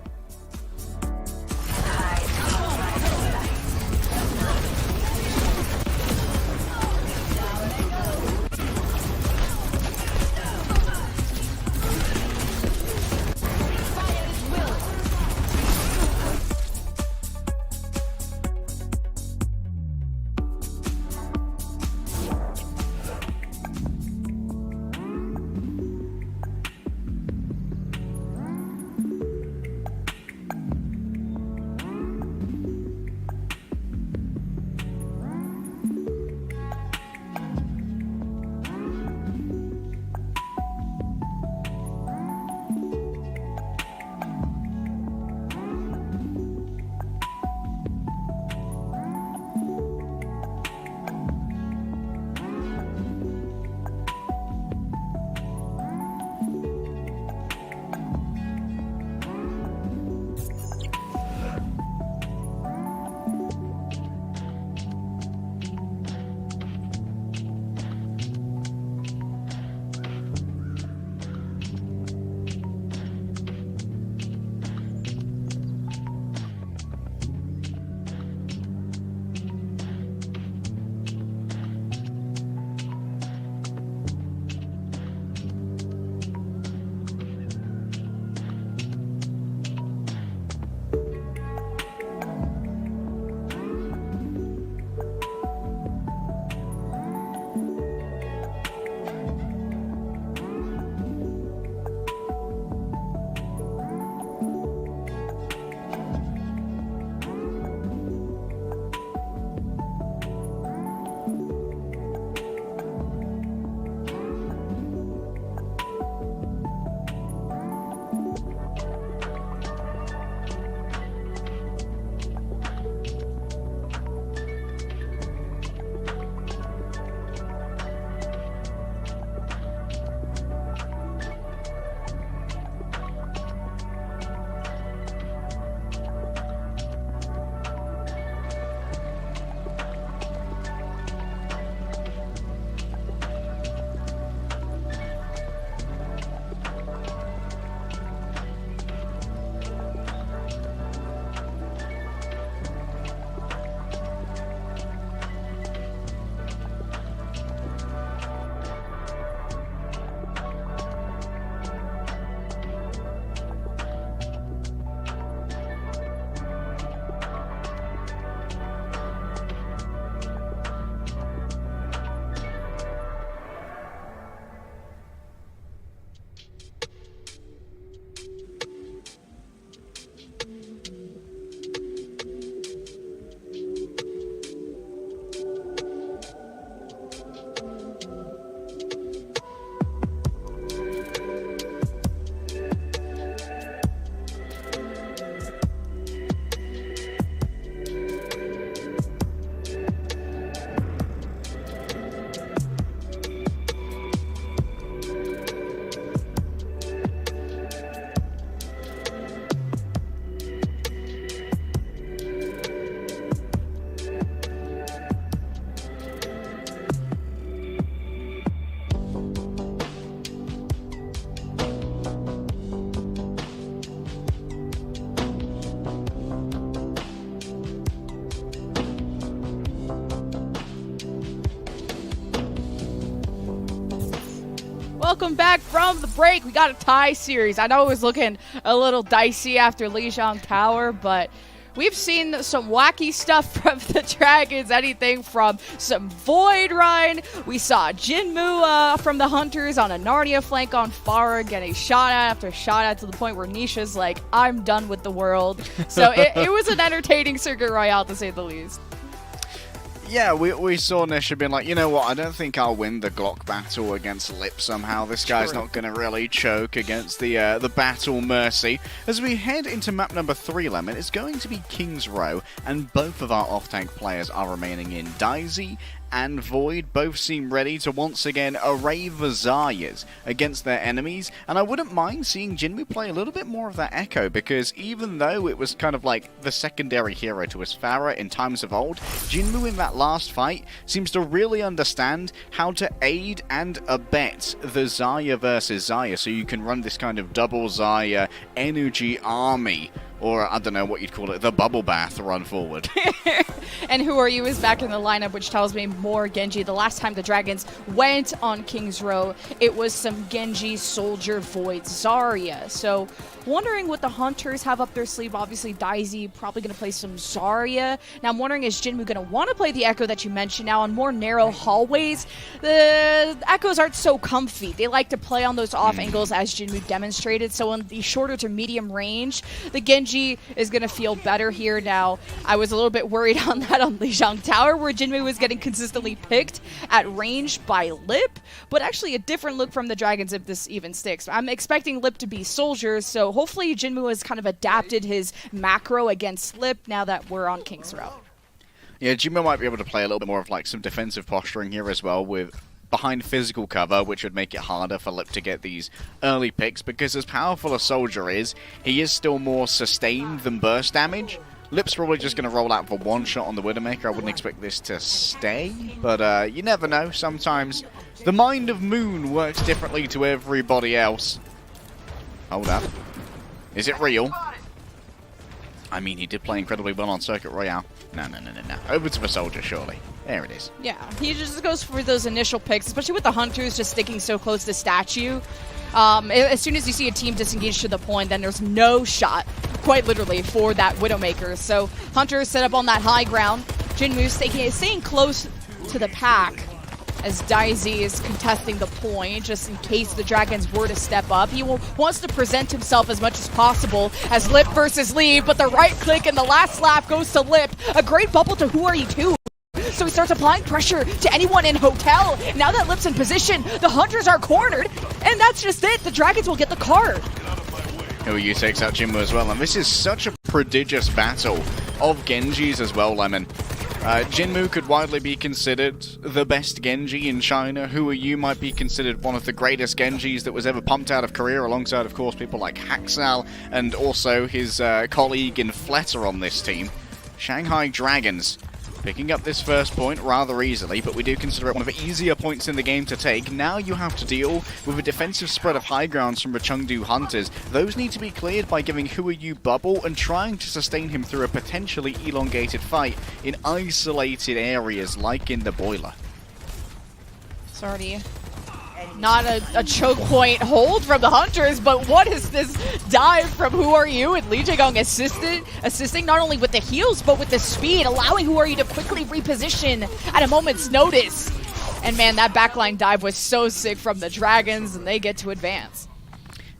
welcome back from the break. We got a tie series. I know it was looking a little dicey after Lijiang Tower, but we've seen some wacky stuff from the Dragons, anything from some Void Run. We saw Jinmu from the Hunters on a Narnia flank on Pharah getting shot at after shot at to the point where Nisha's like, I'm done with the world. So it was an entertaining Circuit Royale, to say the least. Yeah, we saw Nisha being like, you know what, I don't think I'll win the Glock battle against Lip somehow. This guy's not going to really choke against the Battle Mercy. As we head into map number 3, Lemon, it's going to be King's Row, and both of our off-tank players are remaining in. Daisy and Void both seem ready to once again array the Zaryas against their enemies, and I wouldn't mind seeing Jinmu play a little bit more of that Echo, because even though it was kind of like the secondary hero to his Pharah in times of old, Jinmu in that last fight seems to really understand how to aid and abet the Zarya versus Zarya, so you can run this kind of double Zarya energy army, or I don't know what you'd call it, the bubble bath run forward. And Who Are You is back in the lineup, which tells me more Genji. The last time the Dragons went on King's Row, it was some Genji, Soldier, Void, Zarya. So wondering what the Hunters have up their sleeve. Obviously, Daisy probably going to play some Zarya. Now, I'm wondering, is Jinmu going to want to play the Echo that you mentioned now on more narrow hallways? The Echoes aren't so comfy. They like to play on those off angles, as Jinmu demonstrated. So in the shorter to medium range, the Genji is going to feel better here. Now, I was a little bit worried on that on Lijiang Tower, where Jinmu was getting consistently picked at range by Lip, but actually a different look from the Dragons if this even sticks. I'm expecting Lip to be soldiers, so hopefully Jinmu has kind of adapted his macro against Lip now that we're on King's Row. Yeah, Jinmu might be able to play a little bit more of like some defensive posturing here as well, with behind physical cover, which would make it harder for Lip to get these early picks, because as powerful as Soldier is, he is still more sustained than burst damage. Lip's probably just going to roll out for one shot on the Widowmaker. I wouldn't expect this to stay, but you never know. Sometimes the mind of Moon works differently to everybody else. Hold up. Is it real? I mean, he did play incredibly well on Circuit Royale. No. Over to the Soldier, surely. There it is. Yeah, he just goes for those initial picks, especially with the Hunters just sticking so close to Statue. As soon as you see a team disengage to the point, then there's no shot, quite literally, for that Widowmaker. So Hunters set up on that high ground. Jinmu staying close to the pack as Daisy is contesting the point, just in case the Dragons were to step up. He wants to present himself as much as possible as Lip versus Leave, but the right click and the last slap goes to Lip. A great bubble to Who Are You too. So he starts applying pressure to anyone in Hotel. Now that Lip's in position, the Hunters are cornered, and that's just it. The Dragons will get the card. Who Are You takes out Jinmu as well, and this is such a prodigious battle of Genjis as well, Lemon. Jinmu could widely be considered the best Genji in China. Who Are You might be considered one of the greatest Genjis that was ever pumped out of Korea, alongside, of course, people like Haksal and also his colleague in Fletter on this team. Shanghai Dragons picking up this first point rather easily, but we do consider it one of the easier points in the game to take. Now you have to deal with a defensive spread of high grounds from the Chengdu Hunters. Those need to be cleared by giving Who Are You bubble and trying to sustain him through a potentially elongated fight in isolated areas like in the boiler. Sorry. Not a choke point hold from the Hunters, but what is this dive from Who Are You? And Lee Jae-gong assisting not only with the heals, but with the speed, allowing Who Are You to quickly reposition at a moment's notice. And man, that backline dive was so sick from the Dragons, and they get to advance.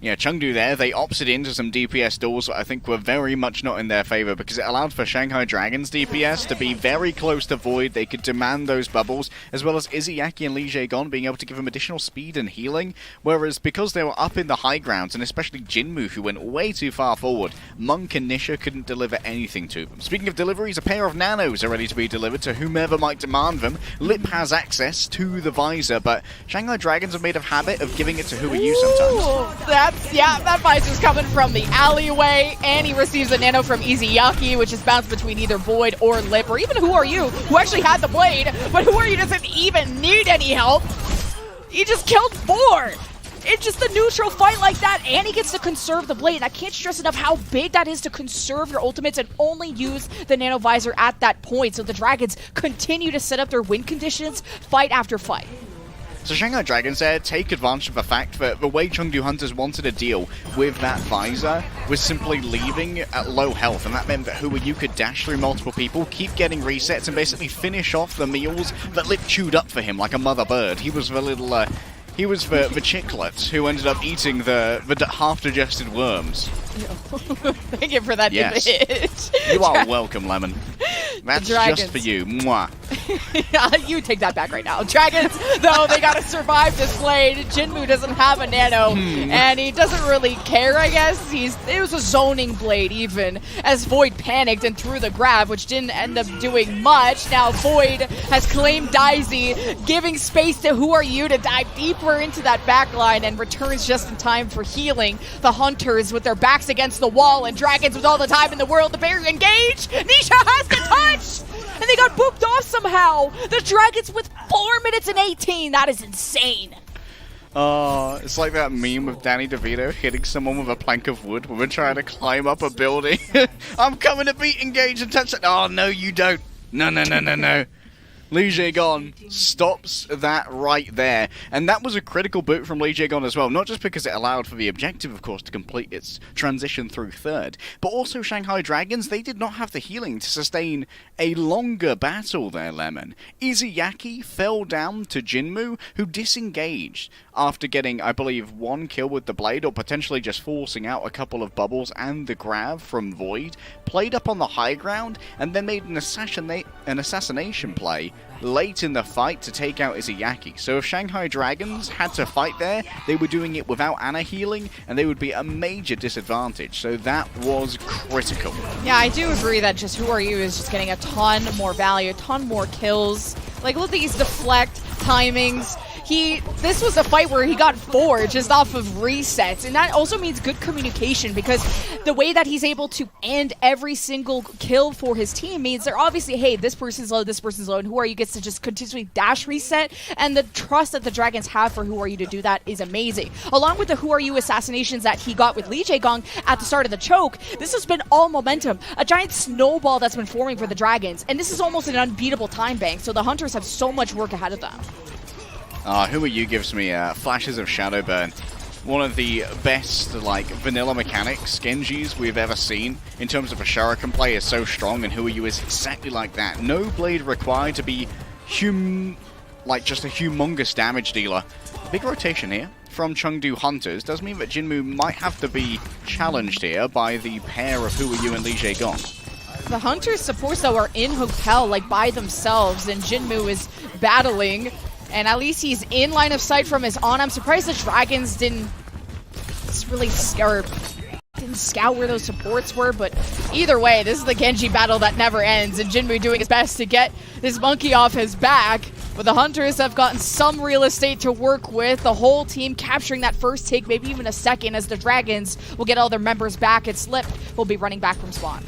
Yeah, Chengdu there, they opted into some DPS duels that I think were very much not in their favor, because it allowed for Shanghai Dragons DPS to be very close to Void. They could demand those bubbles, as well as Izzyaki and Lee Jae-gon being able to give them additional speed and healing, whereas because they were up in the high grounds, and especially Jinmu, who went way too far forward, Monk and Nisha couldn't deliver anything to them. Speaking of deliveries, a pair of nanos are ready to be delivered to whomever might demand them. Lip has access to the visor, but Shanghai Dragons have made a habit of giving it to Who Are You sometimes. That visor's coming from the alleyway, and he receives a nano from Izzyaki, which is bounced between either Void or Lip, or even Who Are You, who actually had the blade, but Who Are You doesn't even need any help. He just killed 4. It's just a neutral fight like that, and he gets to conserve the blade. And I can't stress enough how big that is to conserve your ultimates and only use the nano visor at that point. So the Dragons continue to set up their win conditions fight after fight. So Shanghai Dragons there take advantage of the fact that the way Chengdu Hunters wanted to deal with that visor was simply leaving at low health, and that meant that you could dash through multiple people, keep getting resets, and basically finish off the meals that Lip chewed up for him like a mother bird. He was the little, he was the chiclet who ended up eating the half-digested worms. Thank you for that yes. image. You are welcome, Lemon. That's just for you. Mwah. You take that back right now. Dragons, though, they gotta survive this blade. Jinmu doesn't have a nano, and he doesn't really care, I guess. It was a zoning blade, even, as Void panicked and threw the grab, which didn't end up doing much. Now Void has claimed Daisy, giving space to Who Are You to dive deeper into that backline, and returns just in time for healing. The Hunters with their backs against the wall, and Dragons with all the time in the world to barely engage. Nisha has the touch! And they got booped off somehow. The Dragons with 4 minutes and 18. That is insane. It's like that meme of Danny DeVito hitting someone with a plank of wood when we're trying to climb up a building. I'm coming to beat, engage, and touch it. Oh, no, you don't. No. Li Jaegon stops that right there. And that was a critical boot from Li Jaegon as well. Not just because it allowed for the objective, of course, to complete its transition through third, but also Shanghai Dragons, they did not have the healing to sustain a longer battle there, Lemon. Izuyaki fell down to Jinmu, who disengaged after getting, I believe, 1 kill with the blade, or potentially just forcing out a couple of bubbles and the grab from Void, played up on the high ground, and then made an assassination play late in the fight to take out Izuyaki. So if Shanghai Dragons had to fight there, they were doing it without Ana healing, and they would be a major disadvantage. So that was critical. Yeah, I do agree that just Who Are You is just getting a ton more value, a ton more kills. Like, look at these deflect timings. This was a fight where he got 4 just off of resets, and that also means good communication, because the way that he's able to end every single kill for his team means they're obviously, hey, this person's low, and Who Are You gets to just continuously dash reset, and the trust that the Dragons have for Who Are You to do that is amazing. Along with the Who Are You assassinations that he got with Li Jaegong at the start of the choke, this has been all momentum, a giant snowball that's been forming for the Dragons, and this is almost an unbeatable time bank, so the Hunters have so much work ahead of them. Who Are You gives me flashes of Shadowburn. One of the best, like, vanilla mechanics Genjis we've ever seen in terms of a Shuriken play is so strong, and Who Are You is exactly like that. No blade required to be just a humongous damage dealer. Big rotation here from Chengdu Hunters does mean that Jinmu might have to be challenged here by the pair of Who Are You and Li Jaegong. The Hunters supports, though, are in hotel, like, by themselves, and Jinmu is battling. And at least he's in line of sight from his on. I'm surprised the Dragons didn't really scout where those supports were, but either way, this is the Genji battle that never ends, and Jinmu doing his best to get this monkey off his back. But the Hunters have gotten some real estate to work with, the whole team capturing that first take, maybe even a second, as the Dragons will get all their members back, and Slip will be running back from spawn.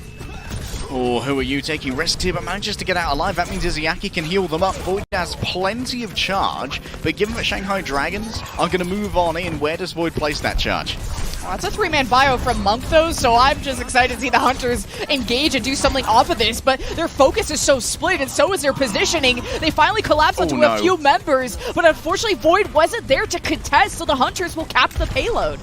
Oh, Who Are You taking risks here, but manages to get out alive. That means Izuyaki can heal them up. Void has plenty of charge, but given that Shanghai Dragons are going to move on in, where does Void place that charge? It's a 3-man bio from Monk, though, so I'm just excited to see the Hunters engage and do something off of this, but their focus is so split, and so is their positioning. They finally collapse onto a few members, but unfortunately Void wasn't there to contest, so the Hunters will cap the payload.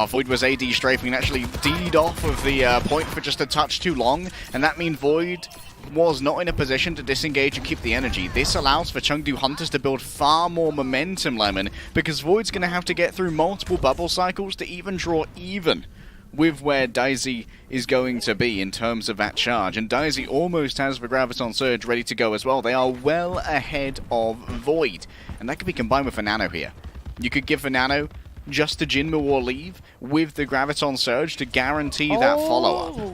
Void was AD strafing and actually D'd off of the point for just a touch too long, and that means Void was not in a position to disengage and keep the energy. This allows for Chengdu Hunters to build far more momentum, Lemon, because Void's going to have to get through multiple bubble cycles to even draw even with where Daisy is going to be in terms of that charge. And Daisy almost has the Graviton Surge ready to go as well. They are well ahead of Void, and that could be combined with a Nano here. You could give the Nano just to Jinmu or leave with the Graviton Surge to guarantee that follow-up.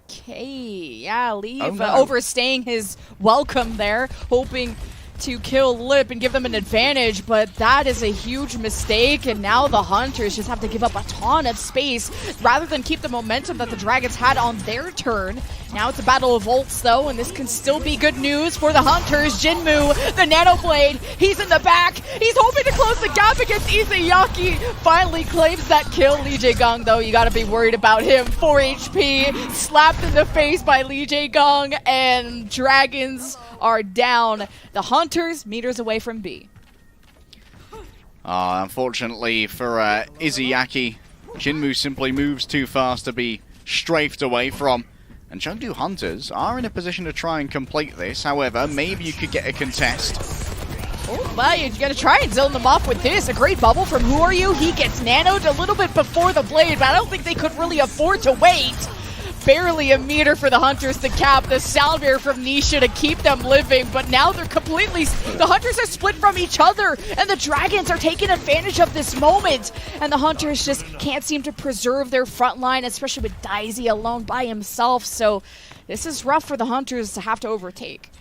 Okay, yeah, leave. Oh, no. Overstaying his welcome there, hoping to kill Lip and give them an advantage, but that is a huge mistake, and now the Hunters just have to give up a ton of space rather than keep the momentum that the Dragons had on their turn. Now it's a battle of ults, though, and this can still be good news for the Hunters. Jinmu, the Nano Blade, he's in the back. He's hoping to close the gap against Izuyaki. Finally claims that kill. Li Jaegong, though, you gotta be worried about him. 4 HP, slapped in the face by Li Jaegong, and Dragons are down. The Hunters meters away from B. Unfortunately for Izzyaki, Jinmu simply moves too fast to be strafed away from. And Chengdu Hunters are in a position to try and complete this. However, maybe you could get a contest. Oh my, you're gonna try and zone them off with this. A great bubble from Who Are You? He gets nanoed a little bit before the blade, but I don't think they could really afford to wait. Barely a meter for the Hunters to cap the sound barrier from Nisha to keep them living, but now they're completely... The Hunters are split from each other, and the Dragons are taking advantage of this moment, and the Hunters just can't seem to preserve their front line, especially with Daisy alone by himself, so this is rough for the Hunters to have to overtake.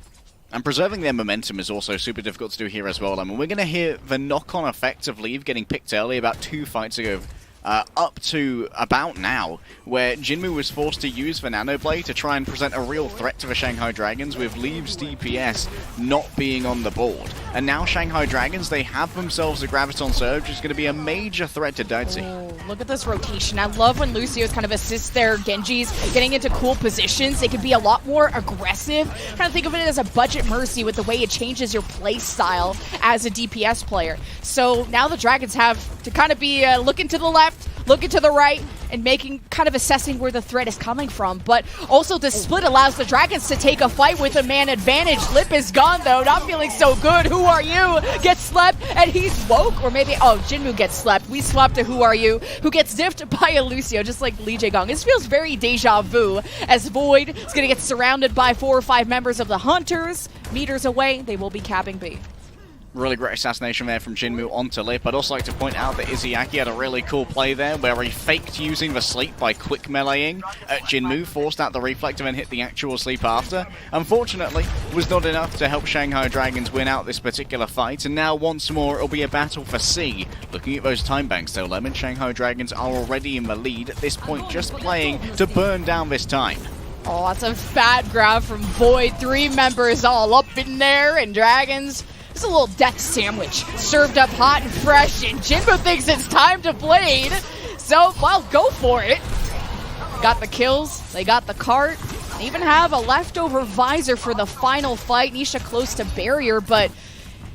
And preserving their momentum is also super difficult to do here as well. I mean, we're going to hear the knock-on effects of Leave getting picked early about 2 fights ago. Up to about now, where Jinmu was forced to use the Nanoblade to try and present a real threat to the Shanghai Dragons, with Leave's DPS not being on the board. And now Shanghai Dragons, they have themselves a Graviton Surge, which is going to be a major threat to Daisy. Oh, look at this rotation. I love when Lucio's kind of assists their Genjis getting into cool positions. They can be a lot more aggressive. Kind of think of it as a budget Mercy with the way it changes your play style as a DPS player. So now the Dragons have to kind of be looking to the left, looking to the right, and making kind of assessing where the threat is coming from. But also the split allows the Dragons to take a fight with a man advantage. Lip is gone though, not feeling so good. Who Are You? Gets slept and he's woke, or maybe, oh, Jinmu gets slept. We swapped to Who Are You, who gets diffed by a Lucio, just like Lee Jae-gong. This feels very deja vu, as Void is gonna get surrounded by 4 or 5 members of the Hunters. Meters away, they will be capping B. Really great assassination there from Jinmu onto Lip. I'd also like to point out that Izzyaki had a really cool play there where he faked using the sleep by quick meleeing at Jinmu, forced out the reflect and then hit the actual sleep after. Unfortunately, was not enough to help Shanghai Dragons win out this particular fight, and now once more it'll be a battle for C. Looking at those time banks though, Lemon, Shanghai Dragons are already in the lead at this point, just playing to burn down this time. Oh, that's a fat grab from Void. 3 members all up in there, and Dragons... It's a little death sandwich, served up hot and fresh, and Jinmu thinks it's time to blade. So, well, go for it. Got the kills, they got the cart, they even have a leftover visor for the final fight. Nisha close to barrier, but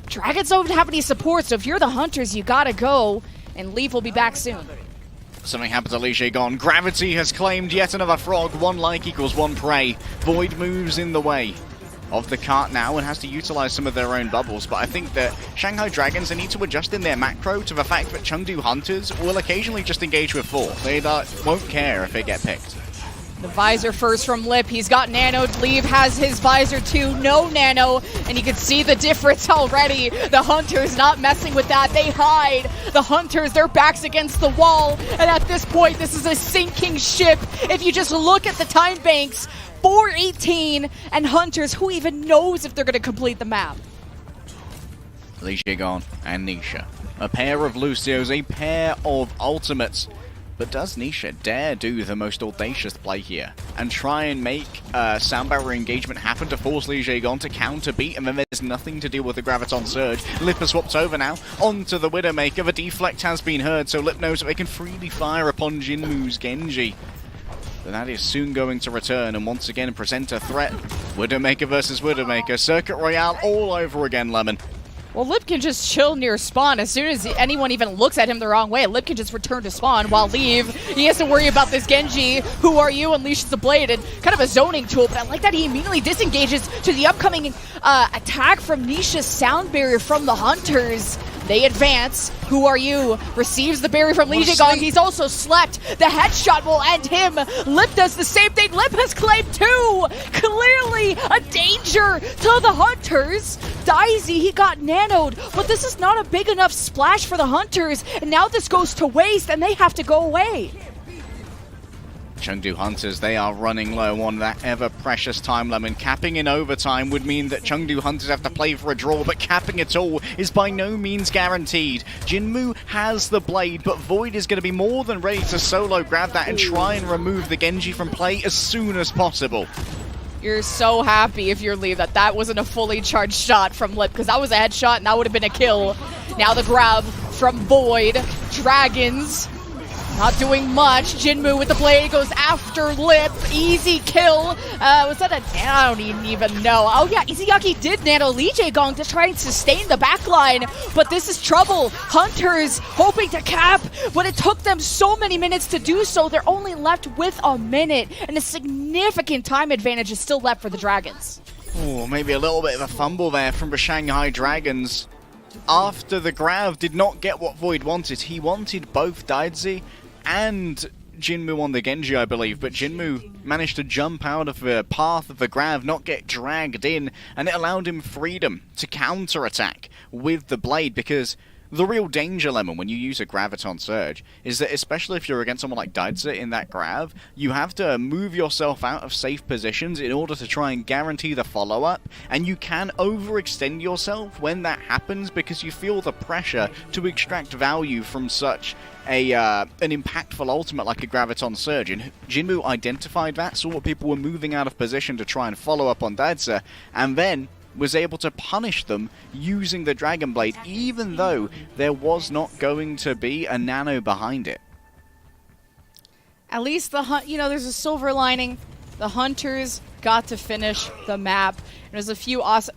Dragons don't have any support, so if you're the Hunters, you gotta go, and Leaf will be back soon. Something happens to Lee Jae-gong. Gravity has claimed yet another frog. 1 like equals 1 prey. Void moves in the way of the cart now and has to utilize some of their own bubbles, but I think that Shanghai Dragons, they need to adjust in their macro to the fact that Chengdu Hunters will occasionally just engage with 4. They won't care if they get picked. The visor first from Lip. He's got nanoed. Leave has his visor too. No nano. And you can see the difference already. The Hunters not messing with that. They hide. The Hunters, their backs against the wall. And at this point, this is a sinking ship. If you just look at the time banks, 4:18, and Hunters, who even knows if they're going to complete the map? Lee Jae-gong and Nisha. A pair of Lucios, a pair of ultimates. But does Nisha dare do the most audacious play here and try and make sound barrier engagement happen to force Lee Jae-gong to counter beat, and then there's nothing to deal with the Graviton Surge? Lip has swapped over now onto the Widowmaker. The deflect has been heard, so Lip knows that they can freely fire upon Jinmu's Genji. But that is soon going to return and once again present a threat. Widowmaker versus Widowmaker. Circuit Royale all over again, Lemon. Well, Lip can just chill near spawn. As soon as anyone even looks at him the wrong way, Lip can just return to spawn, while Leave, he has to worry about this Genji. Who Are You? Unleashes the blade, and kind of a zoning tool, but I like that he immediately disengages to the upcoming attack from Nisha's sound barrier from the Hunters. They advance. Who Are You? Receives the barrier from Lee Jae-gong. He's also slept. The headshot will end him. Lip does the same thing. Lip has claimed 2. Clearly a danger to the Hunters. Daisy, he got nanoed, but this is not a big enough splash for the Hunters, and now this goes to waste, and they have to go away. Chengdu Hunters, they are running low on that ever-precious time limit. Capping in overtime would mean that Chengdu Hunters have to play for a draw, but capping it all is by no means guaranteed. Jinmu has the blade, but Void is going to be more than ready to solo grab that and try and remove the Genji from play as soon as possible. You're so happy if you're Leave that wasn't a fully charged shot from Lip, because that was a headshot and that would have been a kill. Now the grab from Void. Dragons not doing much. Jinmu with the blade goes after Lip. Easy kill. Was that a... I don't even know. Oh yeah, Izuyaki did nano Lee Jae-gong to try and sustain the backline, but this is trouble. Hunters hoping to cap, but it took them so many minutes to do so. They're only left with a minute, and a significant time advantage is still left for the Dragons. Oh, maybe a little bit of a fumble there from the Shanghai Dragons. After the Grav did not get what Void wanted. He wanted both Daidzi and Jinmu on the Genji, I believe, but Jinmu managed to jump out of the path of the Grav, not get dragged in, and it allowed him freedom to counter-attack with the blade, because the real danger, Lemon, when you use a Graviton Surge, is that especially if you're against someone like Daidzi in that Grav, you have to move yourself out of safe positions in order to try and guarantee the follow-up, and you can overextend yourself when that happens because you feel the pressure to extract value from such an impactful ultimate like a Graviton Surge. And Jinmu identified that, saw what people were moving out of position to try and follow up on Daidzi, and then was able to punish them using the Dragon Blade, even though there was not going to be a nano behind it. At least there's a silver lining. The Hunters got to finish the map. There's a few awesome...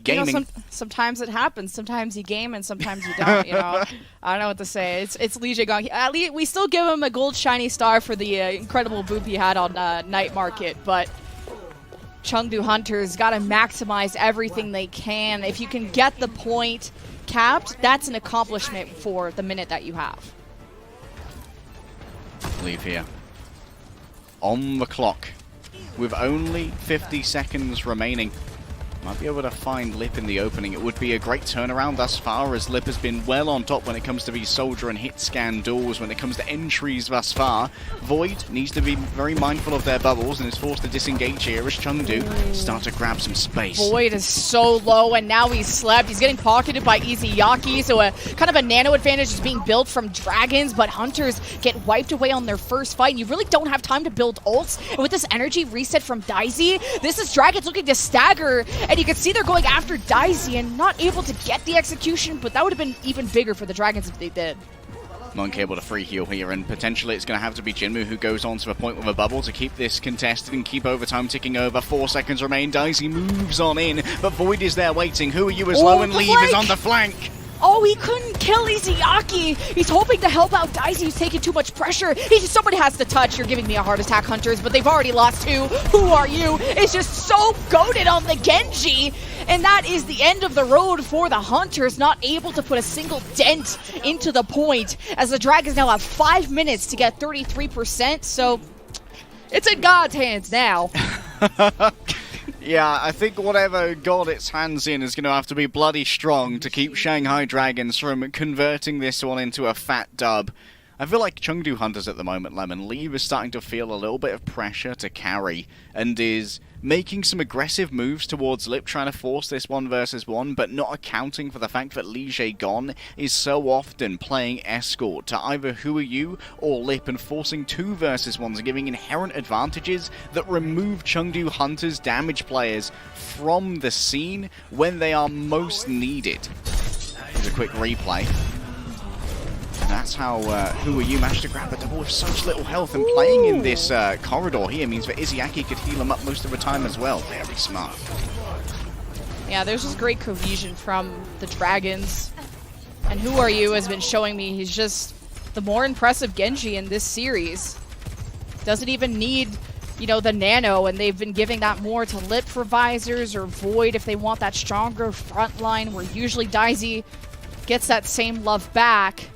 Gaming. Sometimes it happens. Sometimes you game and sometimes you don't. I don't know what to say. It's Lee Jae-gong. At least we still give him a gold shiny star for the incredible boop he had on Night Market, but Chengdu Hunters got to maximize everything they can. If you can get the point capped, that's an accomplishment for the minute that you have. Leave here. On the clock, with only 50 seconds remaining. Might be able to find Lip in the opening. It would be a great turnaround thus far, as Lip has been well on top when it comes to these soldier and hit scan duels, when it comes to entries thus far. Void needs to be very mindful of their bubbles and is forced to disengage here as Chengdu start to grab some space. Void is so low, and now he's slept. He's getting pocketed by Izuyaki, so a kind of a nano advantage is being built from Dragons, but Hunters get wiped away on their first fight, and you really don't have time to build ults. And with this energy reset from Daisy, this is Dragons looking to stagger, and you can see they're going after Daisy and not able to get the execution, but that would have been even bigger for the Dragons if they did. Monk able to free heal here, and potentially it's going to have to be Jinmu who goes on to a point with a bubble to keep this contested and keep overtime ticking over. 4 seconds remain. Daisy moves on in, but Void is there waiting. Who are you as low and leave is on the flank. Oh, he couldn't kill Izuyaki. He's hoping to help out Daisy, who's taking too much pressure. Somebody has to touch. You're giving me a heart attack, Hunters, but they've already lost 2. Who are you? It's just so goated on the Genji. And that is the end of the road for the Hunters, not able to put a single dent into the point, as the Dragons now have 5 minutes to get 33%, so it's in God's hands now. Yeah, I think whatever got its hands in is going to have to be bloody strong to keep Shanghai Dragons from converting this one into a fat dub. I feel like Chengdu Hunters at the moment, Lemon, Lee is starting to feel a little bit of pressure to carry and is making some aggressive moves towards Lip, trying to force this 1 versus 1, but not accounting for the fact that Lee Jae-gong is so often playing escort to either Who Are You or Lip and forcing 2 versus 1s and giving inherent advantages that remove Chengdu Hunters' damage players from the scene when they are most needed. Here's a quick replay. And that's how Who Are You managed to grab a double with such little health, and playing in this corridor here means that Izuyaki could heal him up most of the time as well. Very smart. Yeah, there's just great cohesion from the Dragons. And Who Are You has been showing me he's just the more impressive Genji in this series. Doesn't even need, the nano, and they've been giving that more to Lip for visors or Void if they want that stronger front line, where usually Daisy gets that same love back.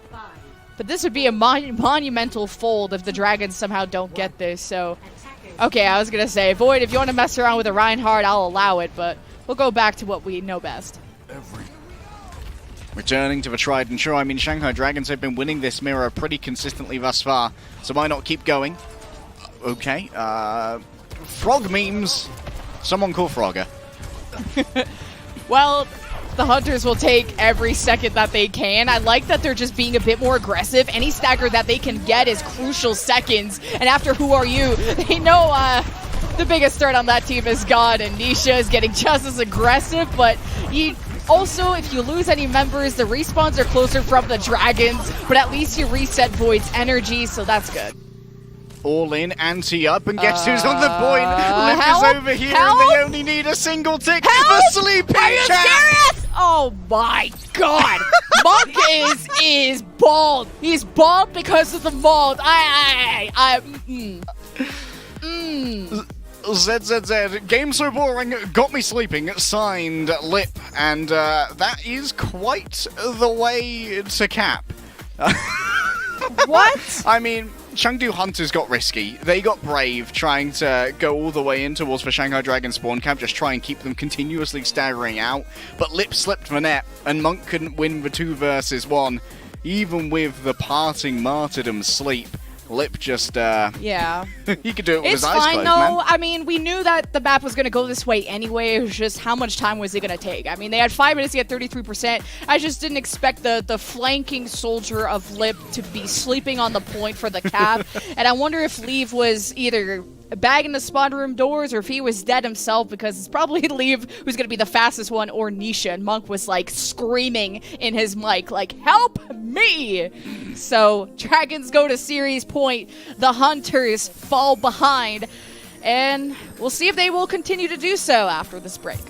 But this would be a monumental fold if the Dragons somehow don't get this, so... Okay, I was gonna say, Void, if you want to mess around with a Reinhardt, I'll allow it, but we'll go back to what we know best. Returning to the tried and true, Shanghai Dragons have been winning this mirror pretty consistently thus far, so why not keep going? Okay, Frog memes. Someone call Frogger. Well, the Hunters will take every second that they can. I like that they're just being a bit more aggressive. Any stagger that they can get is crucial seconds. And after Who Are You, they know the biggest threat on that team is gone, and Nisha is getting just as aggressive, but you Also, if you lose any members, the respawns are closer from the Dragons, but at least you reset Void's energy, so that's good. All in, anti-up, and guess who's on the point? Lip help? is over here, Help? and they only need a single tick. Help? The sleeping Are you cat! serious? Oh my god! Monk is bald. He's bald because of the mold. ZZZ, game so boring, got me sleeping, signed Lip, and that is quite the way to cap. What? I mean, Chengdu Hunters got risky. They got brave, trying to go all the way in towards the Shanghai Dragons spawn camp, just try and keep them continuously staggering out. But Lip slipped the net, and Monk couldn't win the 2 versus 1. Even with the parting martyrdom sleep, Lip just, yeah. he could do it with It's his eyes fine closed, though. man. I mean, we knew that the map was going to go this way anyway. It was just how much time was it going to take? I mean, they had 5 minutes to get 33%. I just didn't expect the flanking soldier of Lip to be sleeping on the point for the cap. And I wonder if Leave was either bagging the spawn room doors or if he was dead himself, because it's probably Leave who's going to be the fastest one, or Nisha. And Monk was like screaming in his mic, like, help me! So Dragons go to series point, the Hunters fall behind, and we'll see if they will continue to do so after this break.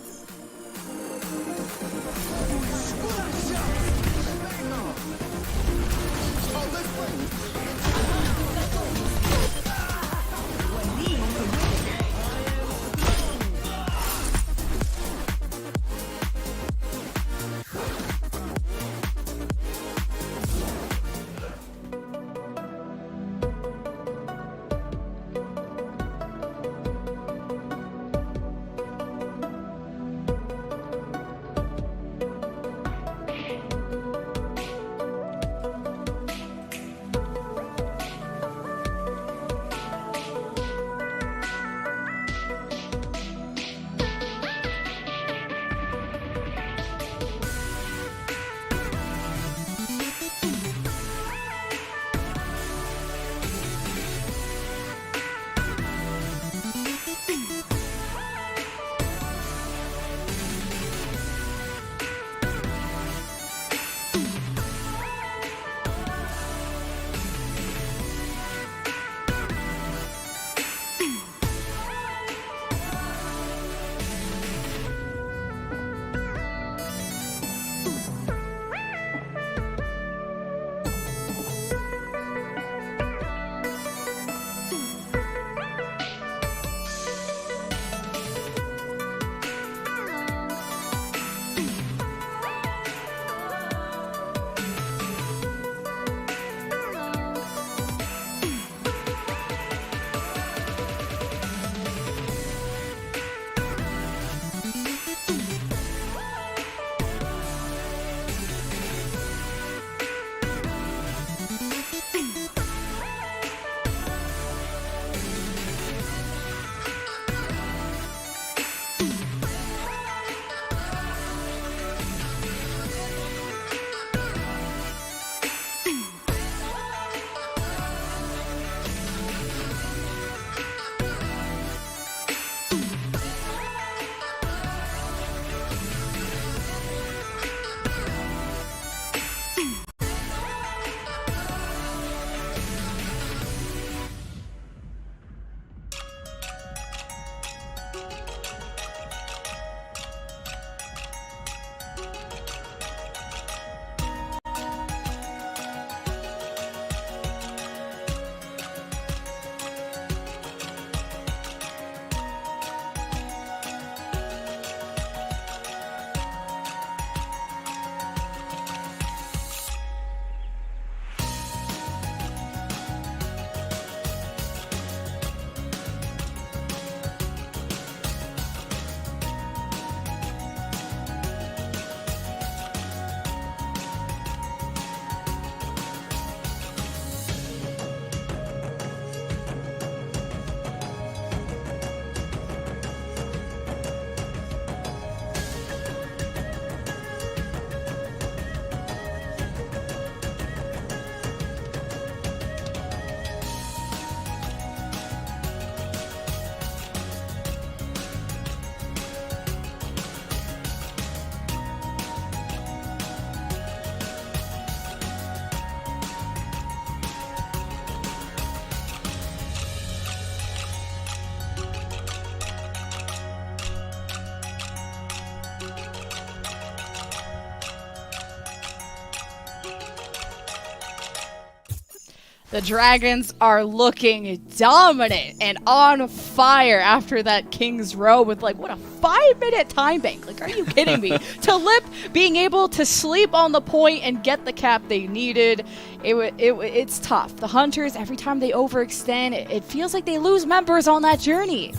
The Dragons are looking dominant and on fire after that King's Row with like, what, a 5-minute time bank. Like, are you kidding me? To Lip being able to sleep on the point and get the cap they needed, it's tough. The Hunters, every time they overextend, it feels like they lose members on that journey.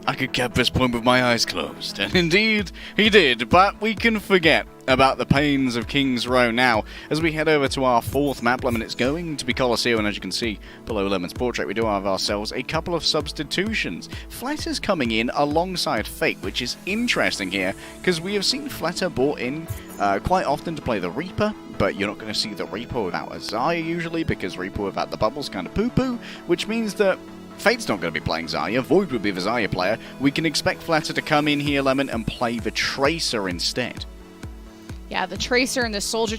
I could cap this point with my eyes closed, and indeed, he did, but we can forget about the pains of King's Row now, as we head over to our fourth map, Lemon. It's going to be Coliseum, and as you can see below Lemon's portrait, we do have ourselves a couple of substitutions. Fletter's coming in alongside Fate, which is interesting here, because we have seen Fletter brought in quite often to play the Reaper, but you're not going to see the Reaper without a Zarya usually, because Reaper without the bubbles kind of poo-poo, which means that Fate's not going to be playing Zarya. Void would be the Zarya player. We can expect Flatter to come in here, Lemon, and play the Tracer instead. Yeah, the Tracer and the Soldier,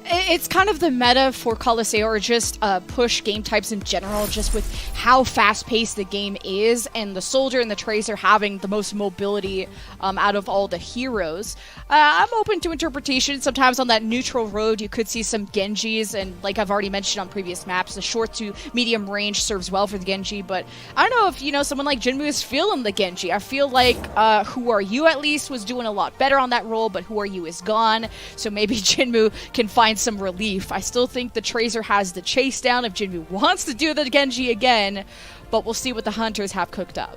it's kind of the meta for Coliseum, or just push game types in general, just with how fast-paced the game is, and the Soldier and the Tracer having the most mobility out of all the heroes. I'm open to interpretation. Sometimes on that neutral road, you could see some Genjis, and like I've already mentioned on previous maps, the short to medium range serves well for the Genji, but I don't know if, someone like Jinmu is feeling the Genji. I feel like Who Are You, at least, was doing a lot better on that role, but Who Are You is gone, so maybe Jinmu can find some relief. I still think the Tracer has the chase down if Jinmu wants to do the Genji again, but we'll see what the Hunters have cooked up.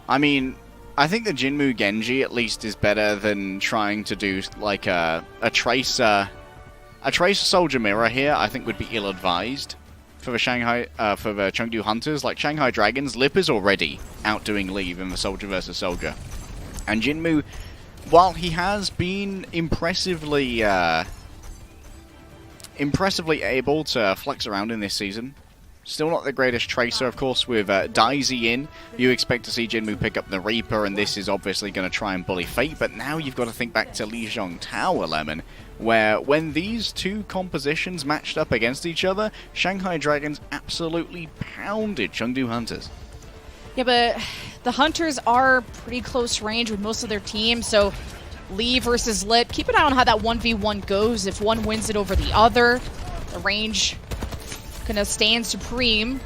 I mean, I think the Jinmu Genji at least is better than trying to do like a Tracer Soldier Mirror here. I think would be ill-advised for the Chengdu Hunters. Like Shanghai Dragons, Lip is already outdoing Leave in the Soldier versus Soldier, and Jinmu, while he has been impressively able to flex around in this season, still not the greatest Tracer. Of course, with Daisy in, you expect to see Jinmu pick up the Reaper, and this is obviously going to try and bully Fate, but now you've got to think back to Lijiang Tower, Lemon, where when these two compositions matched up against each other, Shanghai Dragons absolutely pounded Chengdu Hunters. Yeah, but the Hunters are pretty close range with most of their team, so Lee versus Lip, keep an eye on how that 1v1 goes. If one wins it over the other, the range gonna stand supreme.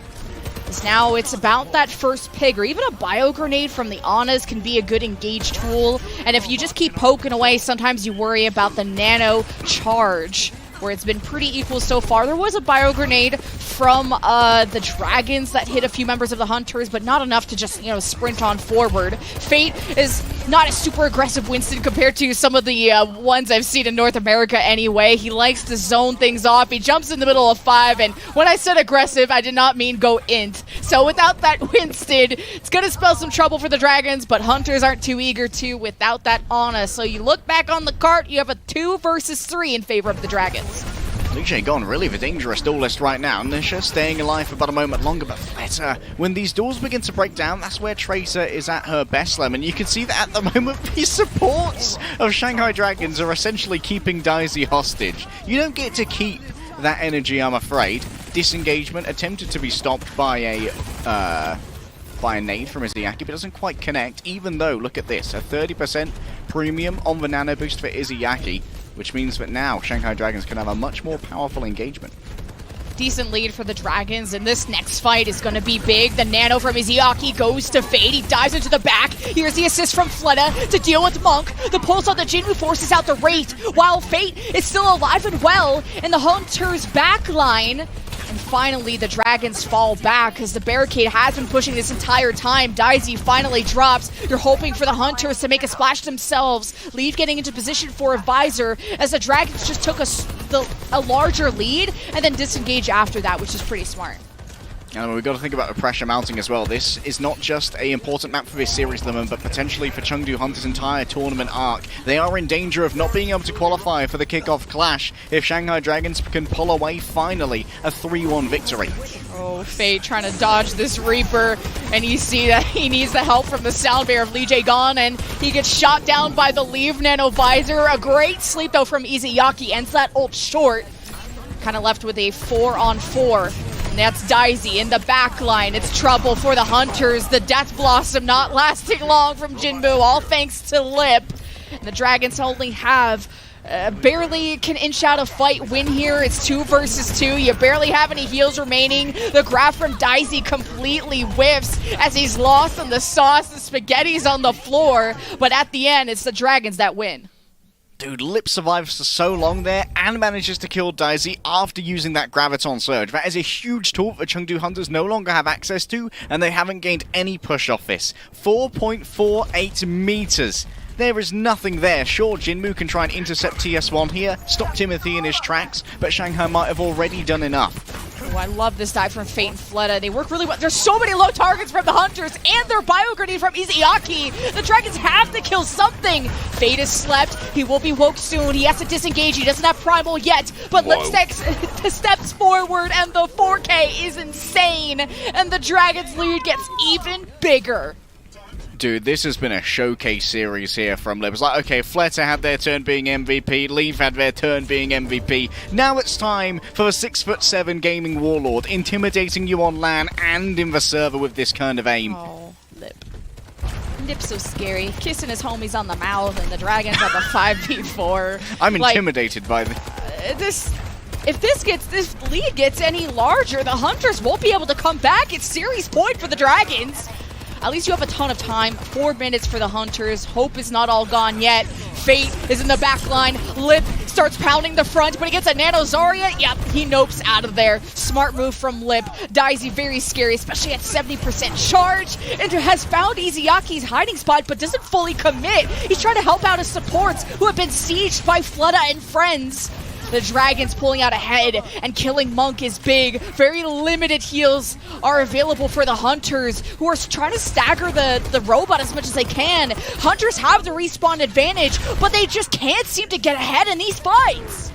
Because now it's about that first pig, or even a bio grenade from the Anas can be a good engage tool. And if you just keep poking away, sometimes you worry about the nano charge, where it's been pretty equal so far. There was a bio grenade from the Dragons that hit a few members of the Hunters, but not enough to just, sprint on forward. Fate is not a super aggressive Winston compared to some of the ones I've seen in North America anyway. He likes to zone things off. He jumps in the middle of 5, and when I said aggressive, I did not mean go int. So without that Winston, it's going to spell some trouble for the Dragons, but Hunters aren't too eager to without that Ana. So you look back on the cart, you have a 2 versus 3 in favor of the Dragons. Lijiang gone really the dangerous duelist right now. Nisha staying alive for about a moment longer, but Fletter, when these doors begin to break down, that's where Tracer is at her best, Lemon. You can see that at the moment the supports of Shanghai Dragons are essentially keeping Daisy hostage. You don't get to keep that energy, I'm afraid. Disengagement attempted to be stopped by a nade from Izayaki, but doesn't quite connect, even though, look at this, a 30% premium on the nano boost for Izayaki, which means that now Shanghai Dragons can have a much more powerful engagement. Decent lead for the Dragons, and this next fight is going to be big. The nano from Izayaki goes to Fade. He dives into the back. Here's the assist from Fleta to deal with Monk. The pulse on the Jinmu forces out the Wraith, while Fate is still alive and well in the Hunters' backline. And finally, the Dragons fall back as the barricade has been pushing this entire time. Daisy finally drops. You're hoping for the Hunters to make a splash themselves. Leave getting into position for a visor as the Dragons just took a larger lead and then disengage after that, which is pretty smart. And we've got to think about the pressure mounting as well. This is not just an important map for this series, Lemon, but potentially for Chengdu Hunters' entire tournament arc. They are in danger of not being able to qualify for the kickoff clash if Shanghai Dragons can pull away, finally, a 3-1 victory. Oh, Fate trying to dodge this Reaper, and you see that he needs the help from the sound bear of Lee Jae-gon, and he gets shot down by the Leave Nano Visor. A great sleep, though, from Izayaki, ends that ult short. Kind of left with a 4-on-4. And that's Daisy in the back line. It's trouble for the Hunters. The Death Blossom not lasting long from Jinmu, all thanks to Lip. And the Dragons only have barely can inch out a fight win here. It's 2 versus 2. You barely have any heals remaining. The grab from Daisy completely whiffs as he's lost on the sauce. The spaghetti's on the floor. But at the end, it's the Dragons that win. Dude, Lip survives for so long there and manages to kill Daisy after using that Graviton Surge. That is a huge tool that Chengdu Hunters no longer have access to, and they haven't gained any push off this. 4.48 meters. There is nothing there. Sure, Jinmu can try and intercept TS1 here, stop Timothy in his tracks, but Shanghai might have already done enough. Oh, I love this dive from Fate and Fleta. They work really well. There's so many low targets from the Hunters, and their Bio Grenade from Izayaki. The Dragons have to kill something. Fate is slept. He will be woke soon. He has to disengage. He doesn't have Primal yet, but steps forward, and the 4K is insane, and the Dragons' lead gets even bigger. Dude, this has been a showcase series here from Lib. It's like, okay, Fleta had their turn being MVP, Leaf had their turn being MVP. Now it's time for the 6'7" gaming warlord, intimidating you on LAN and in the server with this kind of aim. Oh, Lip. Lip's so scary. Kissing his homies on the mouth, and the Dragons have a 5v4. I'm intimidated by this. If this lead gets any larger, the Hunters won't be able to come back. It's series point for the Dragons. At least you have a ton of time. 4 minutes for the Hunters. Hope is not all gone yet. Fate is in the back line. Lip starts pounding the front, but he gets a Nano Zarya. Yep, he nopes out of there. Smart move from Lip. Daisy very scary, especially at 70% charge. And has found Izayaki's hiding spot, but doesn't fully commit. He's trying to help out his supports, who have been sieged by Fleta and friends. The Dragons pulling out ahead, and killing Monk is big. Very limited heals are available for the Hunters, who are trying to stagger the robot as much as they can. Hunters have the respawn advantage, but they just can't seem to get ahead in these fights.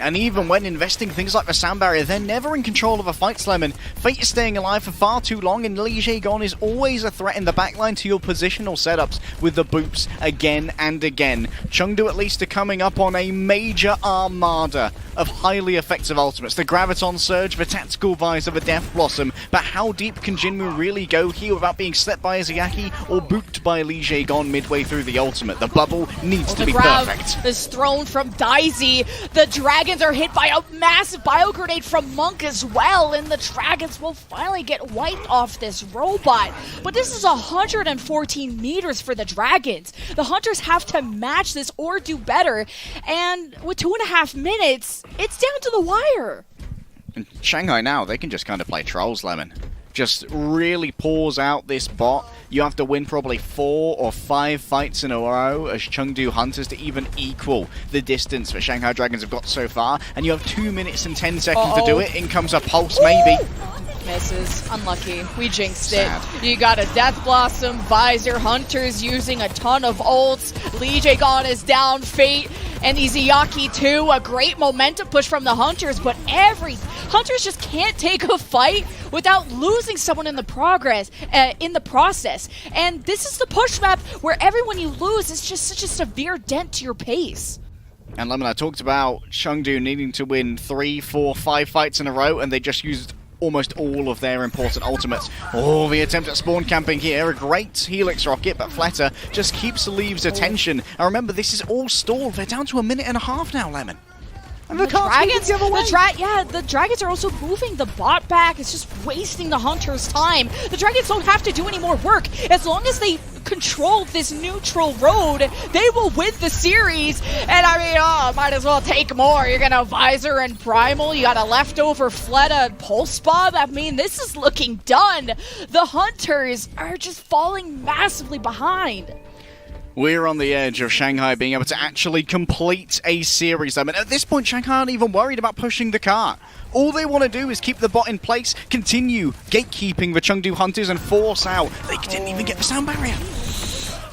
And even when investing things like the sound barrier, they're never in control of a fight, Lemon. Fate is staying alive for far too long, and Li Jaegon is always a threat in the backline to your positional setups with the boops again and again. Chengdu at least are coming up on a major armada of highly effective ultimates. The Graviton Surge, the Tactical Visor, the Death Blossom, but how deep can Jinmu really go here without being slept by Izayaki or booped by Li Jaegon midway through the ultimate? The bubble needs to be perfect. Is thrown from Daisy. The Dragons are hit by a massive bio grenade from Monk as well, and the Dragons will finally get wiped off this robot. But this is 114 meters for the Dragons. The Hunters have to match this or do better, and with 2.5 minutes, it's down to the wire. And Shanghai now, they can just kind of play trolls, Lemon. Just really pours out this bot. You have to win probably 4 or 5 fights in a row as Chengdu Hunters to even equal the distance that Shanghai Dragons have got so far. And you have 2 minutes and 10 seconds to do it. In comes a pulse, maybe. Misses. Unlucky. We jinxed it. You got a Death Blossom, Visor, Hunters using a ton of ults. Li Jaegon is down, Fate and Izayaki too. A great momentum push from the Hunters, but Hunters just can't take a fight without losing someone in the process. And this is the push map where everyone you lose is just such a severe dent to your pace. And Lemon, I talked about Chengdu needing to win 3, 4, 5 fights in a row, and they just used almost all of their important ultimates. Oh, the attempt at spawn camping here. A great Helix rocket, but Fleta just keeps Leave's attention. And remember, this is all stalled. They're down to 1.5 minutes now, Lemon. And the Dragons are also moving the bot back. It's just wasting the Hunters' time. The Dragons don't have to do any more work. As long as they control this neutral road, they will win the series. And I mean, might as well take more. You're gonna Visor and Primal. You got a leftover Fleta and Pulse Bomb. I mean, this is looking done. The Hunters are just falling massively behind. We're on the edge of Shanghai being able to actually complete a series. I mean, at this point, Shanghai aren't even worried about pushing the cart. All they want to do is keep the bot in place, continue gatekeeping the Chengdu Hunters, and force out. They didn't even get the sound barrier.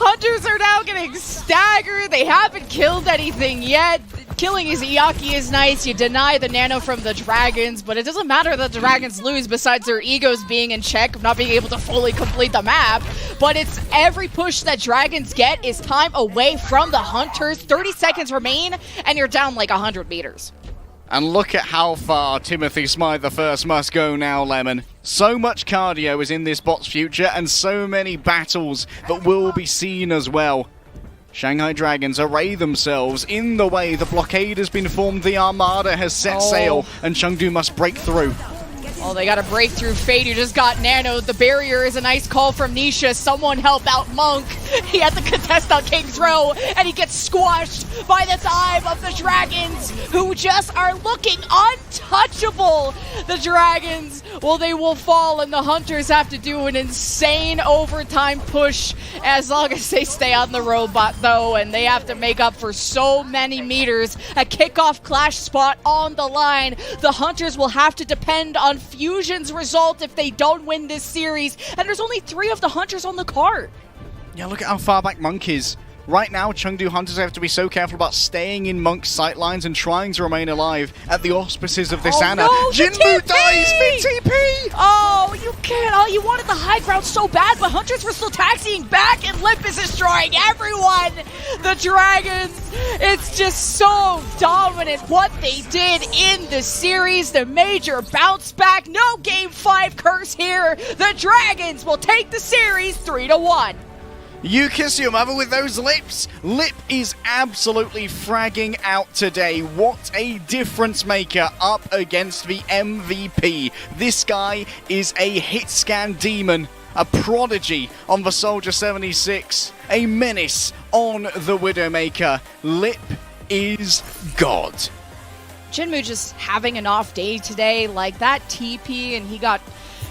Hunters are now getting staggered. They haven't killed anything yet. Killing Izayaki is nice. You deny the nano from the Dragons, but it doesn't matter that the Dragons lose besides their egos being in check of not being able to fully complete the map. But it's every push that Dragons get is time away from the Hunters. 30 seconds remain, and you're down like 100 meters. And look at how far Timothy Smythe the First must go now, Lemon. So much cardio is in this bot's future, and so many battles that will be seen as well. Shanghai Dragons array themselves in the way. The blockade has been formed. The Armada has set sail, and Chengdu must break through. Oh, they got a breakthrough. Fade, who just got nanoed. The barrier is a nice call from Nisha. Someone help out Monk. He has to contest on King's Row, and he gets squashed by the time of the Dragons, who just are looking untouchable. The Dragons, well, they will fall, and the Hunters have to do an insane overtime push as long as they stay on the robot, though, and they have to make up for so many meters. A kickoff clash spot on the line. The Hunters will have to depend on Fusion's result if they don't win this series, and there's only 3 of the Hunters on the card. Yeah, look at how far back Monk is. Right now, Chengdu Hunters have to be so careful about staying in Monk's sightlines and trying to remain alive at the auspices of this Ana. No, Jinmu dies mid-TP! Oh, you can't. Oh, you wanted the high ground so bad, but Hunters were still taxiing back, and Lip is destroying everyone. The Dragons, it's just so dominant what they did in the series. The major bounce back. No Game 5 curse here. The Dragons will take the series 3-1. You kiss your mother with those lips. Lip is absolutely fragging out today. What a difference maker up against the MVP. This guy is a hit scan demon, a prodigy on the Soldier 76, a menace on the Widowmaker. Lip is God. Jinmu just having an off day today, like that TP, and he got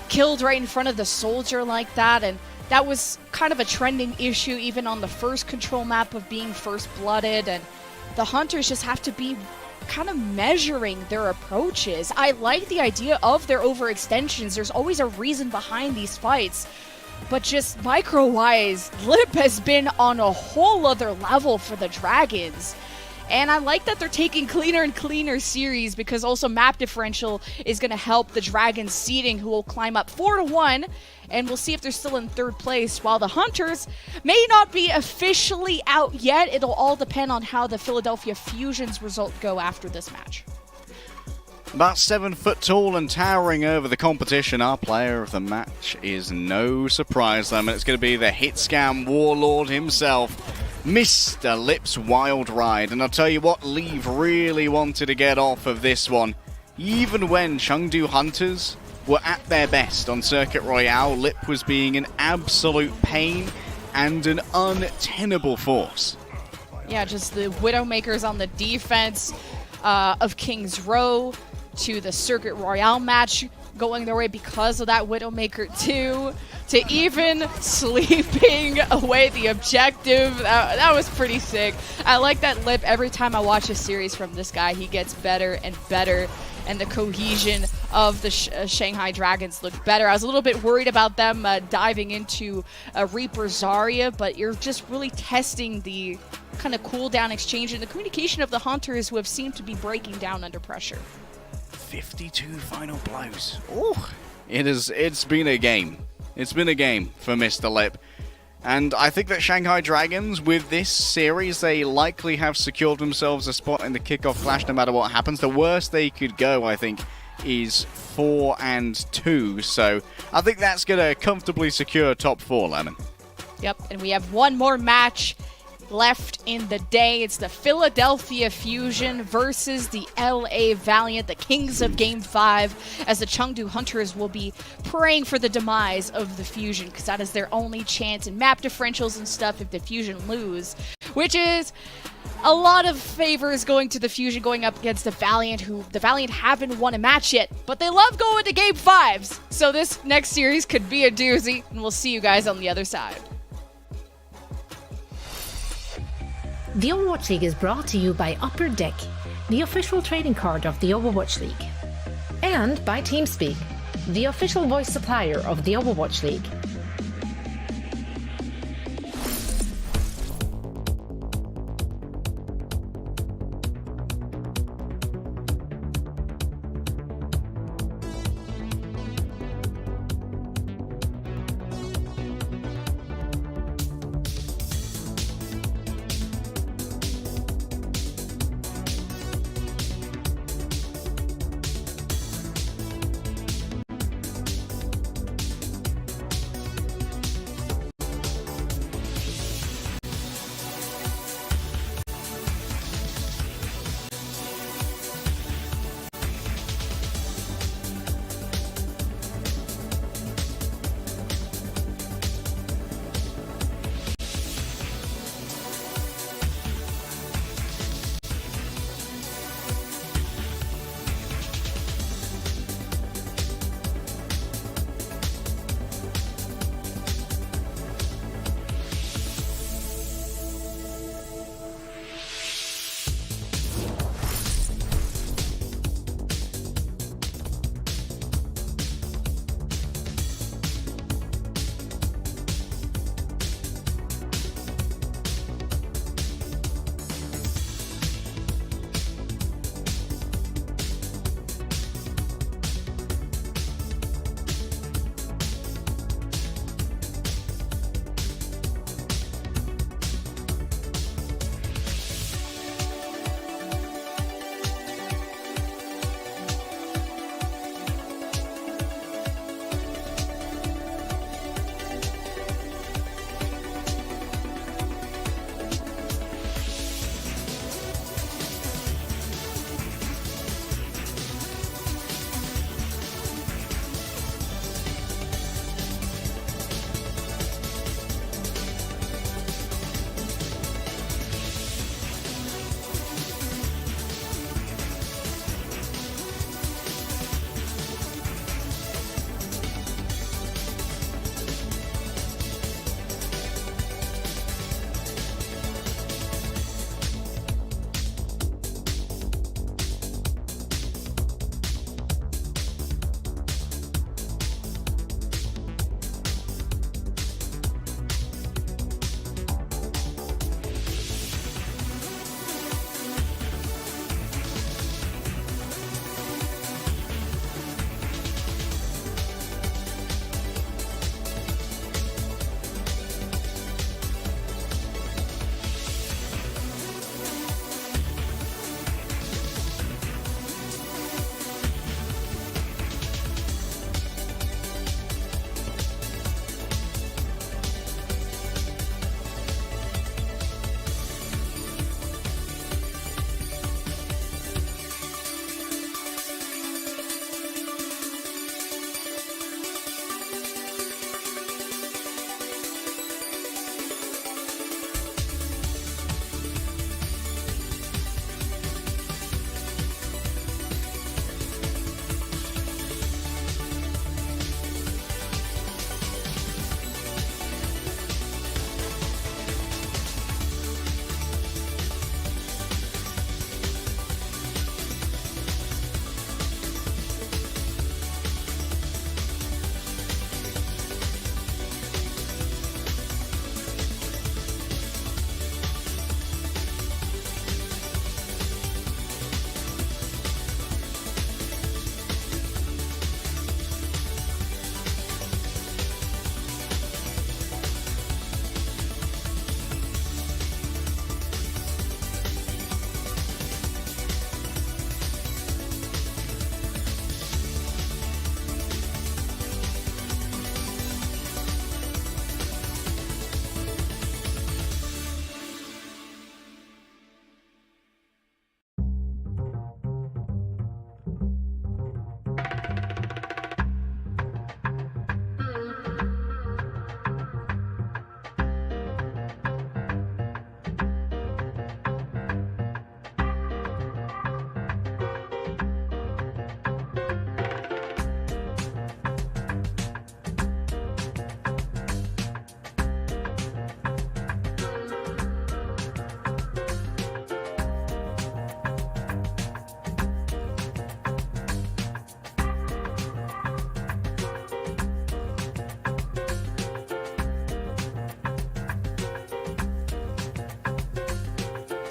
killed right in front of the Soldier like that, and that was kind of a trending issue even on the first control map of being first blooded, and the Hunters just have to be kind of measuring their approaches. I like the idea of their overextensions. There's always a reason behind these fights, but just micro-wise, Lip has been on a whole other level for the Dragons. And I like that they're taking cleaner and cleaner series, because also map differential is going to help the Dragons seeding, who will climb up 4-1, and we'll see if they're still in 3rd place, while the Hunters may not be officially out yet. It'll all depend on how the Philadelphia Fusion's result go after this match. About 7 foot tall and towering over the competition, our player of the match is no surprise, and it's going to be the hit scam warlord himself, Mr. Lip's Wild Ride. And I'll tell you what, Leave really wanted to get off of this one. Even when Chengdu Hunters were at their best on Circuit Royale, Lip was being an absolute pain and an untenable force. Yeah, just the Widowmakers on the defense of King's Row to the Circuit Royale match going their way because of that Widowmaker 2, to even sleeping away the objective. That was pretty sick. I like that Lip. Every time I watch a series from this guy, he gets better and better, and the cohesion of the Shanghai Dragons look better. I was a little bit worried about them diving into Reaper Zarya, but you're just really testing the kind of cooldown exchange and the communication of the Hunters, who have seemed to be breaking down under pressure. 52 final blows. Oh, it's been a game. It's been a game for Mr. Lip. And I think that Shanghai Dragons, with this series, they likely have secured themselves a spot in the kickoff clash no matter what happens. The worst they could go, I think, is 4-2. So I think that's going to comfortably secure top 4, Lemon. Yep, and we have one more match left in the day. It's the Philadelphia Fusion versus the LA Valiant, the kings of Game 5, as the Chengdu Hunters will be praying for the demise of the Fusion, because that is their only chance in map differentials and stuff if the Fusion lose, which is a lot of favors going to the Fusion going up against the Valiant, who the Valiant haven't won a match yet, but they love going to Game 5s. So this next series could be a doozy, and we'll see you guys on the other side. The Overwatch League is brought to you by Upper Deck, the official trading card of the Overwatch League. And by TeamSpeak, the official voice supplier of the Overwatch League.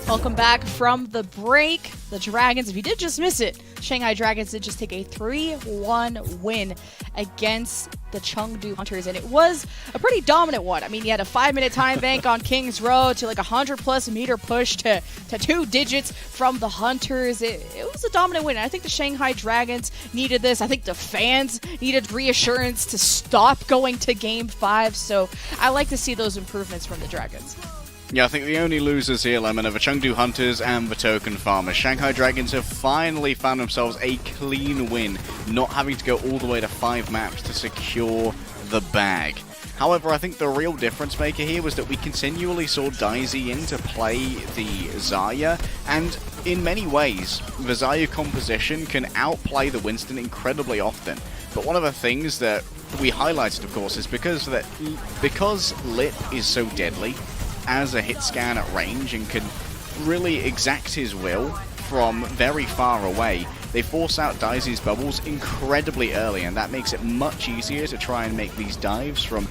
Welcome back from the break. The Dragons, if you did just miss it, Shanghai Dragons did just take a 3-1 win against the Chengdu Hunters, and it was a pretty dominant one. I mean, you had a 5-minute time bank on King's Row to like a 100+ meter push to 2 digits from the Hunters. It was a dominant win. I think the Shanghai Dragons needed this. I think the fans needed reassurance to stop going to Game 5, so I like to see those improvements from the Dragons. Yeah, I think the only losers here, Lemon, are the Chengdu Hunters and the Token Farmers. Shanghai Dragons have finally found themselves a clean win, not having to go all the way to 5 maps to secure the bag. However, I think the real difference maker here was that we continually saw Daisy in to play the Zarya, and in many ways, the Zarya composition can outplay the Winston incredibly often. But one of the things that we highlighted, of course, is because Lip is so deadly as a hit scan at range and can really exact his will from very far away, they force out Daisy's bubbles incredibly early, and that makes it much easier to try and make these dives from,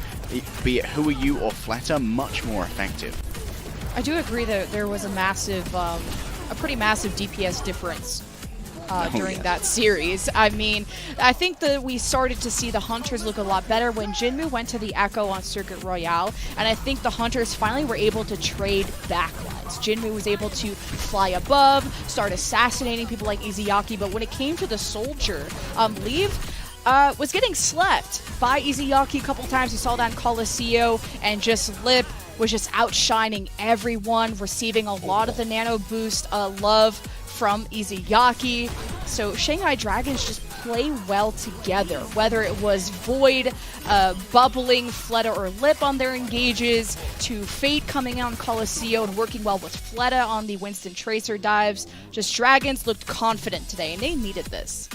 be it Who Are You or Fletter, much more effective. I do agree that there was a pretty massive DPS difference during that series. I mean, I think that we started to see the Hunters look a lot better when Jinmu went to the Echo on Circuit Royale, and I think the Hunters finally were able to trade backlines. Jinmu was able to fly above, start assassinating people like Izayaki, but when it came to the Soldier, Leave was getting slept by Izayaki a couple times. We saw that in Coliseum, and just Lip was just outshining everyone, receiving a lot of the nano boost love from Izayaki. So Shanghai Dragons just play well together, whether it was Void bubbling Fleta or Lip on their engages, to Fate coming out in Coliseum and working well with Fleta on the Winston Tracer dives. Just Dragons looked confident today, and they needed this.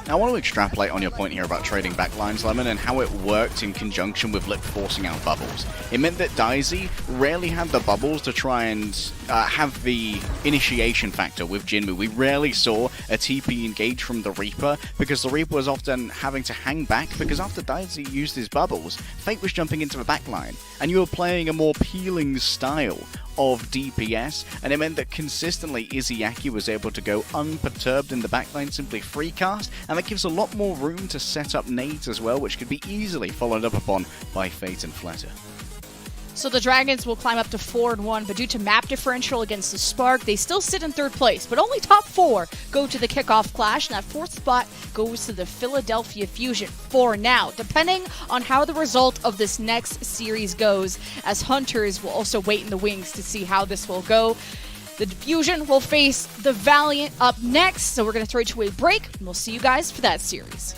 Now, I want to extrapolate on your point here about trading backlines, Lemon, and how it worked in conjunction with Lip forcing out bubbles. It meant that Daisy rarely had the bubbles to try and have the initiation factor with Jinmu. We rarely saw a TP engage from the Reaper, because the Reaper was often having to hang back, because after Daisy used his bubbles, Fate was jumping into the backline, and you were playing a more peeling style of DPS, and it meant that consistently Izayaki was able to go unperturbed in the backline, simply free cast, and that gives a lot more room to set up nades as well, which could be easily followed up upon by Fate and Fletter. So the Dragons will climb up to 4-1, but due to map differential against the Spark, they still sit in 3rd place, but only top 4 go to the Kickoff Clash, and that 4th spot goes to the Philadelphia Fusion for now, depending on how the result of this next series goes, as Hunters will also wait in the wings to see how this will go. The Fusion will face the Valiant up next, so we're going to throw it to a break, and we'll see you guys for that series.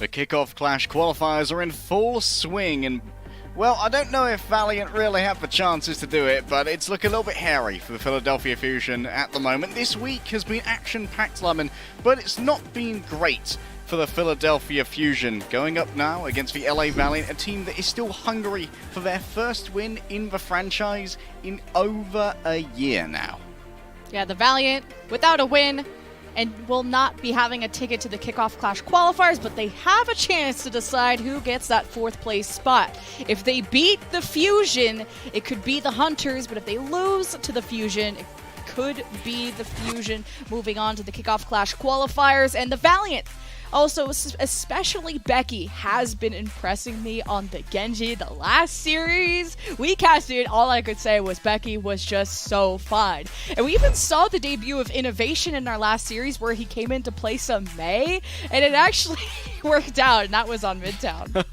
The Kickoff Clash qualifiers are in full swing, and well, I don't know if Valiant really have the chances to do it, but it's looking a little bit hairy for the Philadelphia Fusion at the moment. This week has been action-packed, Lemon, but it's not been great for the Philadelphia Fusion. Going up now against the LA Valiant, a team that is still hungry for their first win in the franchise in over a year now. Yeah, the Valiant, without a win, and will not be having a ticket to the Kickoff Clash qualifiers, but they have a chance to decide who gets that 4th place spot. If they beat the Fusion, it could be the Hunters, but if they lose to the Fusion, it could be the Fusion moving on to the Kickoff Clash qualifiers. And the Valiant, also, especially Becky, has been impressing me on the Genji. The last series we casted, all I could say was Becky was just so fine. And we even saw the debut of Innovation in our last series where he came in to play some May, and it actually worked out, and that was on Midtown.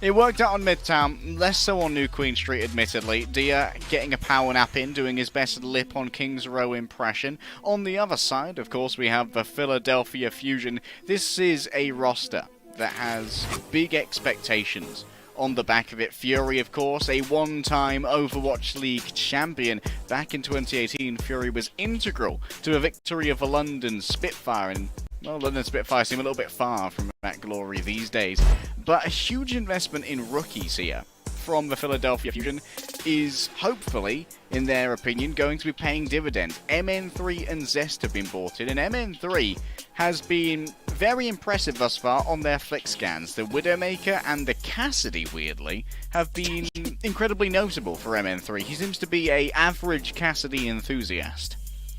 It worked out on Midtown, less so on New Queen Street, admittedly. Dia getting a power nap in, doing his best lip on King's Row impression. On the other side, of course, we have the Philadelphia Fusion. This is a roster that has big expectations on the back of it. Fury, of course, a one-time Overwatch League champion. Back in 2018, Fury was integral to the victory of the London Spitfire, and well, London Spitfire seem a little bit far from that glory these days. But a huge investment in rookies here from the Philadelphia Fusion is hopefully, in their opinion, going to be paying dividends. MN3 and Zest have been brought in, and MN3 has been very impressive thus far on their flick scans. The Widowmaker and the Cassidy, weirdly, have been incredibly notable for MN3. He seems to be an average Cassidy enthusiast.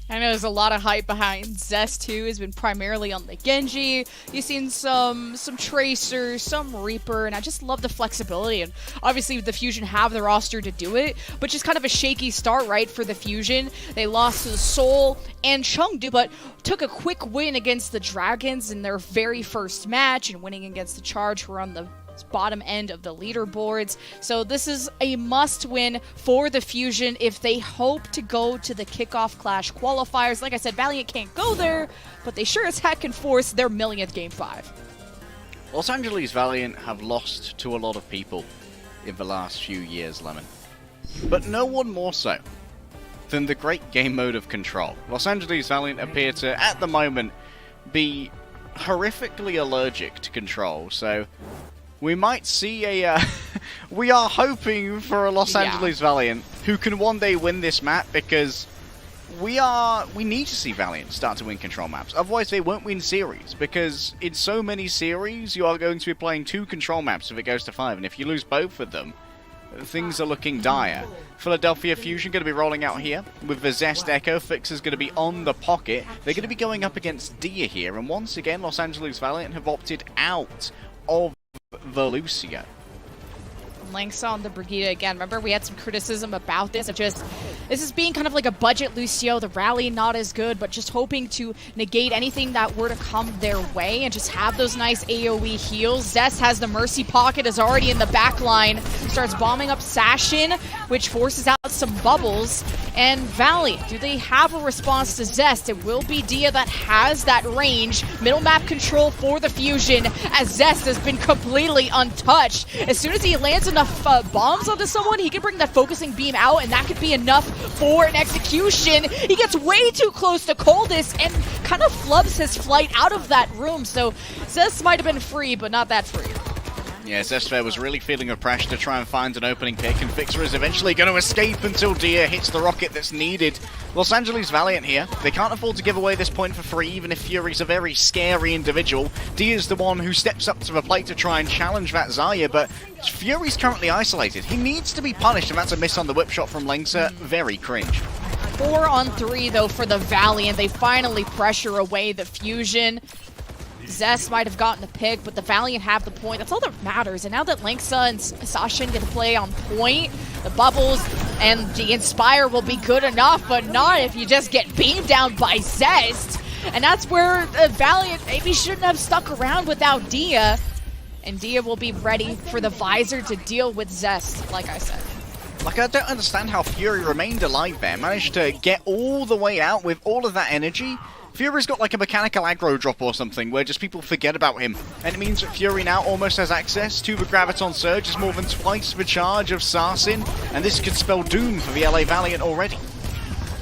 I know there's a lot of hype behind Zest too. Has been primarily on the Genji. You've seen some Tracer, some Reaper, and I just love the flexibility. And obviously the Fusion have the roster to do it, but just kind of a shaky start, right, for the Fusion. They lost to the Seoul and Chengdu, but took a quick win against the Dragons in their very first match, and winning against the Charge, who are on the bottom end of the leaderboards. So this is a must-win for the Fusion if they hope to go to the Kickoff Clash qualifiers. Like I said, Valiant can't go there, but they sure as heck can force their millionth Game 5. Los Angeles Valiant have lost to a lot of people in the last few years, Lemon. But no one more so than the great game mode of Control. Los Angeles Valiant appear to, at the moment, be horrifically allergic to Control, so we might see a... we are hoping for a Los Angeles Valiant who can one day win this map, because we need to see Valiant start to win Control maps. Otherwise they won't win series, because in so many series you are going to be playing 2 Control maps if it goes to 5, and if you lose both of them, things are looking dire. Philadelphia Fusion going to be rolling out here with the Zest Echo. Fixer's going to be on the pocket. They're going to be going up against Dia here, and once again Los Angeles Valiant have opted out of the Lucio. Lynx on the Brigida again. Remember, we had some criticism about this, of just, this is being kind of like a budget Lucio, the rally not as good, but just hoping to negate anything that were to come their way and just have those nice AoE heals. Zest has the Mercy Pocket, is already in the back line, starts bombing up Sashin, which forces out some bubbles. And Valiant, do they have a response to Zest? It will be Dia that has that range. Middle map control for the Fusion, as Zest has been completely untouched. As soon as he lands enough bombs onto someone, he can bring that focusing beam out, and that could be enough for an execution. He gets way too close to Coldest and kind of flubs his flight out of that room. So Zest might have been free, but not that free. Yeah, Zestfair was really feeling the pressure to try and find an opening pick, and Fixer is eventually going to escape until Dia hits the rocket that's needed. Los Angeles Valiant here, they can't afford to give away this point for free, even if Fury's a very scary individual. Dia's the one who steps up to the plate to try and challenge that Zarya, but Fury's currently isolated. He needs to be punished, and that's a miss on the whip shot from Lengsa. Very cringe. 4 on 3 though for the Valiant. They finally pressure away the Fusion. Zest might have gotten the pick, but the Valiant have the point. That's all that matters. And now that Lengsa and Sashin get to play on point, the bubbles and the Inspire will be good enough, but not if you just get beamed down by Zest. And that's where the Valiant maybe shouldn't have stuck around without Dia. And Dia will be ready for the Visor to deal with Zest, like I said. Like, I don't understand how Fury remained alive there. Managed to get all the way out with all of that energy. Fury's got like a mechanical aggro drop or something where just people forget about him. And it means that Fury now almost has access to the Graviton Surge. It's more than twice the charge of Sarsin, and this could spell doom for the LA Valiant already.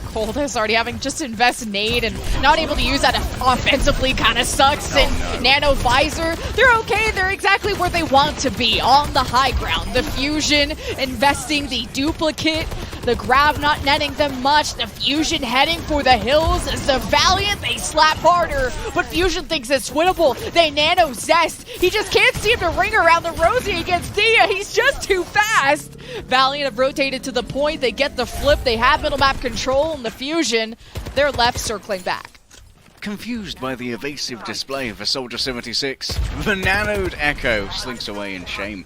Coldest already having just invest nade and not able to use that offensively kind of sucks. And Nano Visor, they're okay. They're exactly where they want to be, on the high ground. The Fusion investing the duplicate. The Grav not netting them much. The Fusion heading for the hills. As the Valiant, they slap harder. But Fusion thinks it's winnable. They nano Zest. He just can't seem to ring around the rosy against Dia. He's just too fast. Valiant have rotated to the point. They get the flip. They have middle map control. And the Fusion, they're left circling back. Confused by the evasive display of a Soldier 76, the nanoed Echo slinks away in shame.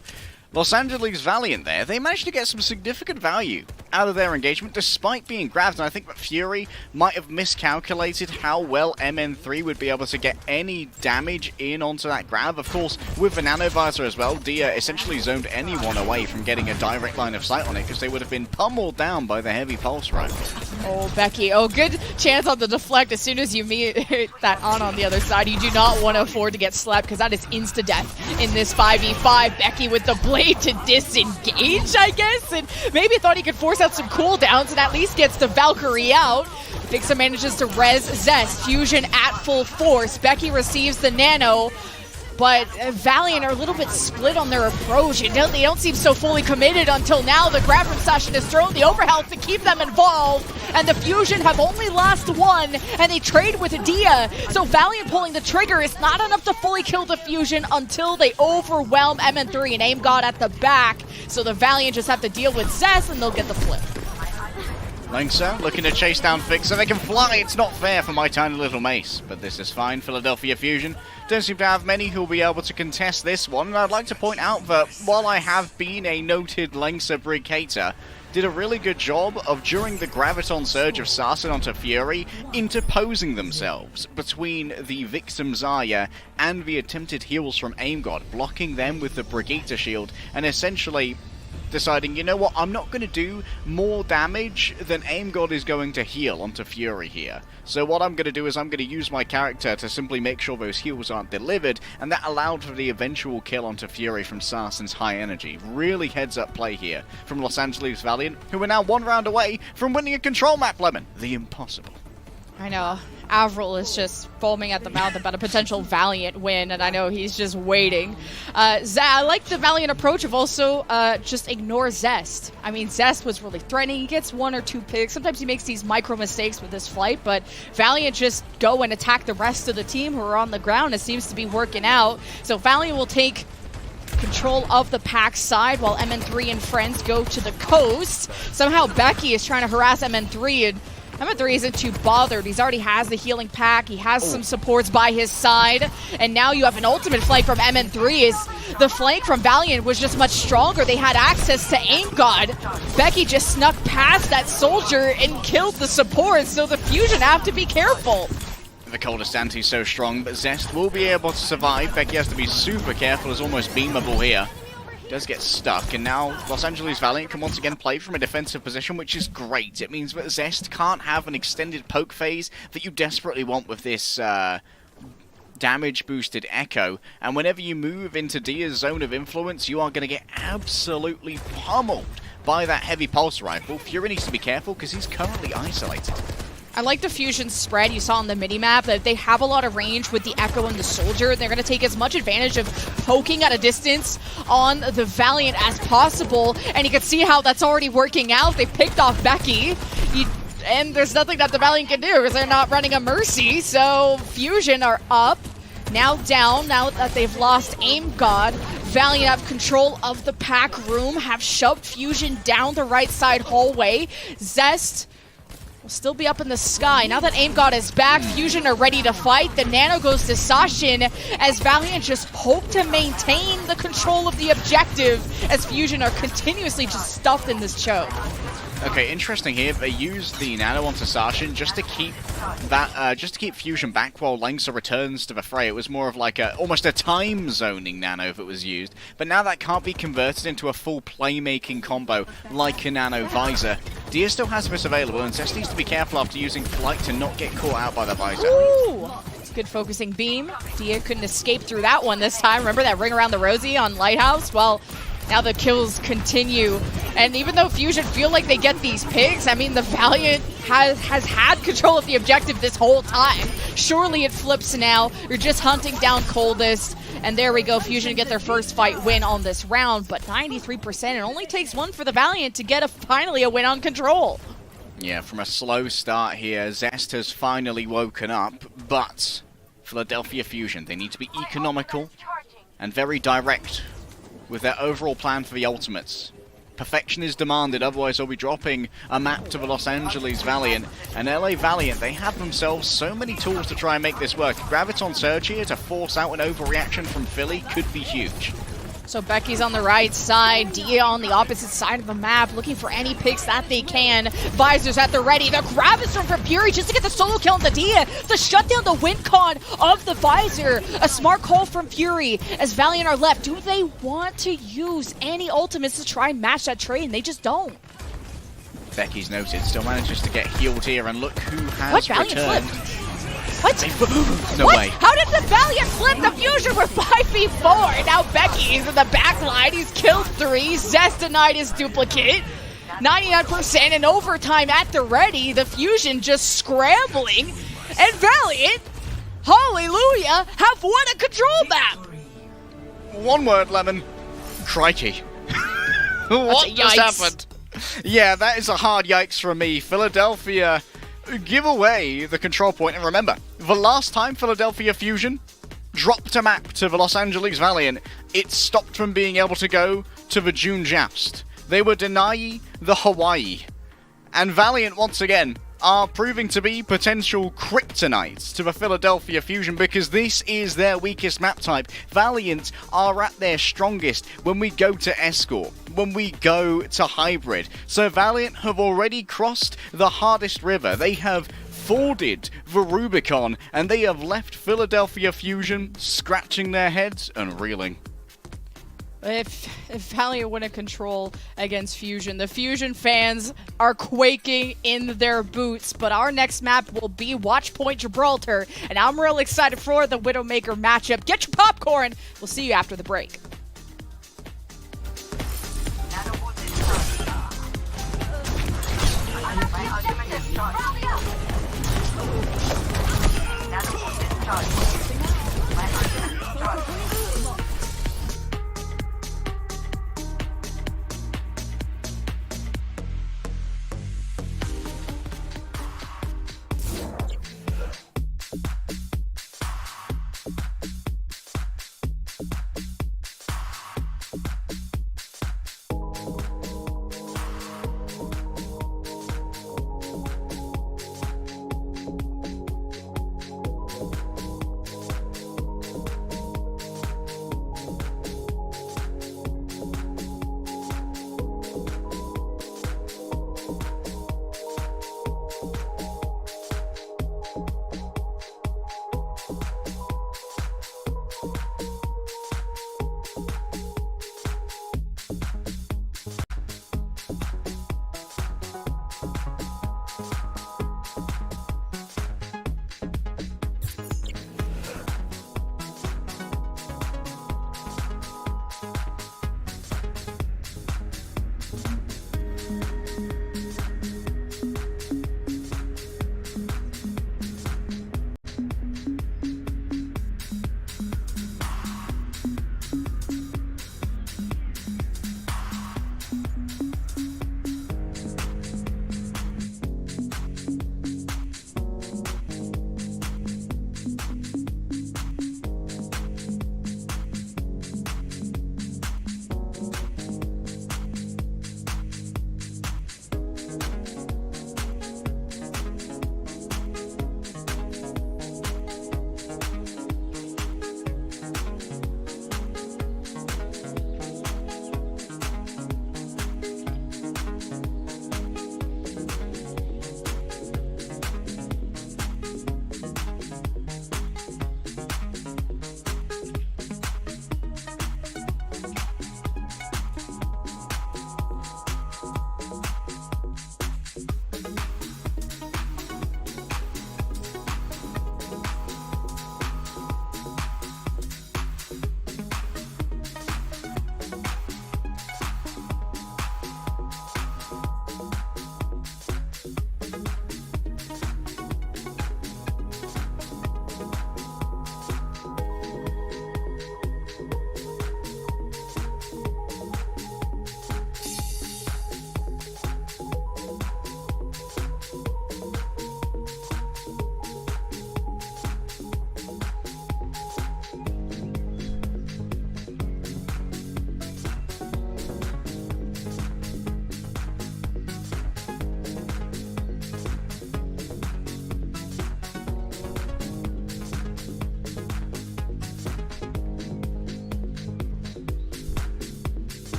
Los Angeles Valiant there, they managed to get some significant value out of their engagement despite being grabbed, and I think that Fury might have miscalculated how well MN3 would be able to get any damage in onto that grab. Of course, with the Nano Visor as well, Dia essentially zoned anyone away from getting a direct line of sight on it because they would have been pummeled down by the heavy pulse rifle. Oh, Becky, good chance on the deflect as soon as you meet that on the other side. You do not want to afford to get slapped because that is insta-death in this 5v5. Becky with the blade to disengage, I guess, and maybe thought he could force out some cooldowns and at least gets the Valkyrie out. Fixa manages to res Zest. Fusion at full force. Becky receives the nano, but Valiant are a little bit split on their approach. They don't seem so fully committed until now. The grab from Sashin is thrown, the overhealth to keep them involved, and the Fusion have only lost one, and they trade with Dia. So Valiant pulling the trigger is not enough to fully kill the Fusion until they overwhelm MN3 and Aim God at the back. So the Valiant just have to deal with Zest, and they'll get the flip. Langsa looking to chase down Fixa. They can fly. It's not fair for my tiny little mace, but this is fine. Philadelphia Fusion don't seem to have many who will be able to contest this one. And I'd like to point out that while I have been a noted Langsa brigator, did a really good job of, during the Graviton Surge of Sarsin onto Fury, interposing themselves between the victim Zarya and the attempted heals from Aim God, blocking them with the Brigitte shield, and essentially deciding, you know what, I'm not going to do more damage than Aim God is going to heal onto Fury here. So what I'm going to do is I'm going to use my character to simply make sure those heals aren't delivered, and that allowed for the eventual kill onto Fury from Sarsin's high energy. Really heads-up play here from Los Angeles Valiant, who are now one round away from winning a control map, Lemon. The impossible. I know. Avril is just foaming at the mouth about a potential Valiant win, and I know he's just waiting. I like the Valiant approach of also just ignore Zest. I mean, Zest was really threatening. He gets one or two picks. Sometimes he makes these micro mistakes with his flight, but Valiant just go and attack the rest of the team who are on the ground. It seems to be working out. So Valiant will take control of the pack side while MN3 and friends go to the coast. Somehow Becky is trying to harass MN3, and MN3 isn't too bothered. He's already has the healing pack. He has some supports by his side. And now you have an ultimate flank from MN3. The flank from Valiant was just much stronger. They had access to Aim God. Becky just snuck past that soldier and killed the support. So the Fusion have to be careful. The coldest anti so strong, but Zest will be able to survive. Becky has to be super careful, is almost beamable here. Does get stuck, and now Los Angeles Valiant can once again play from a defensive position, which is great. It means that Zest can't have an extended poke phase that you desperately want with this damage-boosted Echo, and whenever you move into Dia's zone of influence, you are going to get absolutely pummeled by that heavy pulse rifle. Fury needs to be careful because he's currently isolated. I like the Fusion spread you saw on the minimap, that they have a lot of range with the Echo and the Soldier. They're going to take as much advantage of poking at a distance on the Valiant as possible, and you can see how that's already working out. They picked off Becky, and there's nothing that the Valiant can do because they're not running a Mercy, so Fusion are up, now down, now that they've lost Aim God. Valiant have control of the pack room, have shoved Fusion down the right side hallway. Zest will still be up in the sky. Now that Aim God is back, Fusion are ready to fight. The Nano goes to Sashin as Valiant just poke to maintain the control of the objective as Fusion are continuously just stuffed in this choke. Okay, interesting here. They use the Nano onto Sashin just to keep that, just to keep Fusion back while Langsa returns to the fray. It was more of like almost a time zoning Nano if it was used. But now that can't be converted into a full playmaking combo like a Nano Visor. Dia still has this available, and Zest needs to be careful after using Flight to not get caught out by the Visor. Ooh! Good focusing beam. Dia couldn't escape through that one this time. Remember that ring around the Rosie on Lighthouse? Well, now the kills continue. And even though Fusion feel like they get these picks, I mean, the Valiant has had control of the objective this whole time. Surely it flips now. You're just hunting down Coldest. And there we go. Fusion get their first fight win on this round. But 93%, it only takes one for the Valiant to get finally a win on Control. Yeah, from a slow start here, Zest has finally woken up, but Philadelphia Fusion, they need to be economical and very direct with their overall plan for the ultimates. Perfection is demanded, otherwise they'll be dropping a map to the Los Angeles Valiant. And LA Valiant, they have themselves so many tools to try and make this work. Graviton Surge here to force out an overreaction from Philly could be huge. So Becky's on the right side, Dia on the opposite side of the map, looking for any picks that they can. Visors at the ready. The grab is from Fury just to get the solo kill on the Dia. The shutdown, the win con of the Visor. A smart call from Fury as Valiant are left. Do they want to use any ultimates to try and match that trade? And they just don't. Becky's noted, still manages to get healed here, and look who has What? Valiant returned. flipped. What? No what? way. How did the Valiant flip the Fusion for 5v4? Now Becky's in the back line. He's killed 3. Zest denied his duplicate. 99% in overtime at the ready. The Fusion just scrambling. And Valiant, hallelujah, have won a Control map. One word, Lemon. Crikey. What just happened? Yeah, that is a hard yikes from me. Philadelphia give away the control point. And remember, the last time Philadelphia Fusion dropped a map to the Los Angeles Valiant, it stopped from being able to go to the June Joust. They were denying the Hawaii. And Valiant, once again, are proving to be potential kryptonites to the Philadelphia Fusion because this is their weakest map type. Valiant are at their strongest when we go to Escort, when we go to Hybrid. So Valiant have already crossed the hardest river. They have forded the Rubicon, and they have left Philadelphia Fusion scratching their heads and reeling. If Valiant win a Control against Fusion, the Fusion fans are quaking in their boots. But our next map will be Watchpoint Gibraltar, and I'm real excited for the Widowmaker matchup. Get your popcorn. We'll see you after the break.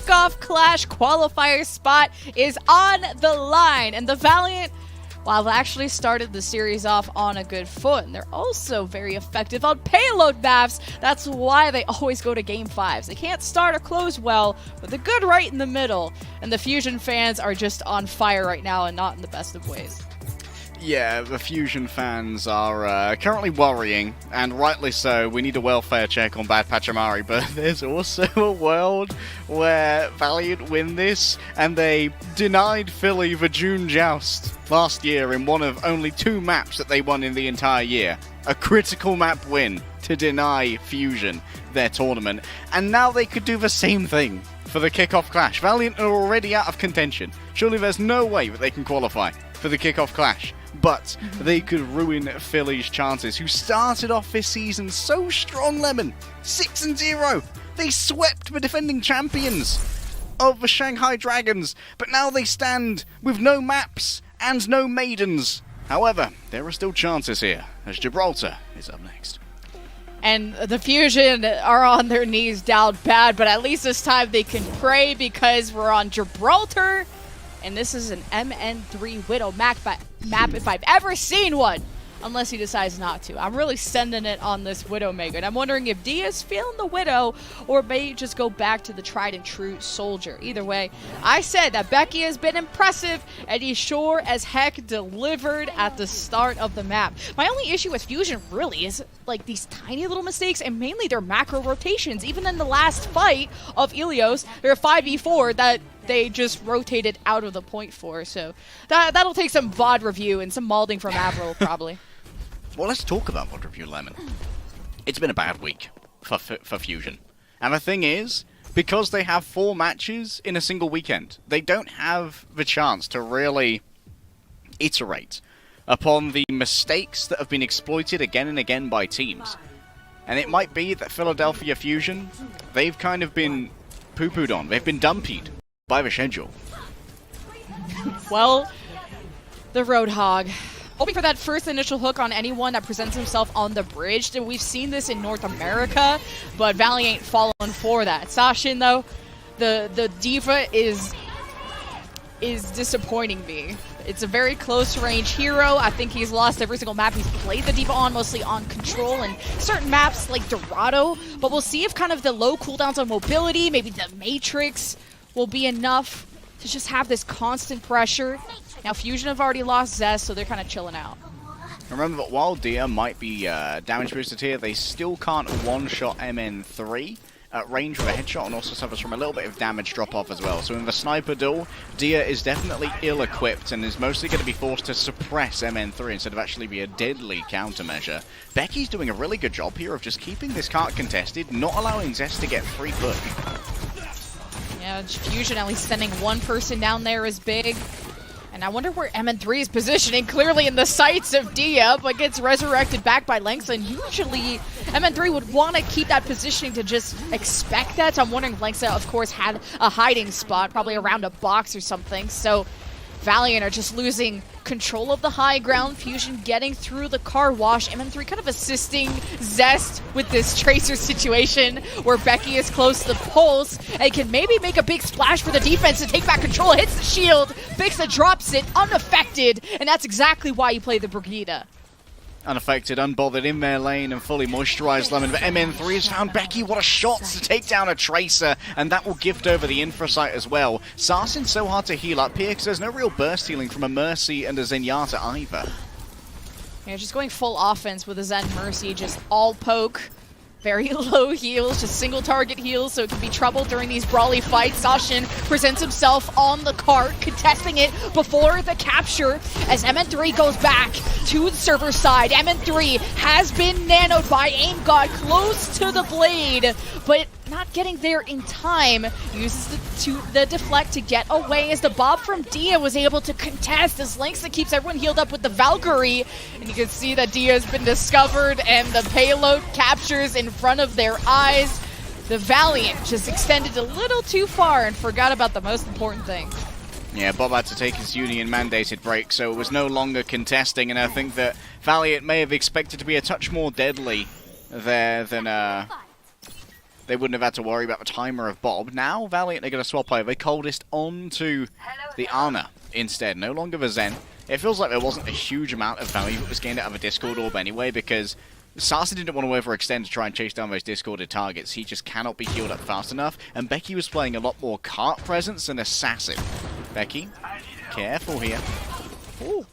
Kickoff Clash qualifier spot is on the line. And the Valiant, well, have actually started the series off on a good foot. And they're also very effective on payload maps. That's why they always go to Game 5s. They can't start or close well, but they're good right in the middle. And the Fusion fans are just on fire right now and not in the best of ways. Yeah, the Fusion fans are currently worrying, and rightly so. We need a welfare check on Bad Pachamari, but there's also a world where Valiant win this, and they denied Philly the June Joust last year in one of only 2 maps that they won in the entire year. A critical map win to deny Fusion their tournament, and now they could do the same thing for the Kickoff Clash. Valiant are already out of contention. Surely there's no way that they can qualify for the Kickoff Clash. But they could ruin Philly's chances, who started off this season so strong, Lemon. 6-0. They swept the defending champions of the Shanghai Dragons, but now they stand with no maps and no maidens. However, there are still chances here, as Gibraltar is up next. And the Fusion are on their knees down bad, but at least this time they can pray because we're on Gibraltar. And this is an MN3 Widow map if I've ever seen one. Unless he decides not to. I'm really sending it on this Widowmaker. And I'm wondering if Dia's feeling the Widow or may just go back to the tried and true Soldier. Either way, I said that Becky has been impressive and he sure as heck delivered at the start of the map. My only issue with Fusion really is like these tiny little mistakes and mainly their macro rotations. Even in the last fight of Ilios, there are 5v4 that they just rotated out of the point for. So that'll take some VOD review and some molding from Avril probably. Well, let's talk about VOD review, Lemon. It's been a bad week for Fusion. And the thing is, because they have 4 matches in a single weekend, they don't have the chance to really iterate upon the mistakes that have been exploited again and again by teams. And it might be that Philadelphia Fusion, they've kind of been poo-pooed on. They've been dumpied by the schedule. Well, the Roadhog. Hoping for that first initial hook on anyone that presents himself on the bridge. And we've seen this in North America, but Valiant ain't falling for that. Sashin, though, the D.Va is disappointing me. It's a very close-range hero. I think he's lost every single map he's played the D.Va on, mostly on Control and certain maps like Dorado. But we'll see if kind of the low cooldowns on mobility, maybe the Matrix, will be enough to just have this constant pressure. Now, Fusion have already lost Zest, so they're kind of chilling out. Remember that while Dia might be damage boosted here, they still can't one-shot MN3 at range with a headshot and also suffers from a little bit of damage drop-off as well. So in the sniper duel, Dia is definitely ill-equipped and is mostly going to be forced to suppress MN3 instead of actually be a deadly countermeasure. Becky's doing a really good job here of just keeping this cart contested, not allowing Zest to get free push. Yeah, Fusion at least sending one person down there is big. And I wonder where MN3 is positioning, clearly in the sights of Dia, but gets resurrected back by Lengsa. Usually, MN3 would want to keep that positioning to just expect that. So I'm wondering if Lengsa, of course, had a hiding spot, probably around a box or something. So Valiant are just losing control of the high ground. Fusion getting through the car wash. MN3 kind of assisting Zest with this Tracer situation where Becky is close to the pulse and can maybe make a big splash for the defense to take back control. Hits the shield, Bixa drops it unaffected, and that's exactly why you play the Brigida. Unaffected, unbothered in their lane and fully moisturized Lemon, but MN3 has found Becky. What a shot to take down a Tracer, and that will gift over the infra site as well. Sarsin's so hard to heal up here because there's no real burst healing from a Mercy and a Zenyatta either. Yeah, just going full offense with a Zen Mercy, just all poke. Very low heals, just single target heals, so it can be trouble during these brawly fights. Sashin presents himself on the cart, contesting it before the capture as MN3 goes back to the server side. MN3 has been nanoed by Aim God close to the blade, but not getting there in time. Uses the deflect to get away as the Bob from Dia was able to contest as Lengsa keeps everyone healed up with the Valkyrie. And you can see that Dia has been discovered and the payload captures in front of their eyes. The Valiant just extended a little too far and forgot about the most important thing. Yeah, Bob had to take his union-mandated break, so it was no longer contesting, and I think that Valiant may have expected to be a touch more deadly there than they wouldn't have had to worry about the timer of Bob. Now Valiant are going to swap over Coldest onto the Ana instead, no longer the Zen. It feels like there wasn't a huge amount of value that was gained out of a Discord Orb anyway, because Sasa didn't want to overextend to try and chase down those discorded targets. He just cannot be healed up fast enough, and Becky was playing a lot more cart presence than assassin. Becky, careful here. Ooh.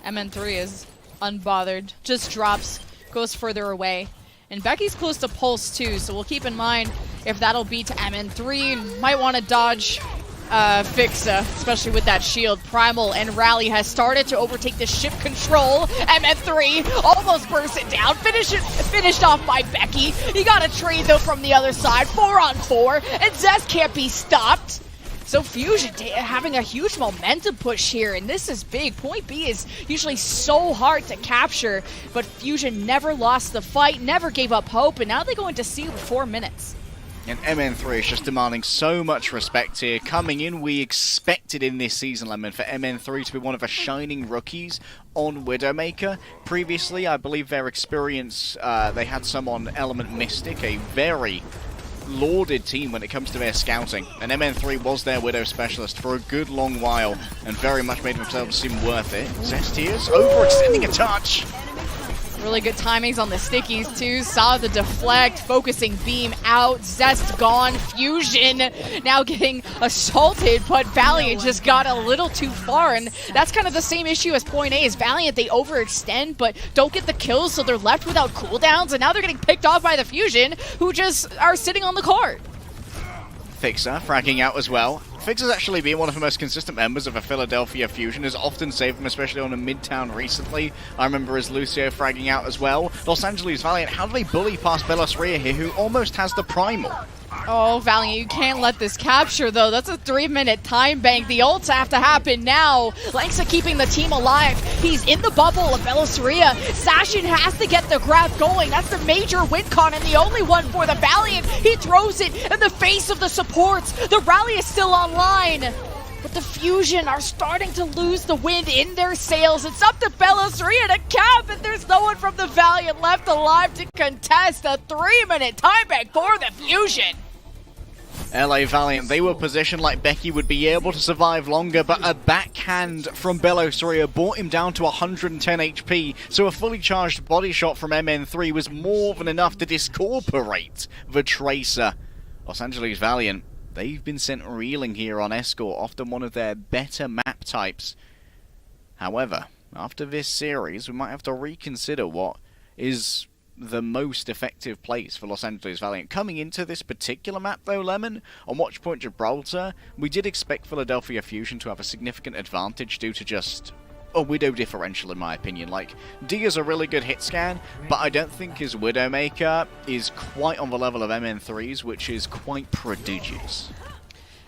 MN3 is unbothered, just drops, goes further away. And Becky's close to Pulse too, so we'll keep in mind if that'll be to MN3. Might want to dodge Fixa, especially with that shield. Primal and Rally has started to overtake the ship control. MN3 almost bursts it down, finished off by Becky. He got a trade though from the other side, 4-on-4, and Zest can't be stopped. So Fusion having a huge momentum push here, and this is big. Point B is usually so hard to capture, but Fusion never lost the fight, never gave up hope, and now they go into C with 4 minutes. And MN3 is just demanding so much respect here. Coming in, we expected in this season, Lemon, for MN3 to be one of the shining rookies on Widowmaker. Previously, I believe their experience, they had some on Element Mystic, a very lauded team when it comes to their scouting. And MN3 was their Widow specialist for a good long while, and very much made themselves seem worth it. Zestiers overextending a touch. Really good timings on the stickies too. Saw the deflect, focusing beam out. Zest gone. Fusion now getting assaulted, but Valiant just got a little too far, and that's kind of the same issue as Point A. Is Valiant, they overextend but don't get the kills, so they're left without cooldowns, and now they're getting picked off by the Fusion, who just are sitting on the card. Fixer fragging out as well. Fixer's actually been one of the most consistent members of a Philadelphia Fusion, has often saved them, especially on a Midtown recently. I remember as Lucio fragging out as well. Los Angeles Valiant, how do they bully past Bellasaria here, who almost has the Primal? Oh, Valiant, you can't let this capture, though. That's a 3-minute time bank. The ults have to happen now. Lexa keeping the team alive. He's in the bubble of Bellasaria. Sashin has to get the grab going. That's the major win con and the only one for the Valiant. He throws it in the face of the supports. The rally is still online. But the Fusion are starting to lose the wind in their sails. It's up to Bellasaria to cap, and there's no one from the Valiant left alive to contest. A 3-minute time bank for the Fusion. LA Valiant, they were positioned like Becky would be able to survive longer, but a backhand from Bellasaria brought him down to 110 HP, so a fully charged body shot from MN3 was more than enough to discorporate the Tracer. Los Angeles Valiant, they've been sent reeling here on Escort, often one of their better map types. However, after this series, we might have to reconsider what is the most effective place for Los Angeles Valiant. Coming into this particular map though, Lemon, on Watchpoint Gibraltar, we did expect Philadelphia Fusion to have a significant advantage due to just a Widow differential in my opinion. Like, D is a really good hit scan, but I don't think his Widowmaker is quite on the level of MN3's, which is quite prodigious.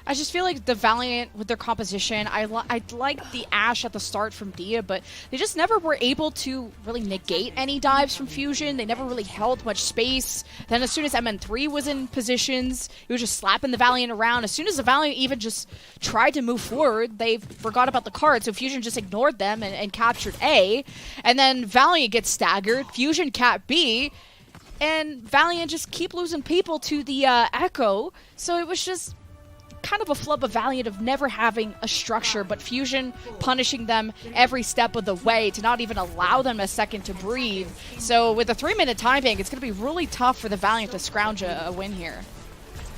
I just feel like the Valiant, with their composition, I like the Ashe at the start from Dia, but they just never were able to really negate any dives from Fusion. They never really held much space. Then as soon as MN3 was in positions, he was just slapping the Valiant around. As soon as the Valiant even just tried to move forward, they forgot about the card, so Fusion just ignored them and captured A. And then Valiant gets staggered, Fusion cap B, and Valiant just keep losing people to the Echo. So it was just kind of a flub of Valiant of never having a structure, but Fusion punishing them every step of the way to not even allow them a second to breathe. So with a 3-minute time bank, it's going to be really tough for the Valiant to scrounge a win here.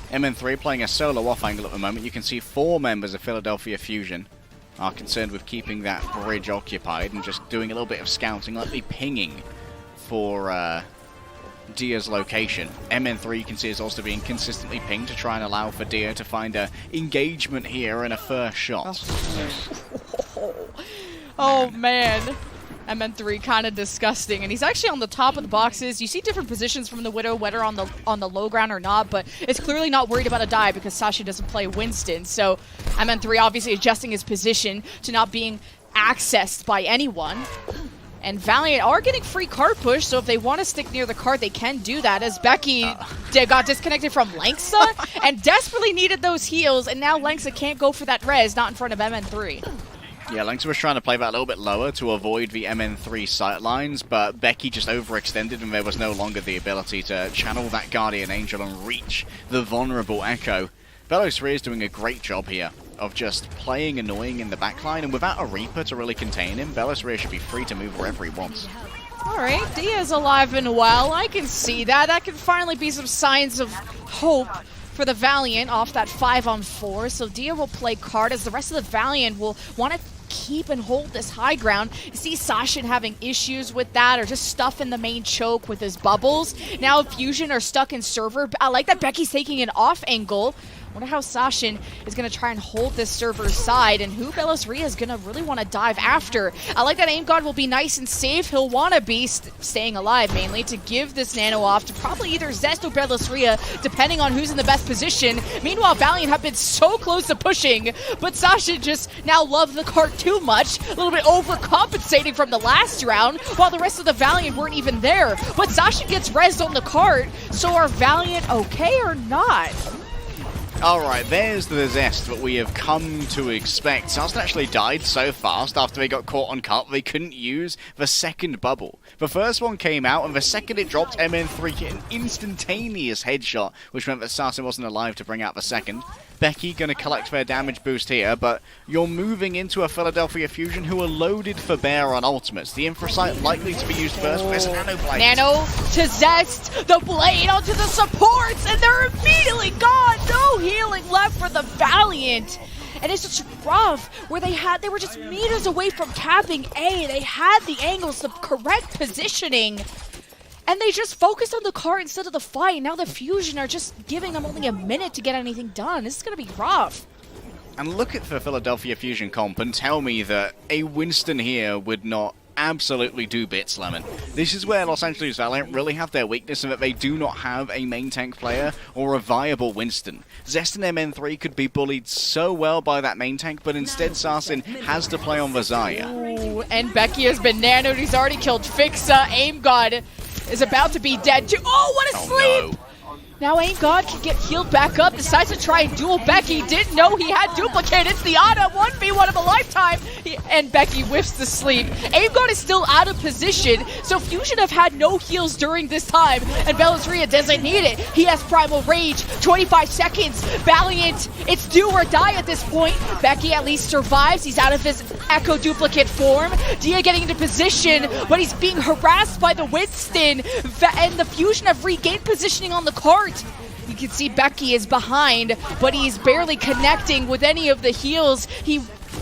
MN3 playing a solo off angle at the moment. You can see 4 members of Philadelphia Fusion are concerned with keeping that bridge occupied and just doing a little bit of scouting, likely pinging for Dia's location. MN3 you can see is also being consistently pinged to try and allow for Dia to find a engagement here and a first shot. Oh man. MN3 kind of disgusting, and he's actually on the top of the boxes. You see different positions from the Widow, whether on the low ground or not, but it's clearly not worried about a dive because Sasha doesn't play Winston. So MN3 obviously adjusting his position to not being accessed by anyone. And Valiant are getting free card push, so if they want to stick near the card, they can do that, as Becky got disconnected from Lexa and desperately needed those heals, and now Lexa can't go for that res, not in front of MN3. Yeah, Lynx was trying to play that a little bit lower to avoid the MN3 sightlines, but Becky just overextended and there was no longer the ability to channel that Guardian Angel and reach the vulnerable Echo. Velos is doing a great job here of just playing annoying in the backline, and without a Reaper to really contain him, Velos should be free to move wherever he wants. Alright, Dia's alive and well. I can see that. That can finally be some signs of hope for the Valiant off that 5-on-4. So Dia will play card as the rest of the Valiant will want to keep and hold this high ground. You see Sashin having issues with that, or just stuff in the main choke with his bubbles. Now Fusion are stuck in server. I like that Becky's taking an off angle. Wonder how Sashin is going to try and hold this server's side, and who Velos is going to really want to dive after. I like that Aim God will be nice and safe. He'll want to be staying alive, mainly, to give this nano off to probably either Zest or Velos, depending on who's in the best position. Meanwhile, Valiant have been so close to pushing, but Sashin just now loves the cart too much, a little bit overcompensating from the last round, while the rest of the Valiant weren't even there. But Sashin gets rezzed on the cart, so are Valiant okay or not? Alright, there's the Zest that we have come to expect. Sarsen actually died so fast after they got caught on cut they couldn't use the second bubble. The first one came out, and the second it dropped, MN3 hit an instantaneous headshot, which meant that Sarsen wasn't alive to bring out the second. Becky gonna collect their damage boost here, but you're moving into a Philadelphia Fusion who are loaded for bear on ultimates. The Infrasight likely to be used first, but there's a Nano Blade. Nano to Zest, the blade onto the supports, and they're immediately gone! No healing left for the Valiant! And it's just rough, where they were just meters away from capping A. They had the angles, the correct positioning, and they just focused on the cart instead of the fight. Now the Fusion are just giving them only a minute to get anything done. This is going to be rough. And look at the Philadelphia Fusion comp and tell me that a Winston here would not absolutely do bits, Lemon. This is where Los Angeles Valiant really have their weakness in that they do not have a main tank player or a viable Winston. Zest and MN3 could be bullied so well by that main tank, but instead Sarsen has to play on the Zarya. Ooh, and Becky has been nanoed. He's already killed Fixa. Aim God is about to be dead too. Oh, what a sleep! No. Now Aim God can get healed back up, decides to try and duel Becky. Didn't know he had duplicate. It's the Ana, 1v1 of a lifetime. And Becky whiffs the sleep. Aim God is still out of position, so Fusion have had no heals during this time, and Velos doesn't need it. He has Primal Rage, 25 seconds. Valiant, it's do or die at this point. Becky at least survives. He's out of his Echo duplicate form. Dia getting into position, but he's being harassed by the Winston, and the Fusion have regained positioning on the cart. You can see Becky is behind, but he's barely connecting with any of the heals he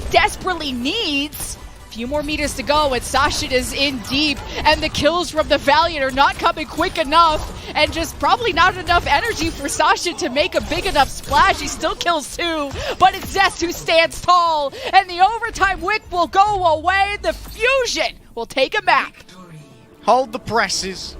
desperately needs. A few more meters to go, and Sashin is in deep, and the kills from the Valiant are not coming quick enough, and just probably not enough energy for Sashin to make a big enough splash. He still kills two, but it's Zest who stands tall, and the overtime wick will go away. The Fusion will take a map. Hold the presses.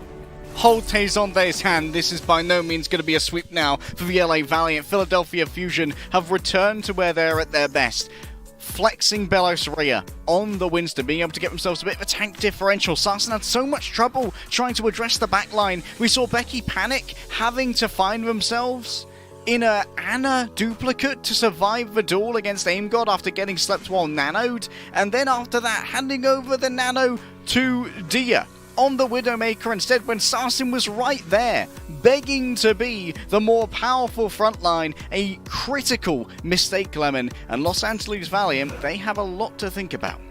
Hold Tezonde's hand. This is by no means going to be a sweep now for the LA Valiant. Philadelphia Fusion have returned to where they're at their best. Flexing Belos on the Winston, being able to get themselves a bit of a tank differential. Sarsen had so much trouble trying to address the backline. We saw Becky panic, having to find themselves in a Ana duplicate to survive the duel against Aim God after getting slept while nanoed, and then after that handing over the nano to Dia on the Widowmaker instead, when Sarsen was right there, begging to be the more powerful frontline. A critical mistake, Lemon, and Los Angeles Valiant, they have a lot to think about.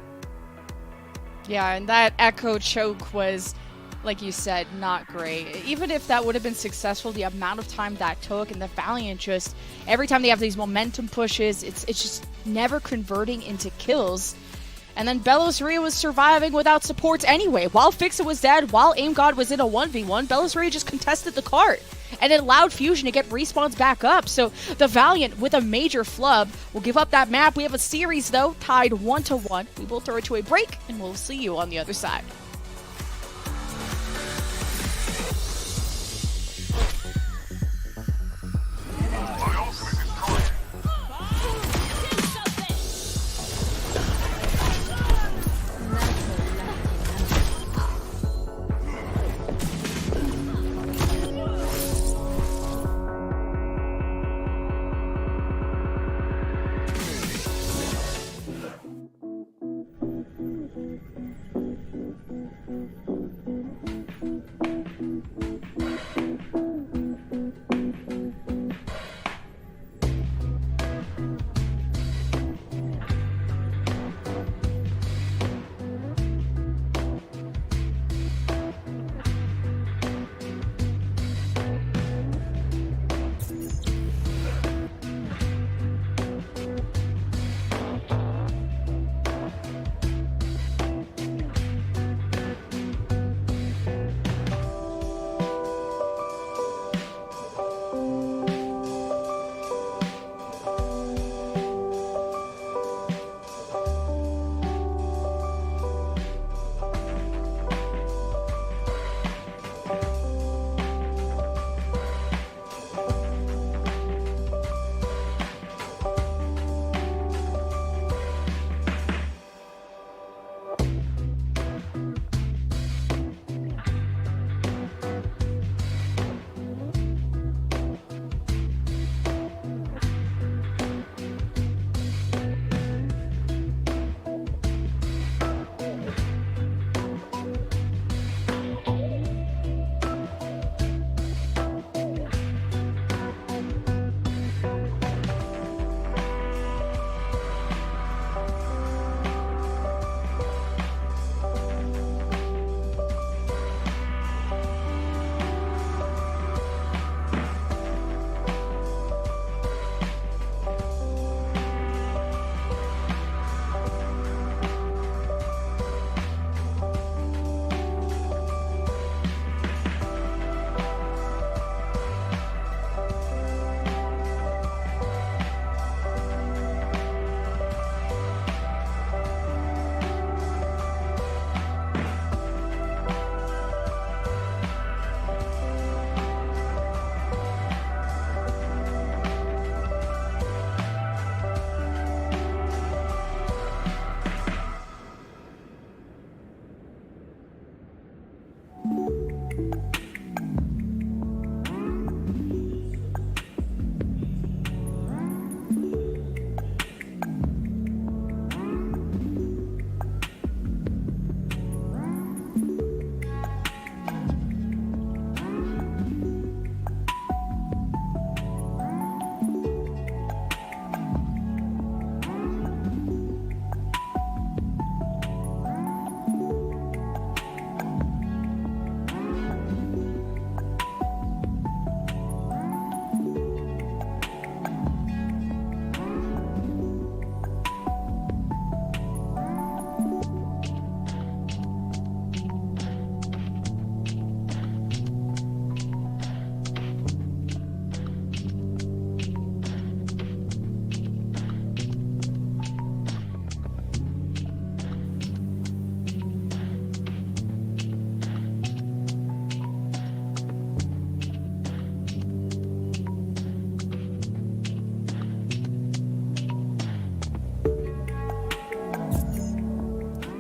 Yeah, and that Echo choke was, like you said, not great. Even if that would have been successful, the amount of time that took, and the Valiant just, every time they have these momentum pushes, it's just never converting into kills. And then Velos was surviving without supports anyway. While Fixa was dead, while Aim God was in a 1v1, Velos just contested the cart. And it allowed Fusion to get respawns back up. So the Valiant, with a major flub, will give up that map. We have a series, though, tied 1-1. We will throw it to a break, and we'll see you on the other side.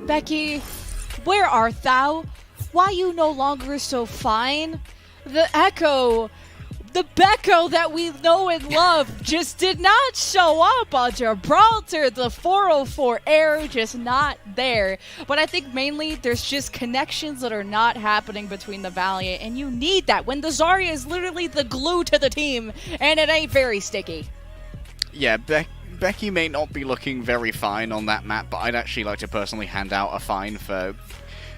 Becky, where art thou? Why you no longer so fine? The Echo, the Becco that we know and love just did not show up on Gibraltar. The 404 air just not there. But I think mainly there's just connections that are not happening between the Valiant, and you need that when the Zarya is literally the glue to the team, and it ain't very sticky. Yeah, Becky may not be looking very fine on that map, but I'd actually like to personally hand out a fine for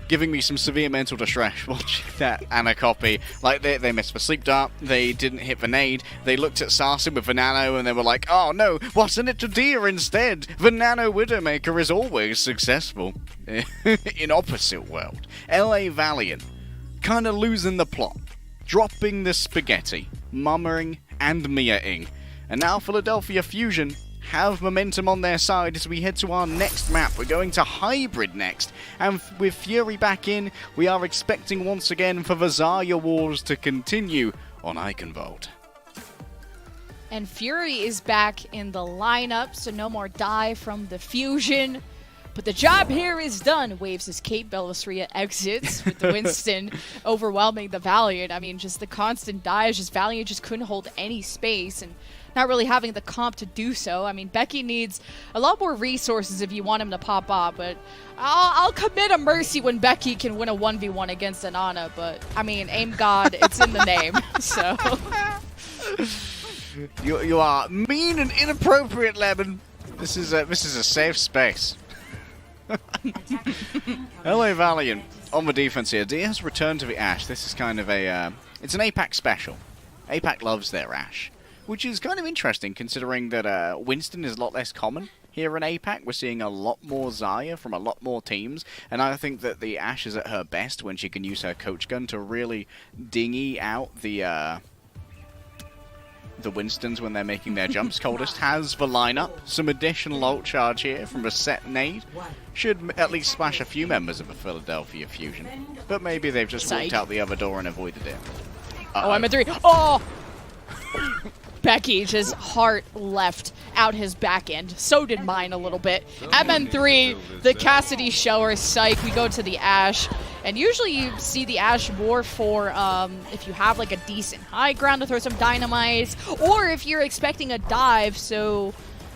giving me some severe mental distress watching that Ana copy. Like, they missed the sleep dart, they didn't hit the nade, they looked at Sarsin with the nano and they were like, oh no, what's in it to deer instead? The nano Widowmaker is always successful. In opposite world. LA Valiant, kind of losing the plot, dropping the spaghetti, mummering and meaing. And now Philadelphia Fusion have momentum on their side as we head to our next map. We're going to Hybrid next, and with Fury back in, we are expecting once again for the Zarya Wars to continue on Eichenwald. And Fury is back in the lineup, so no more die from the Fusion. But the job here is done. Waves as Kate Bellasria exits with the Winston overwhelming the Valiant. I mean, just the constant dives, just Valiant just couldn't hold any space, and not really having the comp to do so. I mean, Becky needs a lot more resources if you want him to pop off, but I'll commit a Mercy when Becky can win a 1v1 against an Ana, but, I mean, aim God, it's in the name, so. You are mean and inappropriate, Lemon. This is a safe space. LA Valiant on the defense here. Diaz returned to the Ashe. This is kind of a, it's an APAC special. APAC loves their Ashe, which is kind of interesting considering that Winston is a lot less common here in APAC. We're seeing a lot more Zarya from a lot more teams, and I think that the Ashe is at her best when she can use her coach gun to really dingy out the Winstons when they're making their jumps. Coldest has the lineup. Some additional ult charge here from a set nade. Should at least smash a few members of the Philadelphia Fusion. But maybe they've just walked out the other door and avoided it. Oh, I'm at 3. Oh! Becky just heart left out his back end. So did mine a little bit. MN3, the Cassidy shower, psych. We go to the Ashe. And usually you see the Ashe more for if you have like a decent high ground to throw some dynamites, or if you're expecting a dive, so.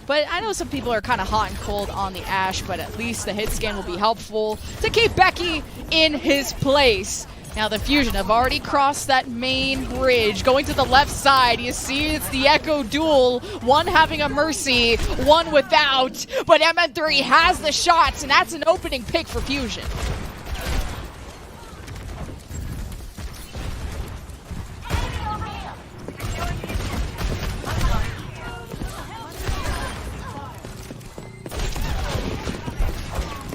But I know some people are kind of hot and cold on the Ashe, but at least the hit scan will be helpful to keep Becky in his place. Now the Fusion have already crossed that main bridge. Going to the left side, you see it's the Echo duel. One having a Mercy, one without. But MN3 has the shots, and that's an opening pick for Fusion.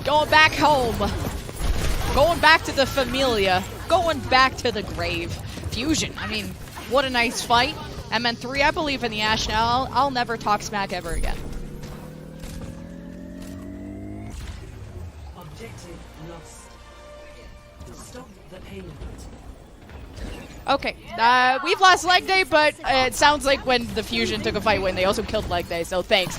Going back home. Going back to the Familia. Going back to the grave. Fusion, I mean, what a nice fight. MN3, I believe in the Ashe now. I'll never talk smack ever again. Objective lost. Stop the payload. Okay, we've lost leg day, but it sounds like when the Fusion took a fight win, they also killed leg day, so thanks.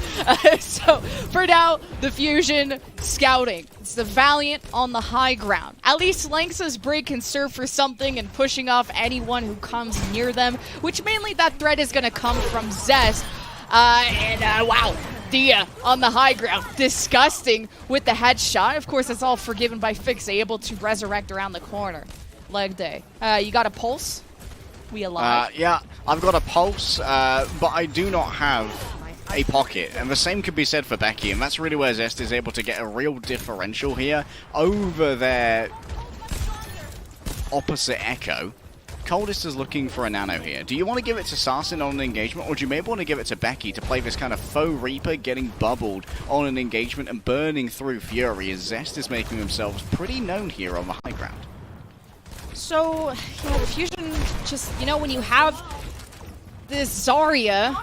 So, for now, the Fusion scouting. It's the Valiant on the high ground. At least Lanxa's break can serve for something and pushing off anyone who comes near them, which mainly that threat is going to come from Zest. Wow. Dia on the high ground. Disgusting with the headshot. Of course, that's all forgiven by Fix, able to resurrect around the corner. Leg day. You got a pulse? We alive? Yeah, I've got a pulse, but I do not have a pocket. And the same could be said for Becky, and that's really where Zest is able to get a real differential here over their opposite Echo. Coldest is looking for a nano here. Do you want to give it to Sarsin on an engagement, or do you maybe want to give it to Becky to play this kind of faux Reaper, getting bubbled on an engagement and burning through Fury, as Zest is making themselves pretty known here on the high ground? So, yeah, the Fusion just, you know, when you have this Zarya,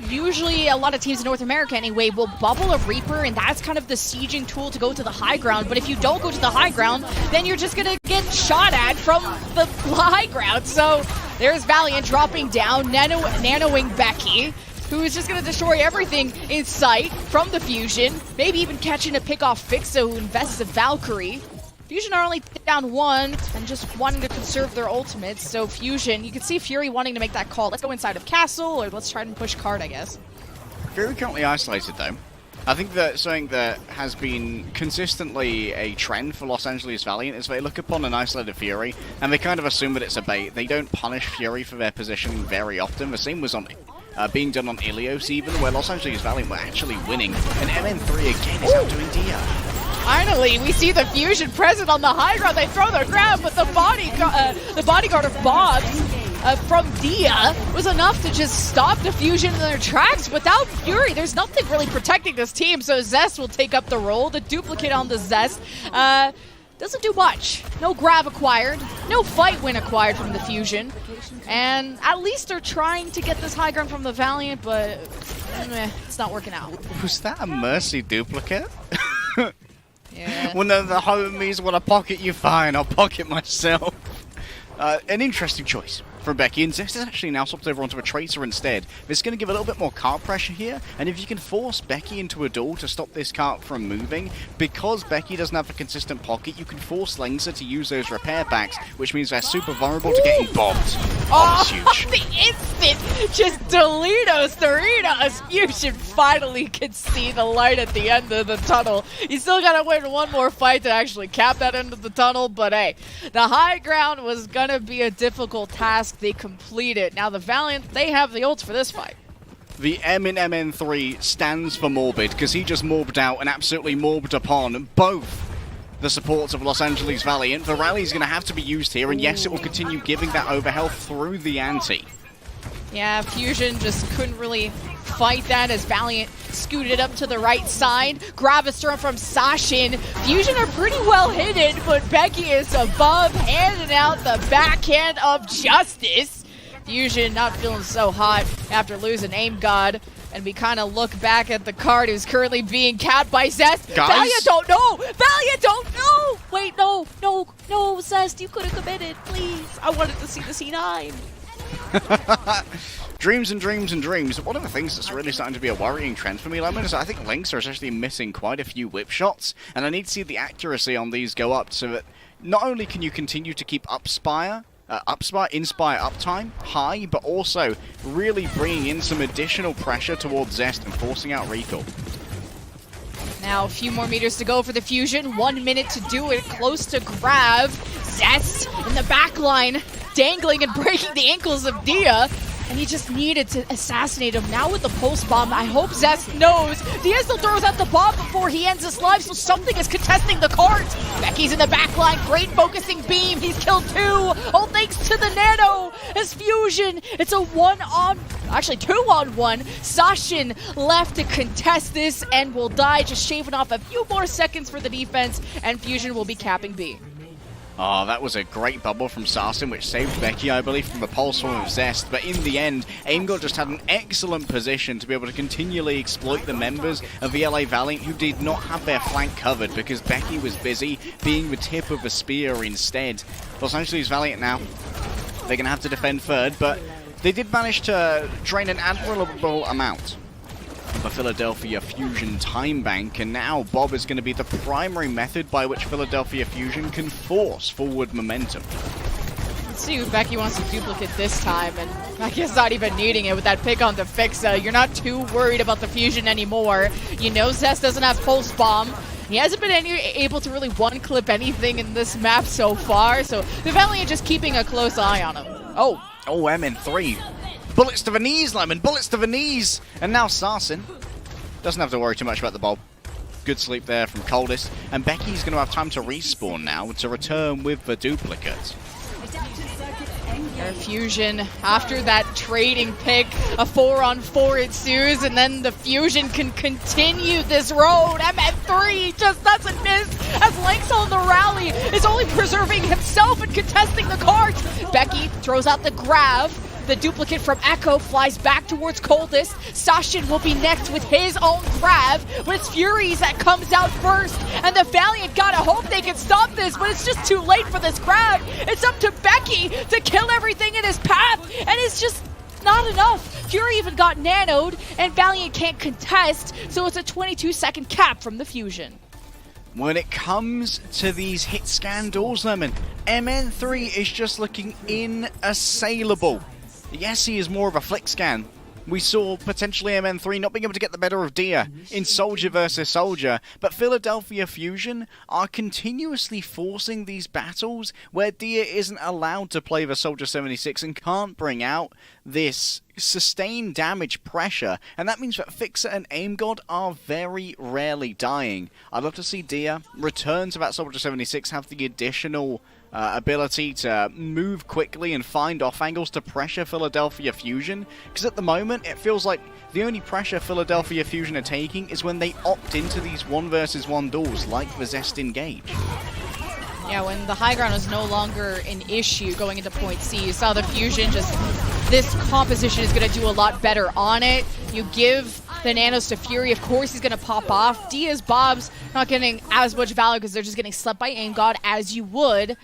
usually a lot of teams in North America anyway will bubble a Reaper, and that's kind of the sieging tool to go to the high ground. But if you don't go to the high ground, then you're just going to get shot at from the high ground. So there's Valiant dropping down, nanoing Becky. who is just going to destroy everything in sight from the Fusion. Maybe even catching a pick off Fixa, who invests a Valkyrie. Fusion are only down 1 and just wanting to conserve their ultimates. So Fusion, you can see Fury wanting to make that call. Let's go inside of Castle, or let's try and push card, I guess. Fury currently isolated though. I think that something that has been consistently a trend for Los Angeles Valiant is they look upon an isolated Fury and they kind of assume that it's a bait. They don't punish Fury for their positioning very often. The same was on being done on Ilios even, where Los Angeles Valiant were actually winning. And MN3 again is outdoing Dia. Finally, we see the Fusion present on the high ground. They throw their grab, but the bodyguard of Bob from Dia was enough to just stop the Fusion in their tracks. Without Fury, there's nothing really protecting this team, so Zest will take up the role. The duplicate on the Zest doesn't do much. No grab acquired, no fight win acquired from the Fusion. And at least they're trying to get this high ground from the Valiant, but it's not working out. Was that a Mercy duplicate? Yeah. When the homies want to pocket you, fine, I'll pocket myself. An interesting choice from Becky, and Zest is actually now swapped over onto a Tracer instead. This is going to give a little bit more cart pressure here, and if you can force Becky into a duel to stop this cart from moving, because Becky doesn't have a consistent pocket, you can force Lengsa to use those repair packs, which means they're super vulnerable to getting bombed. Oh, that's huge. The instant, just Doritos. Fusion finally can see the light at the end of the tunnel. You still gotta win one more fight to actually cap that end of the tunnel, but hey, the high ground was gonna be a difficult task. They complete it. Now the Valiant, they have the ults for this fight. The M in MN3 stands for Morbid, because he just morbed out and absolutely morbed upon both the supports of Los Angeles Valiant. The rally is going to have to be used here, and yes, it will continue giving that overhealth through the ante. Yeah, Fusion just couldn't really fight that as Valiant scooted up to the right side. Grab a storm from Sashin. Fusion are pretty well hidden, but Becky is above, handing out the backhand of justice. Fusion not feeling so hot after losing Aim God. And we kind of look back at the card who's currently being capped by Zest. Guys? Valiant don't know! Valiant don't know! Wait, no, Zest, you could have committed, please. I wanted to see the C9. Dreams and dreams and dreams. One of the things that's really starting to be a worrying trend for me, Lemon, is I think Lynx are actually missing quite a few whip shots, and I need to see the accuracy on these go up so that not only can you continue to keep Inspire uptime high, but also really bringing in some additional pressure towards Zest and forcing out recall. Now a few more meters to go for the Fusion. 1 minute to do it, close to grab. Zest in the back line, dangling and breaking the ankles of Dia. And he just needed to assassinate him. Now with the pulse bomb, I hope Zest knows. Dia still throws out the bomb before he ends his life, so something is contesting the cart. Becky's in the back line, great focusing beam. He's killed 2, all thanks to the Nano. As Fusion, it's a 2-on-1. Sashin left to contest this and will die, just shaving off a few more seconds for the defense, and Fusion will be capping B. Oh, that was a great bubble from Sarsin, which saved Becky, I believe, from the pulse form of Zest. But in the end, AimGod just had an excellent position to be able to continually exploit the members of the LA Valiant, who did not have their flank covered because Becky was busy being the tip of a spear instead. Los Angeles Valiant now, they're going to have to defend third, but they did manage to drain an admirable amount the Philadelphia Fusion time bank, and now Bob is going to be the primary method by which Philadelphia Fusion can force forward momentum. Let's see who Becky wants to duplicate this time, and Becky's not even needing it with that pick on the Fixa. You're not too worried about the Fusion anymore. You know Zest doesn't have Pulse Bomb. He hasn't been able to really one-clip anything in this map so far, so the Valiant just keeping a close eye on him. Oh, MN3. Bullets to the knees, Lemon, bullets to the knees! And now Sarsin doesn't have to worry too much about the bulb. Good sleep there from Coldest. And Becky's going to have time to respawn now to return with the duplicate. Fusion, after that trading pick, a 4-on-4 ensues, and then the Fusion can continue this road. MN3 just doesn't miss as Lynx on the rally is only preserving himself and contesting the cart. Becky throws out the grab. The duplicate from Echo flies back towards Coldest. Sashin will be next with his own grab, but it's Furies that comes out first, and the Valiant gotta hope they can stop this, but it's just too late for this grab. It's up to Becky to kill everything in his path, and it's just not enough. Fury even got nanoed, and Valiant can't contest, so it's a 22-second cap from the Fusion. When it comes to these hit scan doors, Lemon, MN3 is just looking inassailable. Yes, he is more of a flick scan. We saw potentially MN3 not being able to get the better of Dia in Soldier versus Soldier, but Philadelphia Fusion are continuously forcing these battles where Dia isn't allowed to play the Soldier 76 and can't bring out this sustained damage pressure, and that means that Fixer and Aim God are very rarely dying. I'd love to see Dia return to that Soldier 76, have the additional ability to move quickly and find off angles to pressure Philadelphia Fusion, because at the moment it feels like the only pressure Philadelphia Fusion are taking is when they opt into these 1 versus 1 duels like the Zest Engage. Yeah, when the high ground is no longer an issue going into point C, you saw the Fusion just, this composition is going to do a lot better on it. You give the nanos to Fury, of course he's going to pop off. Dia's Bob's not getting as much value because they're just getting slept by Aim God as you would.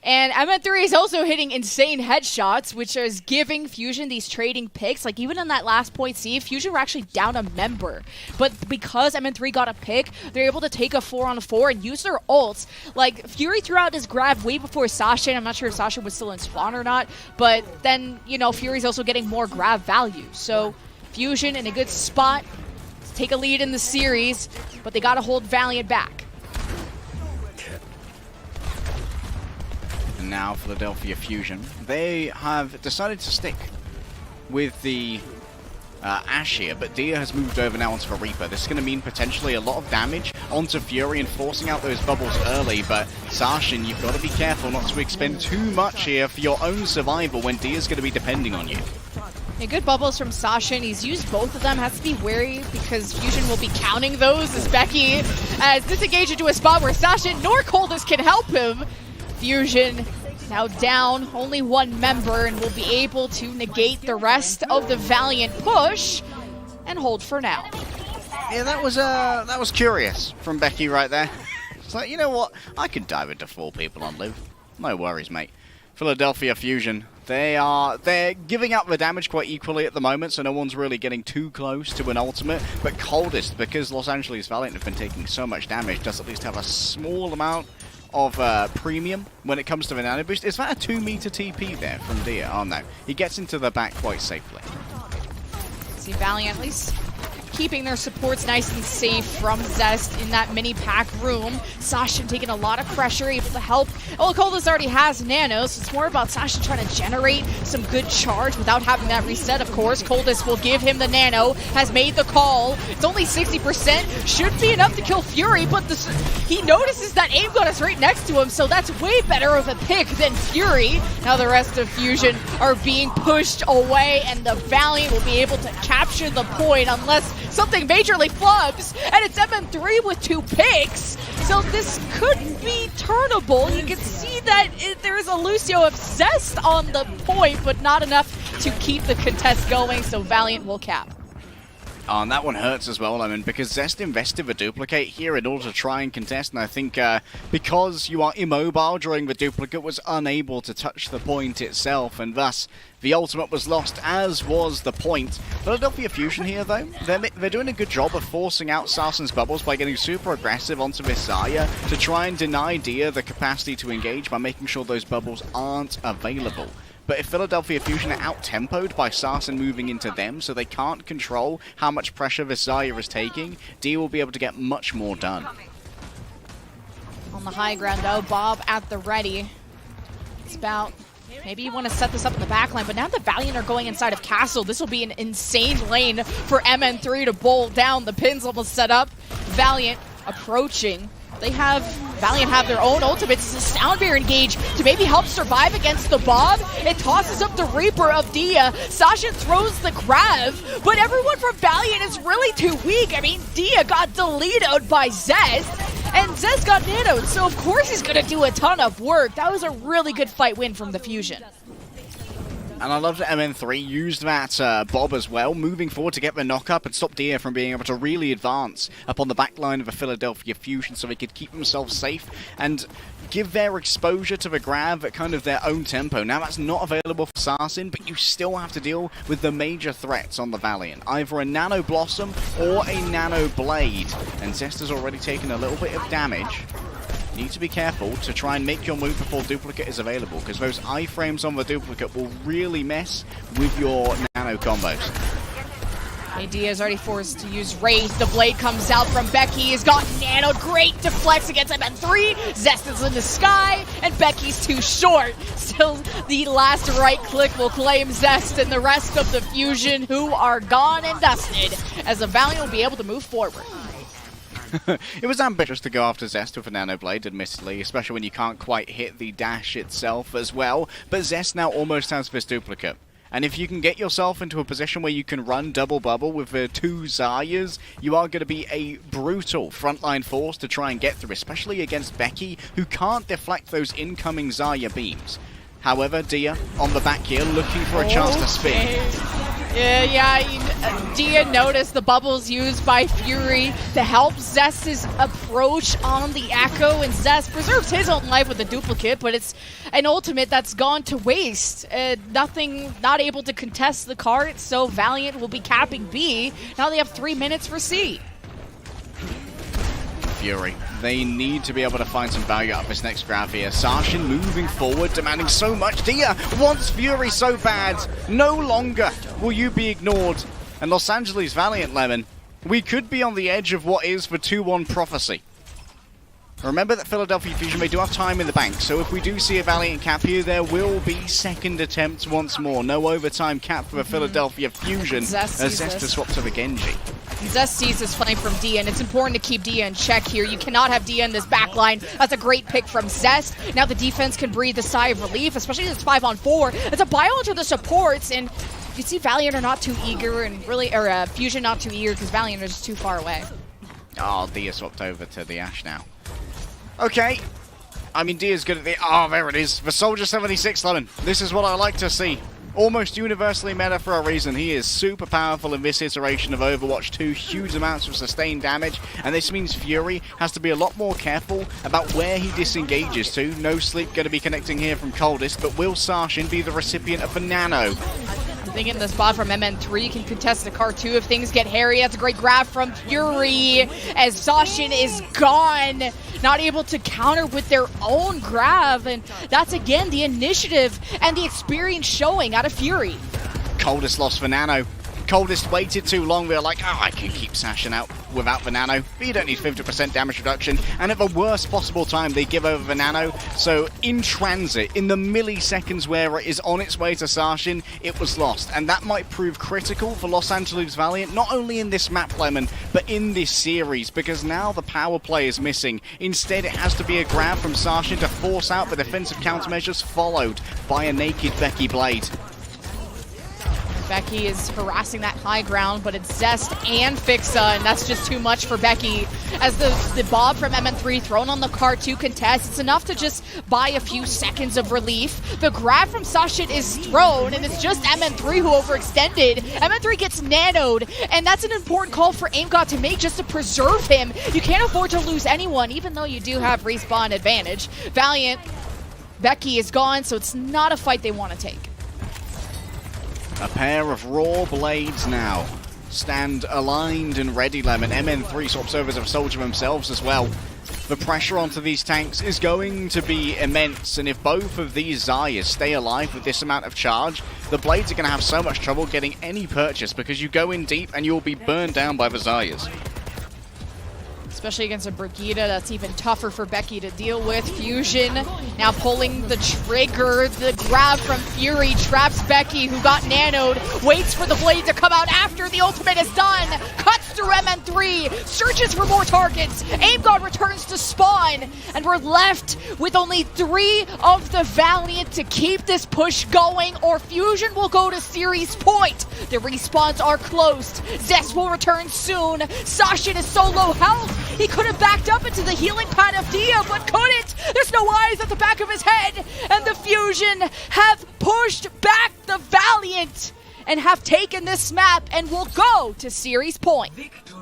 And MN3 is also hitting insane headshots, which is giving Fusion these trading picks. Like, even in that last point C, Fusion were actually down a member. But because MN3 got a pick, they're able to take a 4-on-4 and use their ults. Like, Fury threw out his grab way before Sasha, and I'm not sure if Sasha was still in spawn or not. But then, you know, Fury's also getting more grab value. So, Fusion in a good spot to take a lead in the series, but they gotta hold Valiant back. Now Philadelphia Fusion, they have decided to stick with the Ashe here, but Dia has moved over now onto the Reaper. This is going to mean potentially a lot of damage onto Fury and forcing out those bubbles early, but Sashin, you've got to be careful not to expend too much here for your own survival when Dia's going to be depending on you. Yeah, good bubbles from Sasha, and he's used both of them. Has to be wary because Fusion will be counting those as Becky as disengaged into a spot where Sasha nor Coldest can help him. Fusion now down only 1 member and will be able to negate the rest of the Valiant push and hold for now. Yeah, that was curious from Becky right there. It's like, you know what? I could dive into 4 people on Liv. No worries, mate. Philadelphia Fusion, they're giving out the damage quite equally at the moment, so no one's really getting too close to an ultimate. But Coldest, because Los Angeles Valiant have been taking so much damage, does at least have a small amount of premium when it comes to the nano boost. Is that a 2-meter TP there from Dia? Oh no, he gets into the back quite safely. See Valiant at least keeping their supports nice and safe from Zest in that mini pack room. Sasha taking a lot of pressure, able to help. Oh, Coldest already has nanos, so it's more about Sasha trying to generate some good charge without having that reset, of course. Coldest will give him the nano, has made the call. It's only 60%, should be enough to kill Fury, but he notices that Aim God is right next to him, so that's way better of a pick than Fury. Now the rest of Fusion are being pushed away, and the Valiant will be able to capture the point unless something majorly flubs, and it's MN3 with 2 picks, so this could be turnable. You can see that there is a Lucio of Zest on the point, but not enough to keep the contest going, so Valiant will cap. Oh, and that one hurts as well, I mean, because Zest invested the duplicate here in order to try and contest, and I think because you are immobile during the duplicate, was unable to touch the point itself, and thus the ultimate was lost, as was the point. Philadelphia Fusion here, though, they're doing a good job of forcing out Sarsen's bubbles by getting super aggressive onto Visaya to try and deny Dia the capacity to engage by making sure those bubbles aren't available. But if Philadelphia Fusion are out-tempoed by Sarsen moving into them, so they can't control how much pressure Visaya is taking, Dia will be able to get much more done. On the high ground, though, Bob at the ready. It's about, maybe you want to set this up in the backline, but now the Valiant are going inside of Castle. This will be an insane lane for MN3 to bowl down. The pin's almost set up. Valiant approaching. Valiant have their own ultimates. It's a Soundbear engage to maybe help survive against the Bob. It tosses up the Reaper of Dia. Sasha throws the grab, but everyone from Valiant is really too weak. I mean, Dia got deleted by Zest, and Zest got nanoed, so of course he's going to do a ton of work. That was a really good fight win from the Fusion. And I love that MN3 used that Bob as well, moving forward to get the knock-up and stop Dia from being able to really advance upon the back line of a Philadelphia Fusion so they could keep themselves safe and give their exposure to the grab at kind of their own tempo. Now that's not available for Sarsin, but you still have to deal with the major threats on the Valiant. Either a Nano Blossom or a Nano Blade. And Zest has already taken a little bit of damage. You need to be careful to try and make your move before Duplicate is available, because those iframes on the Duplicate will really mess with your Nano combos. AD is already forced to use Wraith. The blade comes out from Becky. He's got Nano. Great deflects against MN3. Zest is in the sky, and Becky's too short. Still, the last right click will claim Zest and the rest of the Fusion, who are gone and dusted, as the Valiant will be able to move forward. It was ambitious to go after Zest with a Nano Blade, admittedly, especially when you can't quite hit the dash itself as well. But Zest now almost has this Duplicate. And if you can get yourself into a position where you can run double bubble with the two Zaryas, you are going to be a brutal frontline force to try and get through, especially against Becky, who can't deflect those incoming Zarya beams. However, Dia on the back here looking for a chance to spin. Dia noticed the bubbles used by Fury to help Zest's approach on the Echo, and Zest preserves his own life with the Duplicate, but it's an ultimate that's gone to waste. Not able to contest the cart, so Valiant will be capping B. Now they have 3 minutes for C. Fury. They need to be able to find some value out of this next grab here. Sarshin moving forward, demanding so much. Dia wants Fury so bad. No longer will you be ignored. And Los Angeles Valiant, Lemon, we could be on the edge of what is the 2-1 prophecy. Remember that Philadelphia Fusion, they do have time in the bank, so if we do see a Valiant cap here, there will be second attempts once more. No overtime cap for the Philadelphia Fusion as Zest has swapped to the Genji. Zest sees this flame from Dia, and it's important to keep Dia in check here. You cannot have Dia in this back line. That's a great pick from Zest. Now the defense can breathe a sigh of relief, especially as it's 5-on-4. It's a bio into the supports, and you see Valiant are not too eager, and really, or Fusion not too eager, because Valiant are just too far away. Oh, Dia swapped over to the Ashe now. Okay. I mean, Dia's good at the... Oh, there it is. The Soldier 76, Lemon. This is what I like to see. Almost universally meta for a reason. He is super powerful in this iteration of Overwatch 2. Huge amounts of sustained damage. And this means Fury has to be a lot more careful about where he disengages to. No Sleep going to be connecting here from Coldest. But will Sarshin be the recipient of the Nano? I think in the spot from MN3 can contest the car too if things get hairy. That's a great grab from Fury as Sarshin is gone. Not able to counter with their own grab, and that's again the initiative and the experience showing out of Fury. Coldest lost for Nano. Coldest waited too long. We were like, oh, I can keep Sarshin out without the Nano. But you don't need 50% damage reduction. And at the worst possible time, they give over the Nano. So in transit, in the milliseconds where it is on its way to Sarshin, it was lost. And that might prove critical for Los Angeles Valiant, not only in this map, Lemon, but in this series. Because now the power play is missing. Instead, it has to be a grab from Sarshin to force out the defensive countermeasures, followed by a naked Becky Blade. Becky is harassing that high ground, but it's Zest and Fixa, and that's just too much for Becky. As the Bob from MN3 thrown on the cart to contest, it's enough to just buy a few seconds of relief. The grab from Sarshin is thrown, and it's just MN3 who overextended. MN3 gets nanoed, and that's an important call for AimGod to make just to preserve him. You can't afford to lose anyone, even though you do have respawn advantage. Valiant, Becky is gone, so it's not a fight they want to take. A pair of raw blades now stand aligned and ready, Lemon. MN3 swaps over to the Soldier themselves as well. The pressure onto these tanks is going to be immense, and if both of these Zaryas stay alive with this amount of charge, the blades are going to have so much trouble getting any purchase because you go in deep and you'll be burned down by the Zaryas. Especially against a Brigida, that's even tougher for Becky to deal with. Fusion now pulling the trigger. The grab from Fury traps Becky, who got nanoed. Waits for the blade to come out after the ultimate is done. Cuts through MN3. Searches for more targets. AimGod returns to spawn. And we're left with only 3 of the Valiant to keep this push going, or Fusion will go to series point. The respawns are closed. Zest will return soon. Sarshin is so low health. He could have backed up into the healing pad of Dio, but couldn't. There's no eyes at the back of his head. And the Fusion have pushed back the Valiant and have taken this map and will go to series point. Victory.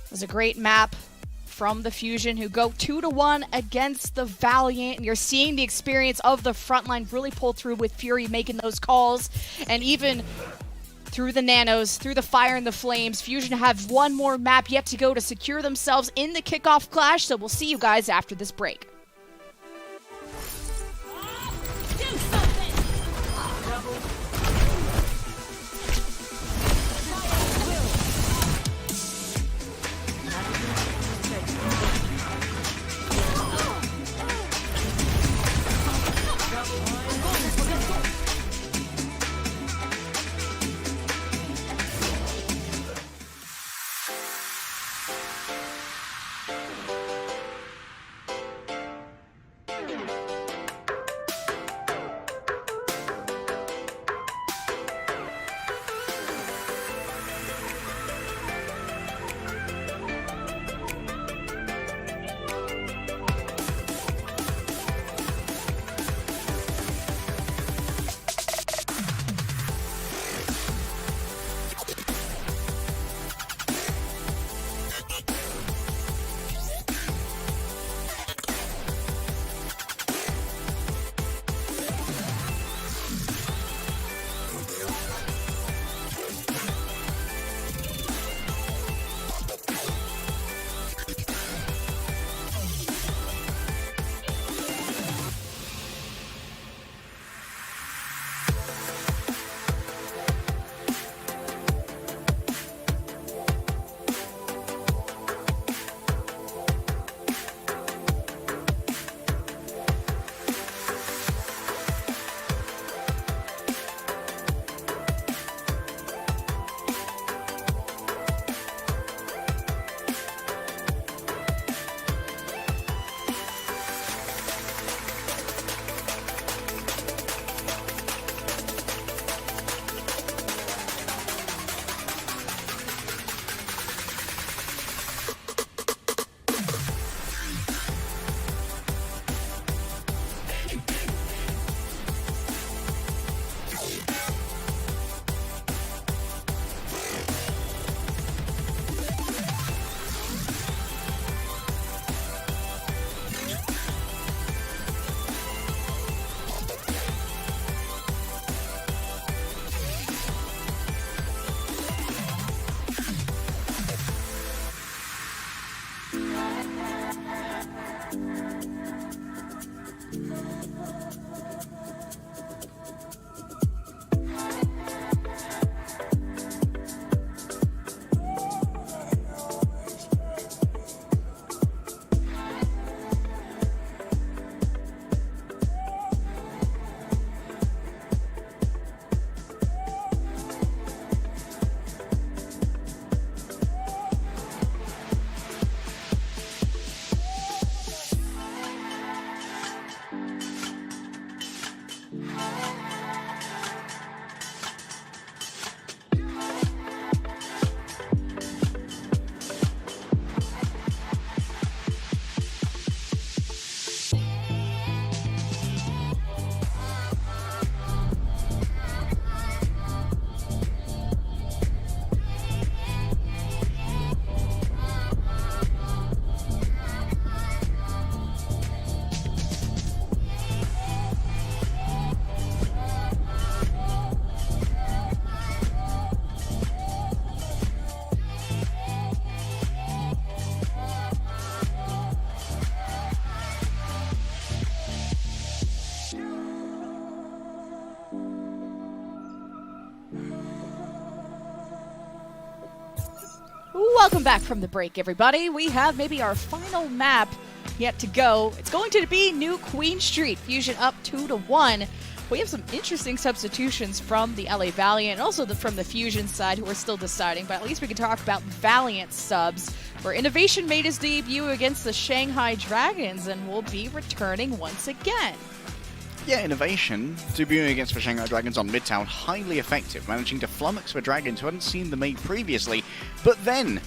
It was a great map from the Fusion, who go 2-1 against the Valiant. And you're seeing the experience of the frontline really pull through with Fury making those calls. And even through the nanos, through the fire and the flames, Fusion have one more map yet to go to secure themselves in the kickoff clash. So we'll see you guys after this break. Welcome back from the break, everybody. We have maybe our final map yet to go. It's going to be New Queen Street. Fusion up 2-1. We have some interesting substitutions from the LA Valiant and also from the Fusion side, who are still deciding, but at least we can talk about Valiant subs, where Innovation made his debut against the Shanghai Dragons and will be returning once again. Yeah, Innovation, debuting against the Shanghai Dragons on Midtown, highly effective, managing to flummox the Dragons who hadn't seen the mate previously. But then,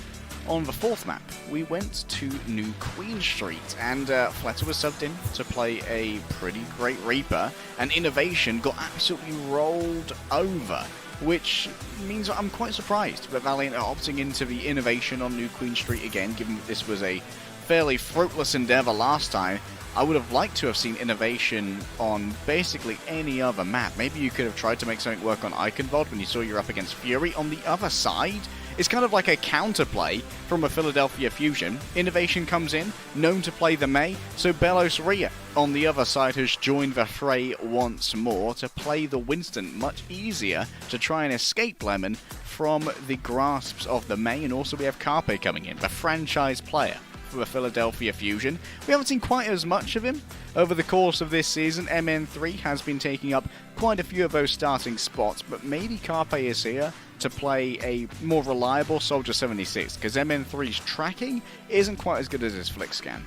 on the fourth map, we went to New Queen Street, and Fletter was subbed in to play a pretty great Reaper, and Innovation got absolutely rolled over, which means I'm quite surprised that Valiant are opting into the Innovation on New Queen Street again, given that this was a fairly fruitless endeavor last time. I would have liked to have seen Innovation on basically any other map. Maybe you could have tried to make something work on Iconvod when you saw you're up against Fury. On the other side, it's kind of like a counterplay from a Philadelphia Fusion. Innovation comes in, known to play the Mei, so Belos Rhea on the other side has joined the fray once more to play the Winston. Much easier to try and escape Lemon from the grasps of the Mei, and also we have Carpe coming in, the franchise player for the Philadelphia Fusion. We haven't seen quite as much of him over the course of this season. MN3 has been taking up quite a few of those starting spots, but maybe Carpe is here to play a more reliable Soldier 76, because MN3's tracking isn't quite as good as his flick scan.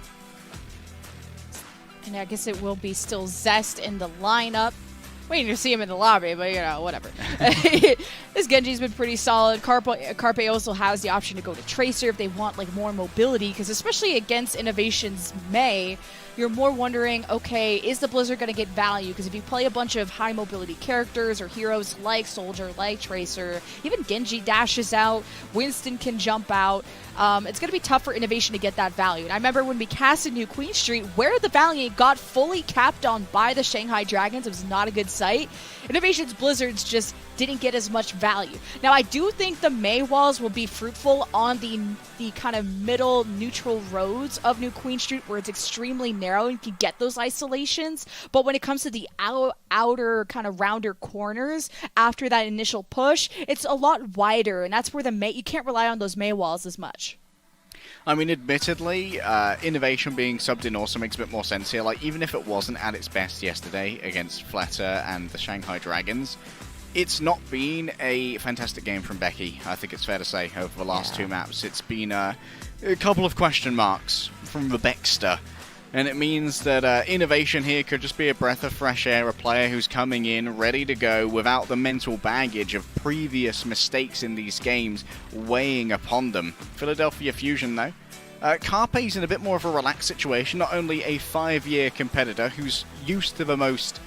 And I guess it will be still Zest in the lineup. Waiting to see him in the lobby, but, you know, whatever. This Genji's been pretty solid. Carpe also has the option to go to Tracer if they want, like, more mobility, because especially against Innovation's Mei, you're more wondering, okay, is the Blizzard going to get value? Because if you play a bunch of high mobility characters or heroes like Soldier, like Tracer, even Genji dashes out, Winston can jump out, it's going to be tough for Innovation to get that value. And I remember when we casted New Queen Street, where the Valiant got fully capped on by the Shanghai Dragons, it was not a good sight. Innovation's Blizzards just didn't get as much value. Now, I do think the Mei walls will be fruitful on the kind of middle neutral roads of New Queen Street, where it's extremely narrow and can get those isolations. But when it comes to the outer kind of rounder corners after that initial push, it's a lot wider, and that's where the Mei, you can't rely on those Mei walls as much. I mean, admittedly, Innovation being subbed in also makes a bit more sense here. Like, even if it wasn't at its best yesterday against Fletter and the Shanghai Dragons, it's not been a fantastic game from Becky, I think it's fair to say, over the last two maps. It's been a couple of question marks from the Beckster. And it means that Innovation here could just be a breath of fresh air, a player who's coming in ready to go without the mental baggage of previous mistakes in these games weighing upon them. Philadelphia Fusion, though. Carpe's in a bit more of a relaxed situation, not only a 5-year competitor who's used to the most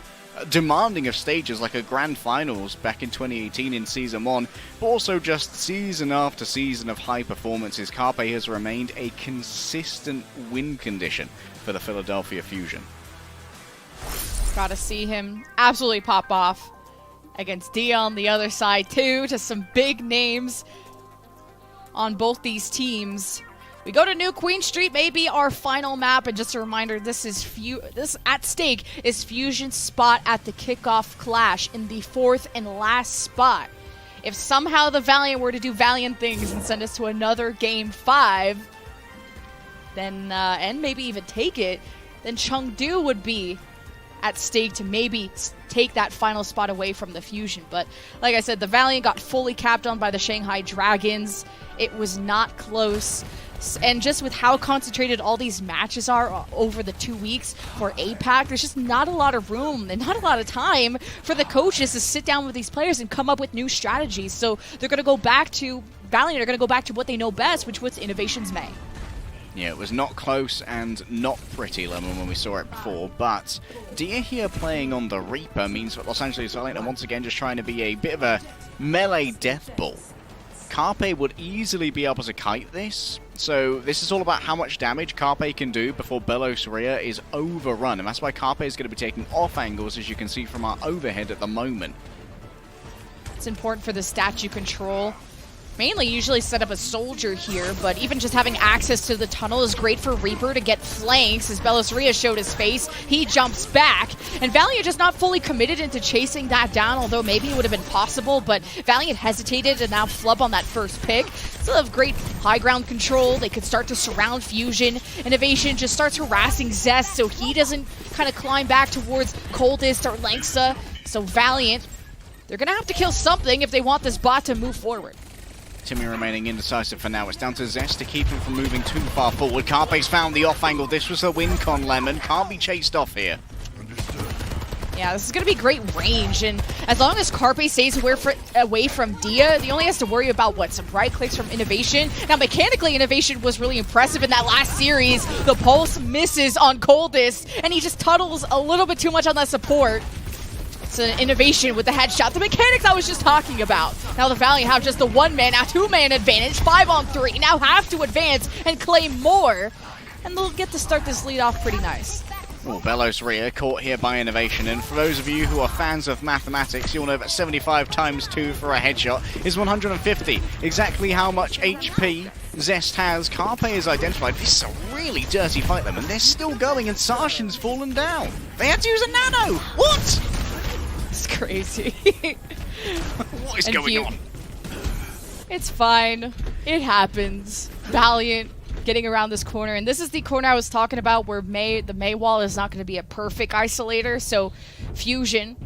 demanding of stages like a grand finals back in 2018 in Season 1, but also just season after season of high performances. Carpe has remained a consistent win condition for the Philadelphia Fusion. Gotta see him absolutely pop off against Dia on the other side too. Just some big names on both these teams. We go to New Queen Street, maybe our final map, and just a reminder, this at stake is Fusion's spot at the kickoff clash in the 4th and last spot. If somehow the Valiant were to do Valiant things and send us to another Game 5, then and maybe even take it, then Chengdu would be at stake to maybe take that final spot away from the Fusion. But like I said, the Valiant got fully capped on by the Shanghai Dragons. It was not close. And just with how concentrated all these matches are over the 2 weeks for APAC, there's just not a lot of room and not a lot of time for the coaches to sit down with these players and come up with new strategies. So they're going to go back to, Valiant are going to go back to what they know best, which was Innovation's Mei. Yeah, it was not close and not pretty, Lemon, when we saw it before, but Dia here playing on the Reaper means that Los Angeles Valiant are once again just trying to be a bit of a melee death ball. Carpe would easily be able to kite this, so this is all about how much damage Carpe can do before Belos Rhea is overrun, and that's why Carpe is going to be taking off angles, as you can see from our overhead at the moment. It's important for the statue control mainly usually set up a soldier here, but even just having access to the tunnel is great for Reaper to get flanks. As Belisria showed his face, he jumps back, and Valiant just not fully committed into chasing that down, although maybe it would have been possible, but Valiant hesitated and now flub on that first pick. Still have great high ground control. They could start to surround Fusion. Innovation just starts harassing Zest so he doesn't kind of climb back towards Coldest or Langsa. So Valiant, they're going to have to kill something if they want this bot to move forward. Timmy remaining indecisive for now. It's down to Zest to keep him from moving too far forward. Carpe's found the off angle. This was a win con, Lemon. Can't be chased off here. Yeah, this is going to be great range, and as long as Carpe stays away from Dia, he only has to worry about, what, some right clicks from Innovation. Now, mechanically, Innovation was really impressive in that last series. The pulse misses on Coldest, and he just tunnels a little bit too much on that support. It's an Innovation with the headshot. The mechanics I was just talking about. Now the Valiant have just the one-man, now two-man advantage, 5-on-3. Now have to advance and claim more, and they'll get to start this lead off pretty nice. Oh, Belos Ria caught here by Innovation, and for those of you who are fans of mathematics, you'll know that 75 times 2 for a headshot is 150. Exactly how much HP Zest has, Carpe is identified. This is a really dirty fight, them, and they're still going, and Sarshan's fallen down. They had to use a nano! What? It's crazy. What is going on? It's fine. It happens. Valiant getting around this corner, and this is the corner I was talking about where the Mei wall is not going to be a perfect isolator, so Fusion,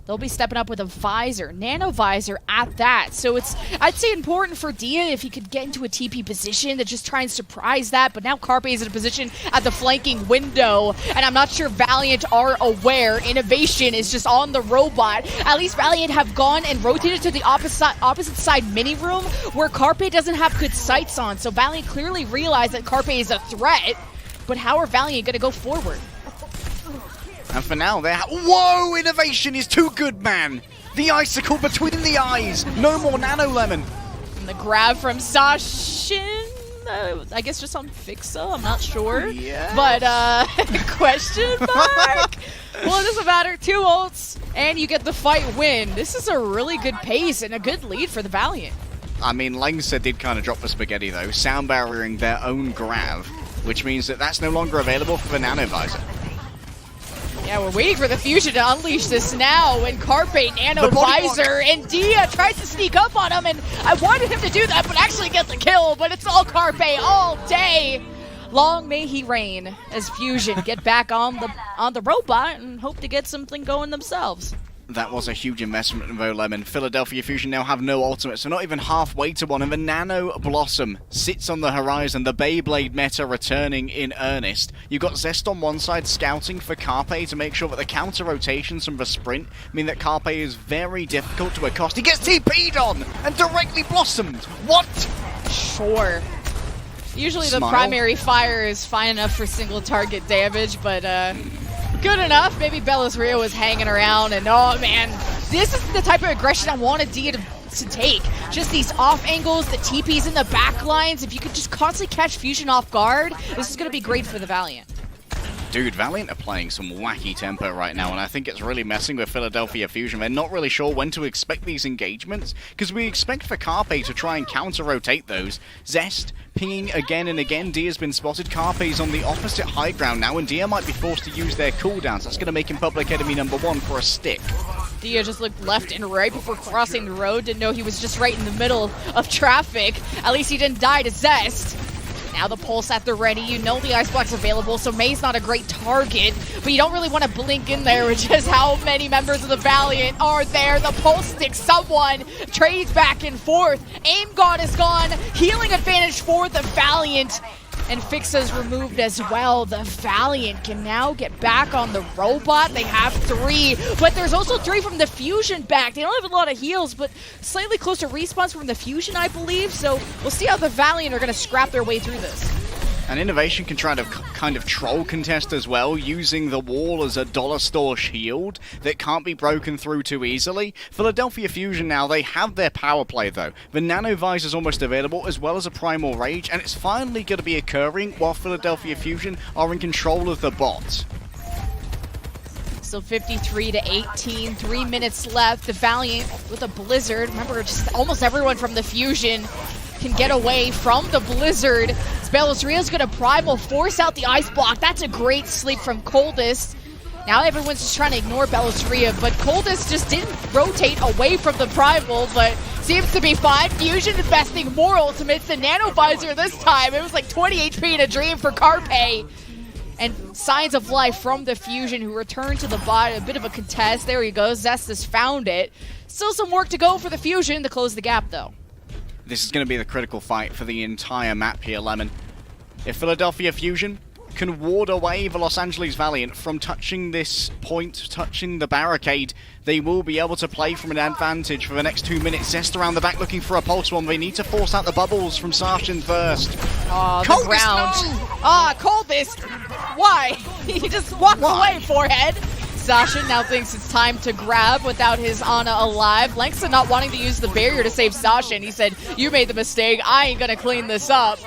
they'll be stepping up with a visor, nano visor at that. So it's, I'd say, important for Dia if he could get into a TP position to just try and surprise that, but now Carpe is in a position at the flanking window, and I'm not sure Valiant are aware. Innovation is just on the robot. At least Valiant have gone and rotated to the opposite side mini room where Carpe doesn't have good sights on, so Valiant clearly realized that Carpe is a threat, but how are Valiant going to go forward? And for now, they're... Whoa! Innovation is too good, man! The icicle between the eyes! No more Nano Lemon! And the grab from Sashin? I guess just on Fixa, I'm not sure. Yeah. But, question mark? Well, it doesn't matter. 2 ults, and you get the fight win. This is a really good pace and a good lead for the Valiant. I mean, Langsa did kind of drop the spaghetti, though, sound barriering their own grab, which means that that's no longer available for the Nano Visor. Yeah, we're waiting for the Fusion to unleash this now, and Carpe nano visor, and Dia tries to sneak up on him, and I wanted him to do that, but actually get the kill, but it's all Carpe all day. Long may he reign as Fusion get back on the robot and hope to get something going themselves. That was a huge investment in Lemon. Philadelphia Fusion now have no ultimate, so not even halfway to one, and the Nano Blossom sits on the horizon, the Beyblade meta returning in earnest. You've got Zest on one side scouting for Carpe to make sure that the counter rotations from the sprint mean that Carpe is very difficult to accost. He gets TP'd on and directly blossomed. What? Sure. Usually the primary fire is fine enough for single target damage, but good enough. Maybe Belos Ria was hanging around, and oh man, this is the type of aggression I wanted Dia to take. Just these off angles, the TPs in the back lines. If you could just constantly catch Fusion off guard, this is going to be great for the Valiant. Dude, Valiant are playing some wacky tempo right now, and I think it's really messing with Philadelphia Fusion. They're not really sure when to expect these engagements, because we expect for Carpe to try and counter-rotate those. Zest pinging again and again. Dia's been spotted. Carpe's on the opposite high ground now, and Dia might be forced to use their cooldowns. That's going to make him public enemy #1 for a stick. Dia just looked left and right before crossing the road. Didn't know he was just right in the middle of traffic. At least he didn't die to Zest. Now the pulse at the ready. You know the ice block's available, so May's not a great target, but you don't really want to blink in there with just how many members of the Valiant are there. The pulse sticks someone, trades back and forth. Aim God is gone. Healing advantage for the Valiant. And Fixa's removed as well. The Valiant can now get back on the robot. They have 3, but there's also 3 from the Fusion back. They don't have a lot of heals, but slightly closer respawns from the Fusion, I believe. So we'll see how the Valiant are going to scrap their way through this. And Innovation can try to kind of troll contest as well, using the wall as a dollar store shield that can't be broken through too easily. Philadelphia Fusion now, they have their power play though. The Nano Visor's almost available, as well as a Primal Rage, and it's finally going to be occurring while Philadelphia Fusion are in control of the bot. So 53-18, 3 minutes left. The Valiant with a Blizzard. Remember, just almost everyone from the Fusion can get away from the Blizzard. Belosria's gonna Primal force out the Ice Block. That's a great sleep from Coldest. Now everyone's just trying to ignore Belosria, but Coldest just didn't rotate away from the Primal, but seems to be fine. Fusion investing more ultimates than Nano Visor this time. It was like 20 HP in a dream for Carpe. And signs of life from the Fusion, who returned to the bot. A bit of a contest. There he goes. Zestus found it. Still some work to go for the Fusion to close the gap, though. This is going to be the critical fight for the entire map here, Lemon. If Philadelphia Fusion can ward away the Los Angeles Valiant from touching this point, touching the barricade, they will be able to play from an advantage for the next 2 minutes. Zest around the back looking for a pulse one. They need to force out the bubbles from Sarshin first. Oh, the ground. Ah, Coldest. Why? He just walked away, forehead. Sasha now thinks it's time to grab without his Ana alive. Langston not wanting to use the barrier to save Sasha, and he said, you made the mistake, I ain't gonna clean this up.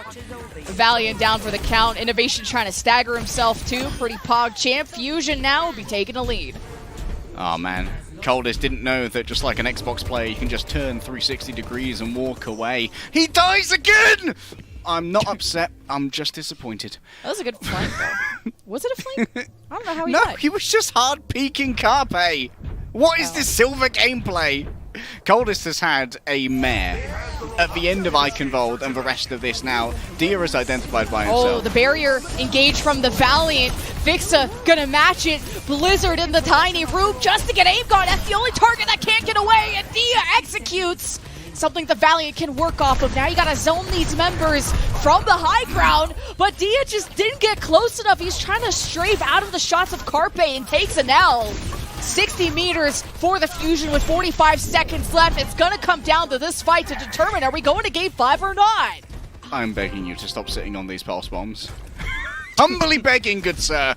Valiant down for the count. Innovation trying to stagger himself too. Pretty pog champ. Fusion now will be taking a lead. Oh man, Coldest didn't know that just like an Xbox player, you can just turn 360 degrees and walk away. He dies again! I'm not upset, I'm just disappointed. That was a good flank though. Was it a flank? I don't know how he No, died. he was just hard peeking Carpe. What is this silver gameplay? Coldest has had a mare at the end of Iconvold and the rest of this now. Dia is identified by himself. Oh, the barrier engaged from the Valiant. Vixa gonna match it. Blizzard in the tiny room just to get aim guard. That's the only target that can't get away, and Dia executes. Something the Valiant can work off of. Now you gotta zone these members from the high ground, but Dia just didn't get close enough. He's trying to strafe out of the shots of Carpe and takes an L. 60 meters for the Fusion with 45 seconds left. It's gonna come down to this fight to determine, are we going to game 5 or not? I'm begging you to stop sitting on these pulse bombs. Humbly begging, good sir.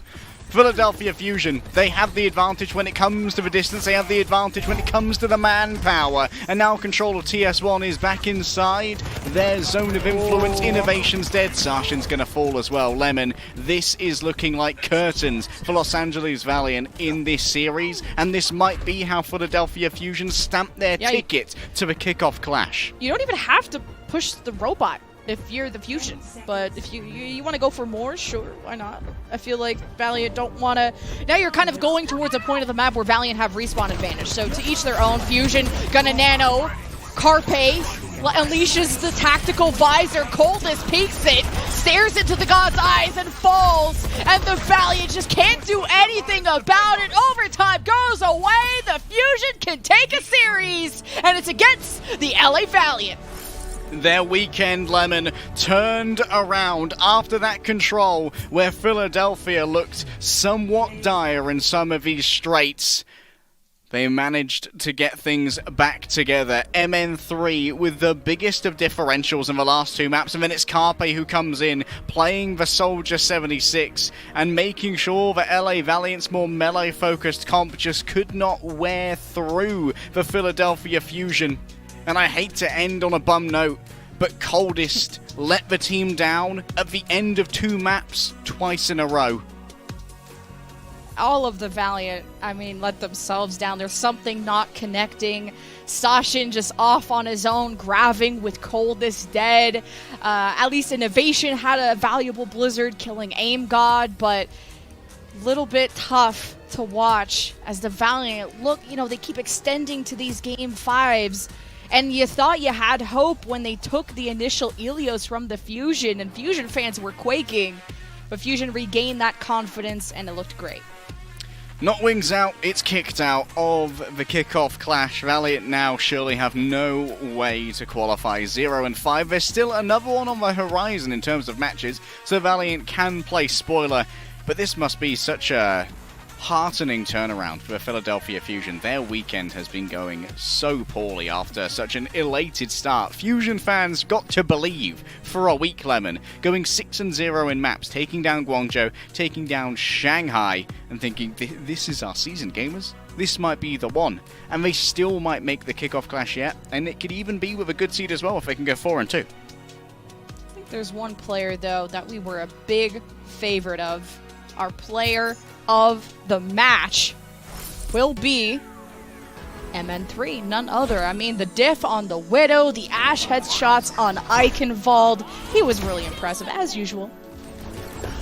Philadelphia Fusion, they have the advantage when it comes to the distance, they have the advantage when it comes to the manpower, and now control of TS1 is back inside their zone of influence. Innovation's dead, Sarshin's gonna fall as well. Lemon, this is looking like curtains for Los Angeles Valiant in this series, and this might be how Philadelphia Fusion stamp their ticket to the kickoff clash. You don't even have to push the robot if you're the Fusion, but if you want to go for more, sure, why not? I feel like Valiant don't want to. Now you're kind of going towards a point of the map where Valiant have respawn advantage, so to each their own. Fusion gonna nano. Carpe unleashes the tactical visor. Coldest peeks it, stares into the god's eyes and falls, and the Valiant just can't do anything about it. Overtime goes away. The Fusion can take a series, and it's against the LA Valiant. Their weekend, Lemon, turned around after that control where Philadelphia looked somewhat dire in some of these straights. They managed to get things back together. MN3 with the biggest of differentials in the last 2 maps, and then it's Carpe who comes in, playing the Soldier 76 and making sure that LA Valiant's more melee-focused comp just could not wear through the Philadelphia Fusion. And I hate to end on a bum note, but Coldest let the team down at the end of 2 maps twice in a row. All of the Valiant, I mean, let themselves down. There's something not connecting. Sashin just off on his own, grabbing with Coldest dead. At least Innovation had a valuable Blizzard killing Aim God, but little bit tough to watch as the Valiant look, they keep extending to these game 5s. And you thought you had hope when they took the initial Ilios from the Fusion, and Fusion fans were quaking. But Fusion regained that confidence, and it looked great. Not wings out, it's kicked out of the kickoff clash. Valiant now surely have no way to qualify 0-5. There's still another one on the horizon in terms of matches, so Valiant can play spoiler. But this must be such a heartening turnaround for the Philadelphia Fusion. Their weekend has been going so poorly after such an elated start. Fusion fans got to believe for a week, Lemon, going 6-0 in maps, taking down Guangzhou, taking down Shanghai, and thinking, this is our season, gamers. This might be the one. And they still might make the kickoff clash yet, and it could even be with a good seed as well if they can go 4-2. I think there's one player, though, that we were a big favorite of. Our player of the match will be MN3, none other. I mean, the diff on the Widow, the Ashe headshots on Eichenwald. He was really impressive, as usual.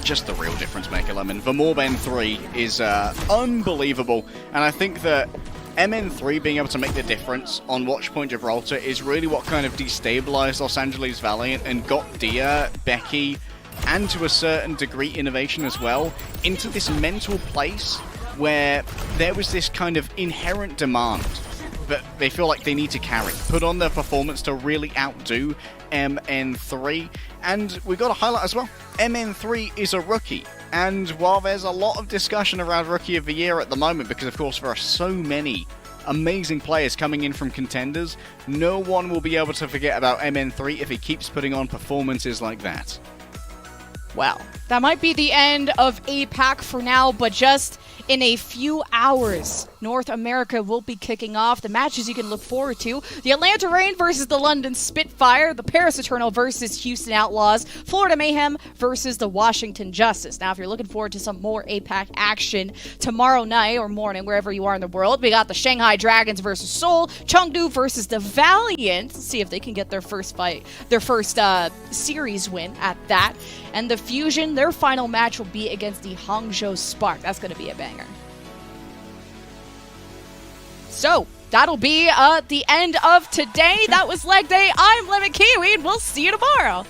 Just the real difference maker, Lemon. The Morb N3 is unbelievable, and I think that MN3 being able to make the difference on Watchpoint Gibraltar is really what kind of destabilized Los Angeles Valiant and got Dia, Becky, and to a certain degree Innovation as well, into this mental place where there was this kind of inherent demand that they feel like they need to carry, put on their performance to really outdo MN3. And we've got to highlight as well, MN3 is a rookie. And while there's a lot of discussion around Rookie of the Year at the moment, because of course there are so many amazing players coming in from contenders, no one will be able to forget about MN3 if he keeps putting on performances like that. Well, that might be the end of APAC for now, but just in a few hours, North America will be kicking off. The matches you can look forward to: the Atlanta Reign versus the London Spitfire, the Paris Eternal versus Houston Outlaws, Florida Mayhem versus the Washington Justice. Now, if you're looking forward to some more APAC action tomorrow night or morning, wherever you are in the world, we got the Shanghai Dragons versus Seoul, Chengdu versus the Valiant. Let's see if they can get their first fight, their first series win at that. And the Fusion, their final match will be against the Hangzhou Spark. That's going to be a banger. So, that'll be the end of today. That was Leg Day. I'm Lemon Kiwi, and we'll see you tomorrow.